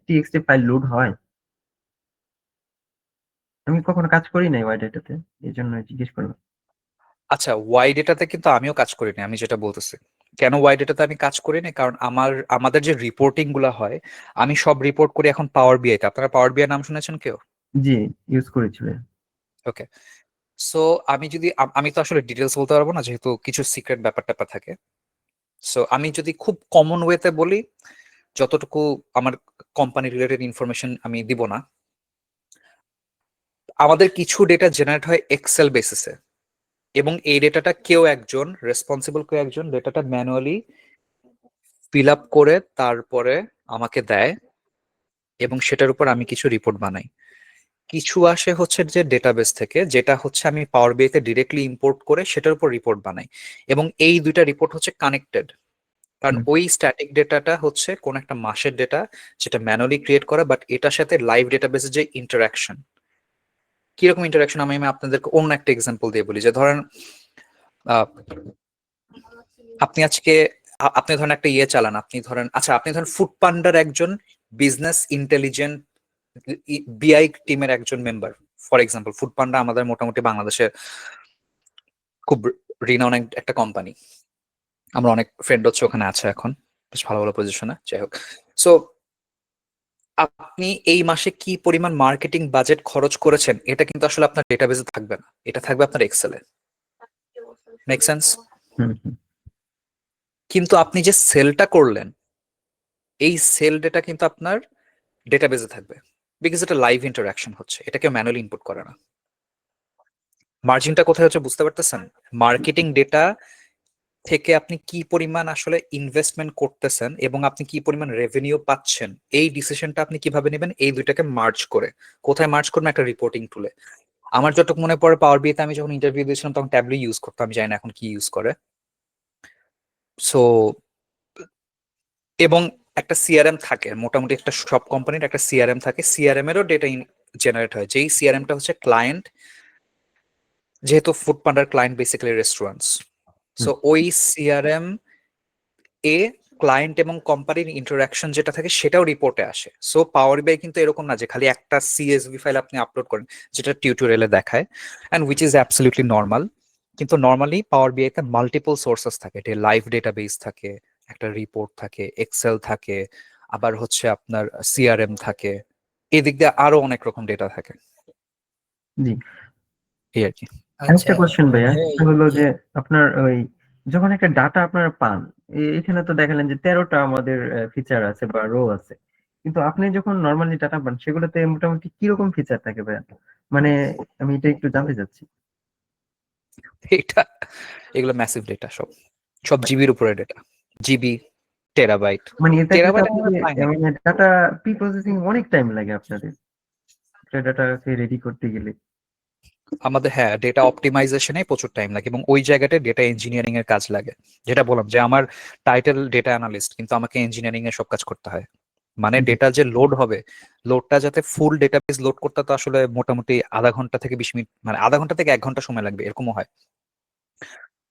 টিএক্সটি ফাইল লোড হয়? আমি কখনো কাজ করি নাই ওয়াই ডাটাতে, এই জন্য জিজ্ঞেস করলাম। আচ্ছা, ওয়াই ডেটাতে কিন্তু আমিও কাজ করি না, আমি যেটা বলতেছি। কেন ওয়াই ডেটাতে আমি কাজ করি না? কারণ আমাদের যে রিপোর্টিং গুলো হয়, আমি সব রিপোর্ট করি এখন পাওয়ার বিআই তে। আপনারা পাওয়ার বিআই নাম শুনেছেন কেউ? জি, ইউজ করেছি ভাইয়া। ওকে, সো আমি যদি আমি তো আসলে ডিটেলস বলতে পারবো না, যেহেতু কিছু সিক্রেট ব্যাপার ট্যাপার থাকে। সো আমি যদি খুব কমন ওয়েতে বলি, যতটুকু আমার কোম্পানি রিলেটেড ইনফরমেশন আমি দিব না। আমাদের কিছু ডেটা জেনারেট হয় এক্সেল বেসিসে, এবং এই ডেটাটা কেউ একজন রেসপন্সিবল, কেউ একজন ডেটাটা ম্যানুয়ালি ফিল আপ করে তারপরে আমাকে দেয়, এবং সেটার উপর আমি কিছু রিপোর্ট বানাই। কিছু আসে হচ্ছে যে ডেটাবেস থেকে, যেটা হচ্ছে আমি পাওয়ার বিআই তে ডিরেক্টলি ইম্পোর্ট করে সেটার উপর রিপোর্ট বানাই। এবং এই দুইটা রিপোর্ট হচ্ছে কানেক্টেড, কারণ ওই স্ট্যাটিক ডেটাটা হচ্ছে কোন একটা মাসের ডেটা, যেটা ম্যানুয়ালি ক্রিয়েট করা, বাট এটার সাথে লাইভ ডেটাবেসের যে ইন্টারাকশন, কিরকম ইন্টারাকশন আমি আপনাদেরকে অন্য একটা এক্সাম্পল দিয়ে বলি। যে ধরেন আহ, আপনি আজকে আপনি ধরেন একটা ইয়ে চালান, আপনি ধরেন, আচ্ছা আপনি ধরেন ফুড পান্ডার একজন বিজনেস ইন্টেলিজেন্ট বিআই টিমের একজন মেম্বার, ফর এক্সাম্পল। ফুড পান্ডা আমাদের মোটামুটি বাংলাদেশে খুব রিনাউন একটা কোম্পানি, আমরা অনেক ফ্রেন্ড হচ্ছে ওখানে আছে এখন, বেশ ভালো ভালো পজিশনে। যাই হোক, সো আপনি এই মাসে কি পরিমাণ মার্কেটিং বাজেট খরচ করেছেন, এটা কিন্তু আসলে আপনার ডেটাবেসে থাকবে না, এটা থাকবে আপনার এক্সেলে। Make sense? কিন্তু আপনি যে সেলটা করলেন, এই সেল ডেটা কিন্তু আপনার ডেটাবেসে থাকবে, বিকজ এটা লাইভ ইন্টারাকশন হচ্ছে, এটা কেউ ম্যানুয়ালি ইনপুট করে না। মার্জিনটা কোথায় হচ্ছে বুঝতে পারতেছেন? মার্কেটিং ডেটা থেকে আপনি কি পরিমাণ আসলে ইনভেস্টমেন্ট করতেছেন এবং আপনি কি পরিমাণ রেভিনিউ পাচ্ছেন, এই ডিসিশনটা আপনি কিভাবে নেবেন, এই দুইটাকে মার্জ করে। কোথায় মার্জ করবেন? একটা রিপোর্টিং টুলে। আমার যতটুকু মনে পড়ে, পাওয়ার বিতে আমি যখন ইন্টারভিউ দিয়েছিলাম তখন ট্যাবলি ইউজ করতাম, আমি জানি না এখন কি ইউজ করে। সো এবং একটা সিআরএম থাকে, মোটামুটি একটা সব কোম্পানির একটা সিআরএম থাকে, সিআরএম এরও ডেটা জেনারেট হয়, যেই সিআরএমটা হচ্ছে ক্লায়েন্ট, যেহেতু ফুড পান্ডার ক্লায়েন্ট বেসিক্যালি রেস্টুরেন্টস। সো ওই সিআরএম এ ক্লায়েন্ট এবং কোম্পানির ইন্টারাকশন যেটা থাকে সেটাও রিপোর্টে আসে। সো পাওয়ার বিআই কিন্তু এরকম না যে খালি একটা সিএসভি ফাইল আপনি আপলোড করেন, যেটা টিউটোরিয়ালে দেখায়, and which is absolutely normal. কিন্তু নর্মালি পাওয়ার বিআই তে মাল্টিপল সোর্সেস থাকে, লাইভ ডেটাবেস থাকে, একটা রিপোর্ট থাকে, এক্সেল থাকে, আবার হচ্ছে আপনার সিআরএম থাকে, এদিক দিয়ে আরো অনেক রকম ডেটা থাকে। জি, এই আর কি। একটা কোশ্চেন ভাইয়া, ভাইয়া, সেটা হলো যে আপনার ওই যখন একটা ডাটা আপনারা পান, এখানে তো দেখালেন যে 13টা আমাদের ফিচার আছে বা রো আছে, কিন্তু আপনি যখন নর্মালি ডাটা পান সেগুলোতে মোটামুটি কিরকম ফিচার থাকে ভাইয়া? মানে আমি এটা একটু জানতে চাচ্ছি। এটা এগুলো ম্যাসিভ ডেটা, সব জিবির উপরে ডেটা, জিবি, টেরাবাইট। মানে এটা কিন্তু টেরাবাইট আমরা আপনাদের পাই না। মানে ডাটা প্রি প্রসেসিং অনেক টাইম লাগে আপনাদের ডাটাকে রেডি করতে গেলে। আমাদের হ্যাঁ ডেটা অপটিমাইজেশনে প্রচুর টাইম লাগে এবং ওই জায়গাটায় ডেটা ইঞ্জিনিয়ারিং এর কাজ লাগে। যেটা বললাম যে আমার টাইটেল ডেটা অ্যানালিস্ট, কিন্তু আমাকে ইঞ্জিনিয়ারিং এর সব কাজ করতে হয়। মানে জি। ডেটা যে লোড হবে, লোডটা যাতে ফুল ডেটাবেস লোড করতে তো আসলে মোটামুটি আধা ঘন্টা থেকে 20 মিনিট, মানে আধা ঘন্টা থেকে 1 ঘন্টা সময় লাগবে, এরকমও হয়।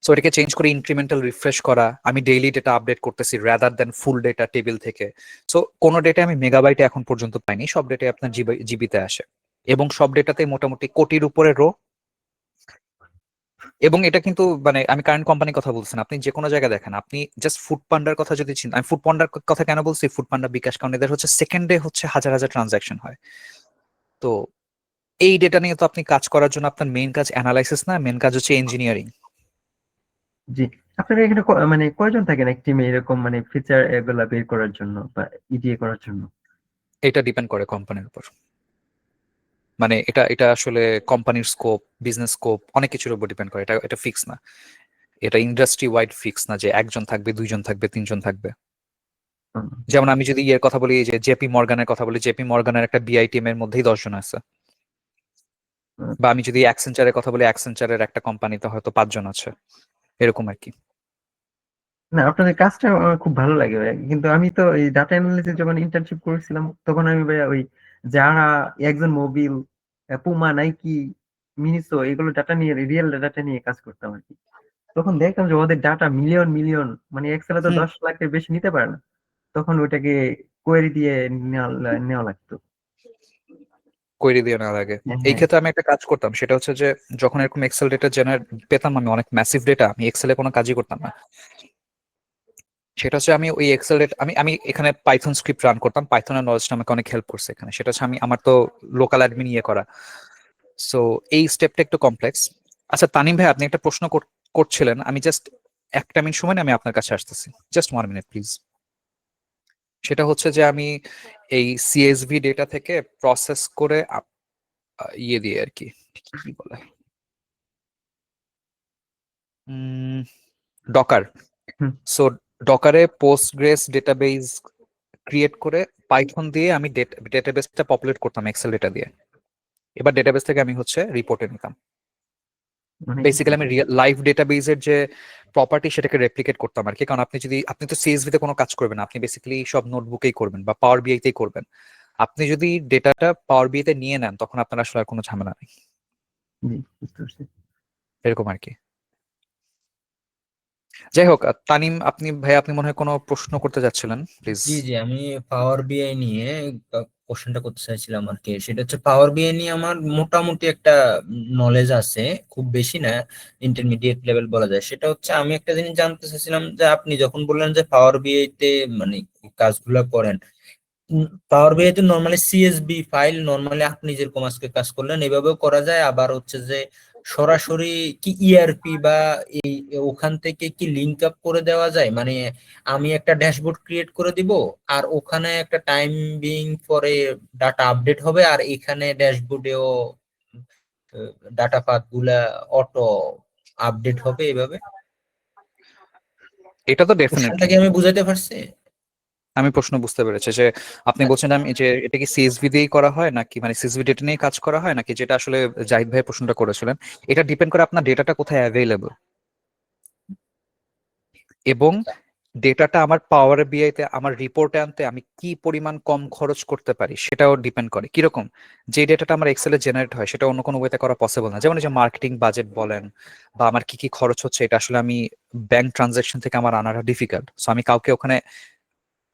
সো এটাকে চেঞ্জ করে ইনক্রিমেন্টাল রিফ্রেশ করা, আমি ডেইলি ডেটা আপডেট করতেছি রাদার দেন ফুল ডেটা টেবিল থেকে। সো কোনো ডেটা আমি মেগাবাইটে এখন পর্যন্ত পাইনি, সব ডেটা আপনার জিবিতে আসে এবং সব ডেটাতে মোটামুটি কোটির উপরে রো। এবং এটা কিন্তু মানে আমি কারেন্ট কোম্পানির কথা বলছি না, আপনি যে কোনো জায়গায় দেখেন, আপনি জাস্ট ফুড পান্ডার কথা যদি চিন্তা, আমি ফুড পান্ডার কথা কেন বলছি, ফুড পান্ডা, বিকাশ, কারণ এদের হচ্ছে সেকেন্ডে হচ্ছে হাজার হাজার ট্রানজাকশন হয়। তো এই ডেটা নিয়ে তো আপনি কাজ করার জন্য আপনার মেইন কাজ অ্যানালাইসিস না, মেইন কাজ হচ্ছে ইঞ্জিনিয়ারিং। জি, আপনারা এখানে মানে কয়জন থাকেন এক টিমে এরকম মানে ফিচার এগুলা বের করার জন্য বা ইডিএ করার জন্য? এটা ডিপেন্ড করে কোম্পানির উপর, মানে এটা এটা আসলে কোম্পানির স্কোপ, বিজনেস স্কোপ, অনেক কিছুর উপর ডিপেন্ড করে। এটা এটা ফিক্স না, এটা ইন্ডাস্ট্রি ওয়াইড ফিক্স না যে একজন থাকবে, দুইজন থাকবে, তিনজন থাকবে। হুম, যেমন আমি যদি ইয়ের কথা বলি, যে জেপি মর্গানের কথা বলি, জেপি মর্গানের একটা বিআই টিমের মধ্যেই 10 জন আছে। হুম। বা আমি যদি অ্যাকসেঞ্চারের কথা বলি, অ্যাকসেঞ্চারের একটা কোম্পানিতে হয়তো 5 জন আছে, এরকম আর কি। না, আপনাদের কাজটা আমার খুব ভালো লাগে ভাই। কিন্তু আমি তো এই ডাটা অ্যানালিসিস যখন ইন্টার্নশিপ করেছিলাম তখন আমি ভাইয়া ওই যারা একজন মোবিল, পুমা, নাইকি, মিনিসো এগুলো ডাটা নিয়ে রিয়েল ডাটা নিয়ে কাজ করতাম আর কি। তখন দেখতাম যে ওদের ডাটা মিলিয়ন মিলিয়ন, মানে এক্সেলে তো হুম, 10 লাখের বেশি নিতে পারে না। তখন ওইটাকে কোয়েরি দিয়ে নেওয়া লাগতো। কোয়েরি দিয়ে নেওয়ার আগে হ্যাঁ, এই হ্যাঁ। ক্ষেত্রে আমি একটা কাজ করতাম, সেটা হচ্ছে যে যখন এরকম এক্সেল ডেটা জেনারেট পেতাম, আমি অনেক ম্যাসিভ ডেটা, আমি এক্সেলে কোনো কাজই করতাম না। সেটা হচ্ছে আমি ওই এক্সেল ডেটা, আমি আমি এখানে পাইথন স্ক্রিপ্ট রান করতাম, পাইথনের নলেজটা আমাকে অনেক হেল্প করছে এখানে। সেটা হচ্ছে আমি, আমার তো লোকাল অ্যাডমিন ইয়ে করা, সো এই স্টেপটা একটু কমপ্লেক্স। আচ্ছা তানিম ভাই, আপনি একটা প্রশ্ন করছিলেন, আমি জাস্ট 1 মিনিট সময় নিয়ে আমি আপনার কাছে আসতেছি, জাস্ট 1 মিনিট প্লিজ। সেটা হচ্ছে যে আমি এই সিএসভি ডেটা থেকে প্রসেস করে ইয়ে দিয়ে আর কি, কি বলে, ডকার। হুম, সো ডকারে পোস্টগ্রেস ডেটাবেস ক্রিয়েট করে পাইথন দিয়ে আমি ডেটাবেসটা পপুলেট করতাম এক্সেল ডেটা দিয়ে। এবার ডেটাবেস থেকে আমি হচ্ছে রিপোর্টে নিতাম। মানে বেসিক্যালি আমি লাইভ ডেটাবেসের যে প্রপার্টি সেটাকে রেপ্লিকেট করতাম আর কি। কারণ আপনি তো সিএসভি তে কোনো কাজ করবেন না, আপনি বেসিক্যালি সব নোটবুকেই করবেন বা পাওয়ার বিআই তেই করবেন। আপনি যদি ডেটাটা পাওয়ার বিআই তে নিয়ে নেন, তখন আপনার আসলে আর কোনো ঝামেলা নেই, জি, বুঝতে পারছি। এরকম আর কি। যাই হোক, তানিম, আপনি মনে হয় কোনো প্রশ্ন করতে যাচ্ছিলেন, প্লিজ। জি জি, আমি পাওয়ার বিআই নিয়ে কোশ্চেনটা করতে চাইছিলাম আর কি। সেটা হচ্ছে পাওয়ার বিআই নিয়ে আমার মোটামুটি একটা নলেজ আছে, খুব বেশি না, ইন্টারমিডিয়েট লেভেল বলা যায়। সেটা হচ্ছে আমি একটা জিনিস জানতে চাইছিলাম যে আপনি যখন বললেন যে পাওয়ার বিআই তে মানে কাজগুলো করেন, পাওয়ার বিআই তে নর্মালি সিএসভি ফাইল, নর্মালি আপনি যেরকম আজকে কাজ করলেন এভাবেও করা যায়, আবার হচ্ছে যে সরাসরি কি ইআরপি বা এই ওখান থেকে কি লিংক আপ করে দেওয়া যায়, মানে আমি একটা ড্যাশবোর্ড ক্রিয়েট করে দিব আর ওখানে একটা টাইম বিং পরে ডাটা আপডেট হবে আর এখানে ড্যাশবোর্ডেও ডাটা পাথ গুলা অটো আপডেট হবে এভাবে? এটা তো কোশ্চেনটা ডেফিনেটলি, কি আমি বুঝাতে পারছি? আমি প্রশ্ন বুঝতে পেরেছি যে আপনি বলছেন আমি যে এটা কি সিএসভি দিয়েই করা হয় নাকি, মানে সিএসভি ডেটা নিয়ে কাজ করা হয় নাকি, যেটা আসলে জাহিদ ভাই প্রশ্নটা করেছিলেন। এটা ডিপেন্ড করে আপনার ডেটাটা কোথায় অ্যাভেলেবল এবং ডেটাটা আমার পাওয়ার বিআই তে আমার রিপোর্টে আনতে আমি কি পরিমাণ কম খরচ করতে পারি, সেটাও ডিপেন্ড করে। কিরকম, যে ডেটাটা আমার এক্সেলে জেনারেট হয় সেটা অন্য কোনো ওয়েতে করা পসিবল না। যেমন এই যে মার্কেটিং বাজেট বলেন বা আমার কি কি খরচ হচ্ছে, এটা আসলে আমি ব্যাংক ট্রানজাকশন থেকে আমার আনাটা ডিফিকাল্ট। সো আমি কাউকে ওখানে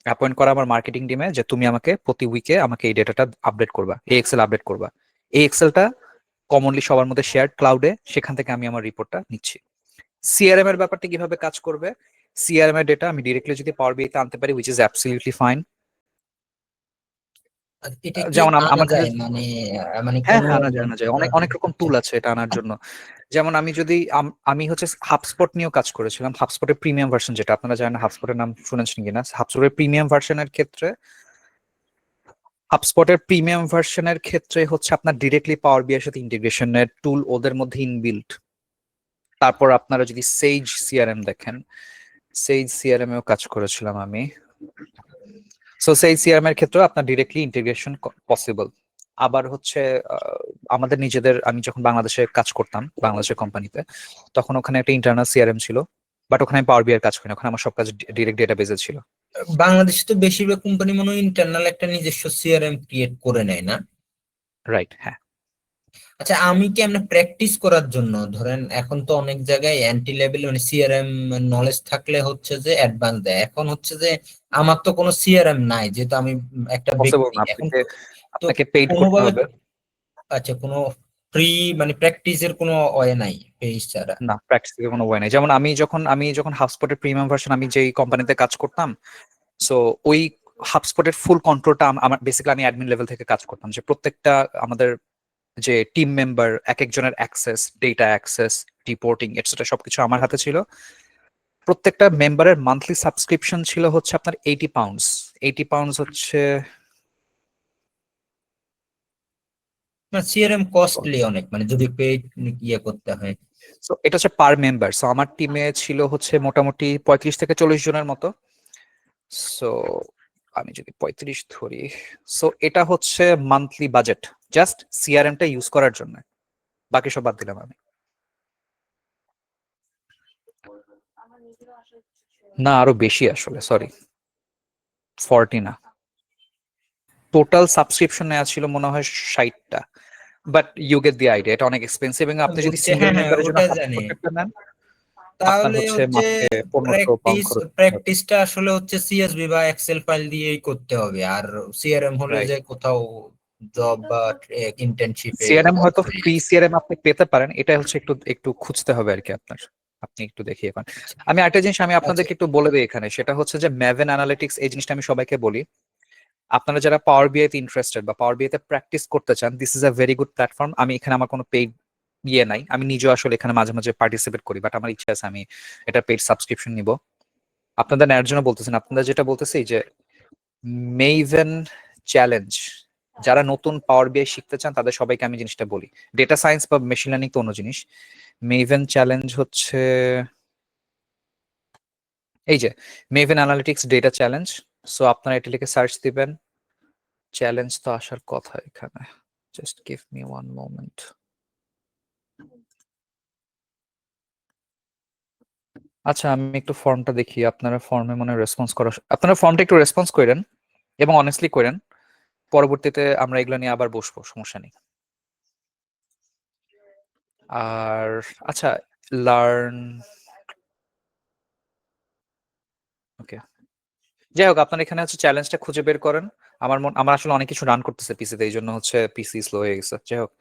অ্যাপয়েন্ট করা আমার মার্কেটিং টিমে, যে তুমি আমাকে প্রতি উইকে আমাকে এই ডেটাটা আপডেট করবা, এই এক্সেল আপডেট করবা। এই এক্সেলটা কমনলি সবার মধ্যে শেয়ার ক্লাউডে, সেখান থেকে আমি আমার রিপোর্টটা নিচ্ছি। সিআরএম এর ব্যাপারটা কিভাবে কাজ করবে, সিআরএম এর ডেটা আমি ডিরেক্টলি যদি পাওয়ার বিআই তে আনতে পারি, হুইচ ইজ অ্যাবসলিউটলি ফাইন। আর এটা কি যেমন আনা আমার কাছে, যায় মানে মানে হ্যাঁ কোনো হ্যাঁ আনা যায়, আনা যায়, অনেক অনেক রকম টুল আছে এটা আনার জন্য। যেমন আমি যদি আমি হচ্ছে হাবস্পট নিয়েও কাজ করেছিলাম, হাবস্পটের প্রিমিয়াম ভার্সন, যেটা আপনারা জানেন হাবস্পটের নাম শুনেছেন কিনা। হাবস্পটের প্রিমিয়াম ভার্সনের ক্ষেত্রে, হাবস্পটের প্রিমিয়াম ভার্সনের ক্ষেত্রে হচ্ছে আপনার ডিরেক্টলি পাওয়ার বিআই এর সাথে ইন্টিগ্রেশনের টুল ওদের মধ্যে ইনবিল্ট। তারপর আপনারা যদি সেইজ সিআরএম দেখেন, সেইজ সিআরএম এও কাজ করেছিলাম আমি। সো সেইজ সিআরএম এর ক্ষেত্রে আপনার ডিরেক্টলি ইন্টিগ্রেশন পসিবল। আবার হচ্ছে আমাদের নিজেদের, আমি যখন বাংলাদেশে কাজ করতাম বাংলাদেশের কোম্পানিতে, তখন ওখানে একটা ইন্টারনাল সিআরএম ছিল, বাট ওখানে আমি পাওয়ার বিআই কাজ করি না, ওখানে আমার সব কাজ ডিরেক্ট ডেটাবেজে ছিল। বাংলাদেশে তো বেশিরভাগ কোম্পানি মনে হয় ইন্টারনাল একটা নিজস্ব সিআরএম ক্রিয়েট করে নেয় না? রাইট, হ্যাঁ। আচ্ছা, আমি কি আমরা প্র্যাকটিস করার জন্য, ধরেন এখন তো অনেক জায়গায় এন্ট্রি লেভেল মানে সিআরএম নলেজ থাকলে হচ্ছে যে অ্যাডভান্স দেয়, এখন হচ্ছে যে আমার তো কোনো সিআরএম নাই, যেহেতু আমি একটা পসিবল ব্যক্তি না, এখন, তো আপনাকে পেইড করতে কোনোভাবে, হবে। আচ্ছা, কোনো ফ্রি মানে প্র্যাকটিসের কোনো ওয়ে নাই পেজ ছাড়া? না, প্র্যাকটিসের কোনো ওয়ে নাই। যেমন আমি যখন হাবস্পটের প্রিমিয়াম ভার্সন, আমি যেই কোম্পানিতে কাজ করতাম, সো ওই হাবস্পটের ফুল কন্ট্রোলটা আমার বেসিক্যালি, আমি অ্যাডমিন লেভেল থেকে কাজ করতাম, যে প্রত্যেকটা আমাদের যে টিম মেম্বার, এক একজনের access, data access, reporting etcetera সবকিছু আমার হাতে ছিল। প্রত্যেকটা মেম্বারের মান্থলি সাবস্ক্রিপশন ছিল হচ্ছে আপনার 80 পাউন্ডস। 80 পাউন্ডস হচ্ছে, না, সিআরএম কস্টলি অনেক, মানে যদি পেইড ইয়ে করতে হয়। সো এটা হচ্ছে পার মেম্বার। সো আমার টিমে ছিল হচ্ছে মোটামুটি 35 থেকে 40 জনের মতো। সো আমি যদি 35 ধরি, সো এটা হচ্ছে মান্থলি বাজেট জাস্ট সিআরএমটা ইউজ করার জন্য, বাকি সব বাদ দিলাম আমি। না, আরো বেশি আসলে, সরি, 40 না, টোটাল সাবস্ক্রিপশন নেওয়া ছিল মনে হয় 60টা। But you get the idea, এটা অনেক এক্সপেন্সিভ, এবং আপনি যদি বুঝছি, সিঙ্গেল হ্যাঁ হ্যাঁ, মেম্বারের জন্য ওটা জানি। নেন, আপনার তাহলে হচ্ছে হচ্ছে মাসে 1500 পাউন্ড খরচ করতে হবে। প্র্যাকটিসটা আসলে হচ্ছে সিএসভি বা এক্সেল ফাইল দিয়েই করতে হবে, আর সিআরএম হলে Right. যে কোথাও জব বা ইন্টার্নশিপে সিআরএম হয়তো ফ্রি সিআরএম আপনি পেতে পারেন, এটা হচ্ছে একটু একটু খুঁজতে হবে আর কি আপনার। আপনি একটু দেখি এখন। আমি একটা জিনিস আমি আপনাদেরকে একটু বলে দিই এখানে, সেটা হচ্ছে যে ম্যাভেন অ্যানালিটিক্স, এই জিনিসটা আমি সবাইকে বলি, আপনারা যারা পাওয়ার বিআই তে ইন্টারেস্টেড বা পাওয়ার বিআই তে প্র্যাকটিস করতে চান, this is a very good platform. আমি এখানে আমার কোনো পেইড ইয়ে নাই, আমি নিজেও আসলে এখানে মাঝে মাঝে পার্টিসিপেট করি, বাট আমার ইচ্ছা আছে আমি এটা পেইড সাবস্ক্রিপশন নিব। আপনাদের নেয়ার জন্য বলতেছেন, আপনারা যেটা বলতেছি যে মেইভেন চ্যালেঞ্জ, যারা নতুন পাওয়ার বিআই শিখতে চান তাদের সবাইকে আমি জিনিসটা বলি। ডেটা সায়েন্স বা মেশিন লার্নিং তো অন্য জিনিস। মেইভেন চ্যালেঞ্জ হচ্ছে এই যে মেইভেন অ্যানালিটিক্স ডেটা চ্যালেঞ্জ। সো আপনারা এটা লিখে সার্চ দিবেন, চ্যালেঞ্জ তো আসার কথা এখানে। Just give me one moment. আচ্ছা, আমি একটু ফর্মটা দেখি, আপনারা ফর্মে মনে রেসপন্স করা, আপনারা ফর্মটা একটু রেসপন্স করেন এবং অনেস্টলি করেন, পরবর্তীতে আমরা এগুলো নিয়ে আবার বসবো, সমস্যা নেই। আর আচ্ছা, লার্ন, ওকে, যাই হোক, আপনার এখানে হচ্ছে চ্যালেঞ্জটা খুঁজে বের করেন। আমার আসলে অনেক কিছু রান করতেছে পিসিতে, এই জন্য হচ্ছে পিসি স্লো হয়ে গেছে। যাই হোক,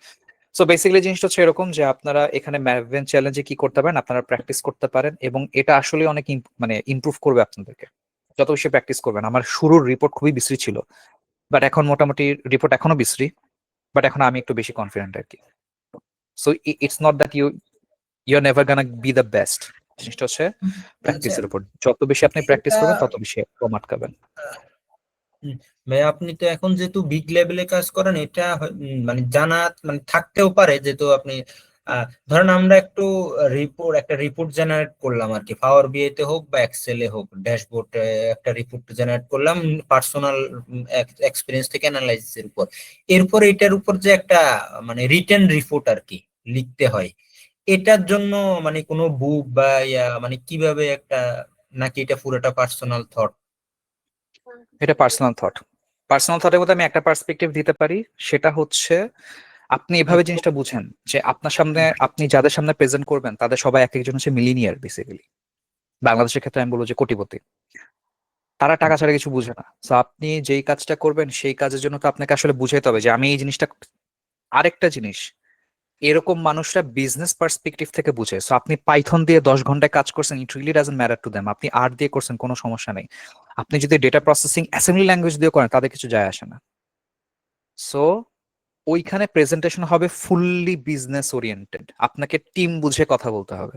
সো বেসিক্যালি জিনিসটা হচ্ছে এরকম যে আপনারা এখানে ম্যাভেন চ্যালেঞ্জে কি করতে পারেন, আপনারা প্র্যাকটিস করতে পারেন, এবং এটা আসলে অনেক মানে ইমপ্রুভ করবে আপনাদেরকে যত বেশি প্র্যাকটিস করবেন। আমার শুরুর রিপোর্ট খুবই বিশ্রী ছিল, বাট এখন মোটামুটি রিপোর্ট এখনো বিশ্রী, বাট এখন আমি একটু বেশি কনফিডেন্ট আর কি। So it's not that you are never gonna be the best. জিনিসটা হচ্ছে প্র্যাকটিসের উপর, যত বেশি আপনি প্র্যাকটিস করবেন তত বেশি কম আটকাবেন। ভাই, আপনি তো এখন যেহেতু বিগ লেভেলে কাজ করেন, এটা মানে জানা মানে থাকতেও পারে, যেহেতু আপনি ধরেন আমরা একটা রিপোর্ট জেনারেট করলাম আর কি, পাওয়ার বিআই তে হোক বা এক্সেলে হোক, ড্যাশবোর্ড একটা রিপোর্ট জেনারেট করলাম পার্সোনাল এক্সপিরিয়েন্স থেকে অ্যানালাইসিসের উপর। এরপর এটার উপর যে একটা মানে রিটেন রিপোর্ট আর কি লিখতে হয়, এটার জন্য মানে কোনো বুক বা মানে কিভাবে একটা, নাকি এটা পুরোটা পার্সোনাল থট? এটা পার্সোনাল থটের মধ্যে আমি একটা পার্সপেক্টিভ দিতে পারি, সেটা হচ্ছে আপনি এভাবে জিনিসটা বুঝেন যে আপনার সামনে, আপনি যাদের সামনে প্রেজেন্ট করবেন তাদের সবাই এক একজন হচ্ছে মিলিনিয়ার বেসিক্যালি। বাংলাদেশের ক্ষেত্রে আমি বলবো যে কোটিপতি, তারা টাকা ছাড়া কিছু বুঝে না। তো আপনি যেই কাজটা করবেন সেই কাজের জন্য তো আপনাকে আসলে বুঝাইতে হবে যে আমি এই জিনিসটা। আরেকটা জিনিস, এরকম মানুষরা বিজনেস পার্সপেক্টিভ থেকে বুঝে। সো আপনি পাইথন দিয়ে 10 ঘন্টায় কাজ করছেন, it really doesn't matter to them. আপনি আর দিয়ে করছেন, কোনো সমস্যা নেই। আপনি যদি ডেটা প্রসেসিং অ্যাসেম্বলি ল্যাঙ্গুয়েজ দিয়ে করেন, তাদের কিছু যায় আসে না। সো ওইখানে প্রেজেন্টেশন হবে ফুললি বিজনেস ওরিয়েন্টেড, আপনাকে টিম বুঝে কথা বলতে হবে।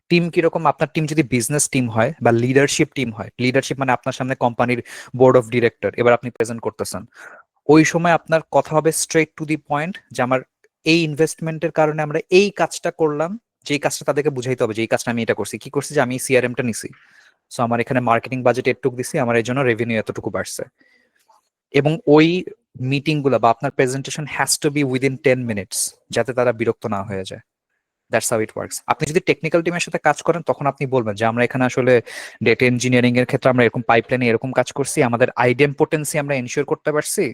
টিম কিরকম, আপনার টিম যদি বিজনেস টিম হয় বা লিডারশিপ টিম হয়, লিডারশিপ মানে আপনার সামনে কোম্পানির বোর্ড অফ ডিরেক্টর, এবার আপনি প্রেজেন্ট করতেছেন, ওই সময় আপনার কথা হবে স্ট্রেট টু দি পয়েন্ট, যে আমার এই ইনভেস্টমেন্টের কারণে আমরা এই কাজটা করলাম, যেই কাজটা তাদেরকে বুঝাইতে হবে যে এই কাজটা আমি এটা করছি, কি করছি যে আমি সিআরএমটা নিছি, সো আমার এখানে মার্কেটিং বাজেট এতটুকু দিছি, আমার এর জন্য রেভিনিউ এতটুকু বাড়ছে। এবং ওই মিটিং গুলো বা আপনার presentation has to B within 10 minutes, যাতে তারা বিরক্ত না হয়ে যায়। That's how it works. আপনি যদি টেকনিক্যাল টিমের সাথে কাজ করেন তখন আপনি বলবেন যে আমরা এখানে আসলে ডেটা ইঞ্জিনিয়ারিং এর ক্ষেত্রে আমরা এরকম পাইপলাইনে এরকম কাজ করছি, আমাদের আইডিএম পোটেন্সি আমরা এনশিওর করতে পারছি,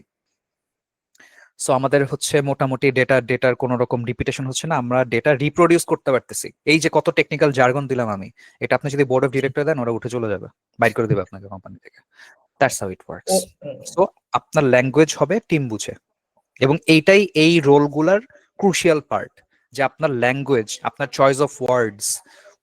সো আমাদের হচ্ছে মোটামুটি ডেটার কোনো রকম রিপিটেশন হচ্ছে না, আমরা ডেটা রিপ্রোডিউস করতে পারতেছি। এই যে কত টেকনিক্যাল জার্গন দিলাম আমি, এটা আপনি যদি বোর্ড অফ ডিরেক্টর দেন ওরা উঠে চলে যাবে, বাইর করে দেবে আপনাকে কোম্পানি থেকে। That's how it works. So আপনার ল্যাঙ্গুয়েজ হবে টিম বুঝে, এবং এইটাই এই রোলগুলার ক্রুশিয়াল পার্ট, যে আপনার ল্যাঙ্গুয়েজ, আপনার choice of words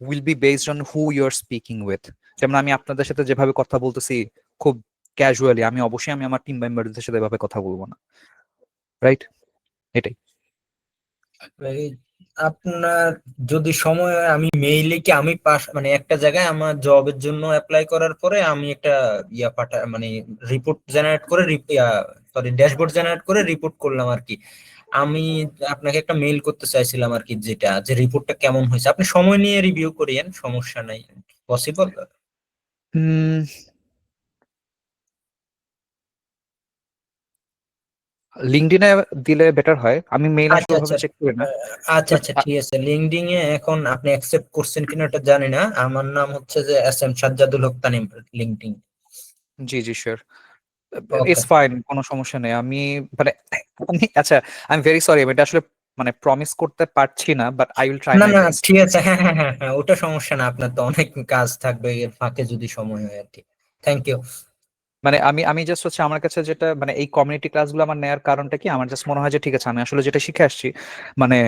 will be based on who you are speaking with. যেমন আমি আপনাদের সাথে যেভাবে কথা বলতেছি খুব ক্যাজুয়ালি, আমি অবশ্যই আমি আমার টিম মেম্বারদের সাথে এভাবে কথা বলবো না, রাইট? এটাই। এই আপনার যদি সময় হয় আমি মেইলে কি আমি পাস মানে একটা জায়গায় আমার জবের জন্য অ্যাপ্লাই করার পরে আমি একটা মানে রিপোর্ট জেনারেট করে ড্যাশবোর্ড জেনারেট করে রিপোর্ট করলাম আর কি। আমি আপনাকে একটা মেইল করতে চাইছিলাম আর কি, যেটা যে রিপোর্টটা কেমন হয়েছে আপনি সময় নিয়ে রিভিউ করিয়েন, সমস্যা নাই, পসিবল? লিঙ্কডইনে দিলে বেটার হয়, আমি মেইল আচ্ছা আসলে আচ্ছা ওভাবে চেক করি না। আচ্ছা আচ্ছা ঠিক আছে। লিঙ্কডইন এ এখন আপনি অ্যাকসেপ্ট করছেন কিনা এটা জানি না, আমার নাম হচ্ছে যে S M Sajjadul Haque Tanim LinkedIn. জি জি শিওর, ওকে ইটস ফাইন, কোনো সমস্যা নেই। আমি মানে আচ্ছা, আই এম ভেরি সরি, আমি এটা আসলে মানে প্রমিস করতে পারছি না, বাট আই উইল ট্রাই না মাই না বেস্ট। ঠিক আছে, হ্যাঁ হ্যাঁ হ্যাঁ হ্যাঁ ওটা সমস্যা না, আপনার তো অনেক কাজ থাকবে এর ফাঁকে যদি সময় হয় আর কি। Thank you. মানে আমি জাস্ট হচ্ছে আমার কাছে যেটা মানে এই কমিউনিটি ক্লাসগুলো আমার নেয়ার কারণটা কি, আমার জাস্ট মনে হয় যে ঠিক আছে আমি আসলে যেটা শিখে আসছি, মানে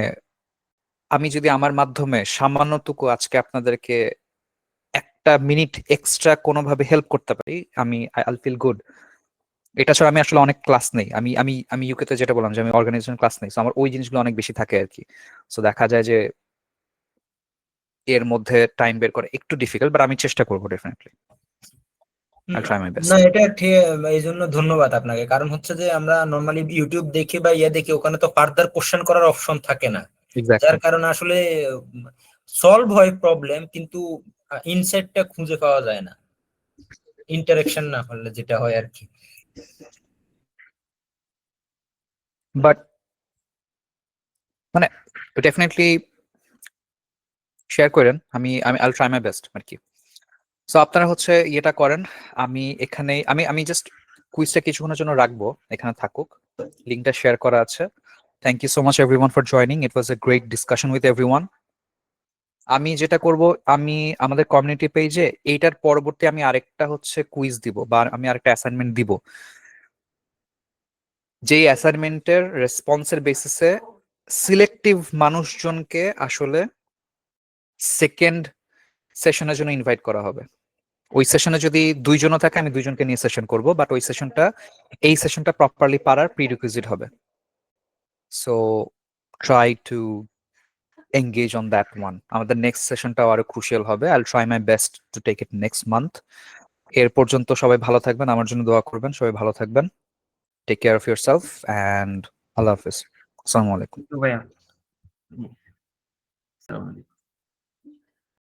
আমি যদি আমার মাধ্যমে সামান্যটুকু আজকে আপনাদেরকে একটা মিনিট এক্সট্রা কোনোভাবে হেল্প করতে পারি, আমি আই ফিল গুড। এটা ছাড়া আমি আসলে অনেক ক্লাস নেই, আমি ইউকেতে যেটা বললাম যে আমি অর্গানাইজেশন ক্লাস নেই, so আমার ওই জিনিসগুলো অনেক বেশি থাকে আর কি। সো দেখা যায় যে এর মধ্যে টাইম বের করা একটু ডিফিকাল্ট, বাট আমি চেষ্টা করবো definitely, I try my best. না এটা ঠিক, এই জন্য ধন্যবাদ আপনাকে। কারণ হচ্ছে যে আমরা নর্মালি ইউটিউব দেখি বা দেখি, ওখানে তো ফার্দার কোশ্চেন করার অপশন থাকে না, যার এক্স্যাক্টলি। কারণে আসলে সলভ হয় প্রবলেম, কিন্তু ইনসাইটটা খুঁজে পাওয়া যায় না ইন্টারেকশন না হলে, যেটা হয় আর কি। বাট মানে ডেফিনেটলি শেয়ার করেন, আমি আমি আই ট্রাই মাই বেস্ট আর কি। সো আপনারা হচ্ছে ইয়েটা করেন, আমি এখানে আমি জাস্ট কুইজটা কিছুক্ষণের জন্য রাখবো, এখানে থাকুক, লিঙ্কটা শেয়ার করা আছে। Thank you so much everyone for joining, it was a great discussion with everyone. আমি যেটা করব, আমি আমাদের কমিউনিটি পেজে এইটার পরবর্তী আমি আরেকটা হচ্ছে কুইজ দিব, বা আমি আরেকটা অ্যাসাইনমেন্ট দিব, যেই অ্যাসাইনমেন্টের রেসপন্সের বেসিসে সিলেক্টিভ মানুষজনকে আসলে সেকেন্ড সেশনের জন্য ইনভাইট করা হবে। ওই সেশনে যদি দুইজনও থাকে আমি দুইজনকে নিয়ে সেশন করব, বাট ওই এই সেশনটা প্রপারলি পারার প্রিরিকুইজিট হবে। So try to engage on that one. আমাদের নেক্সট সেশনটাও আরো ক্রুশিয়াল হবে, I will try my best to take it next month. এর পর্যন্ত সবাই ভালো থাকবেন, আমার জন্য দোয়া করবেন, সবাই ভালো থাকবেন, take care of yourself and Allah হাফিজ। আসসালামু আলাইকুম। ভাইয়া। আসসালামু আলাইকুম।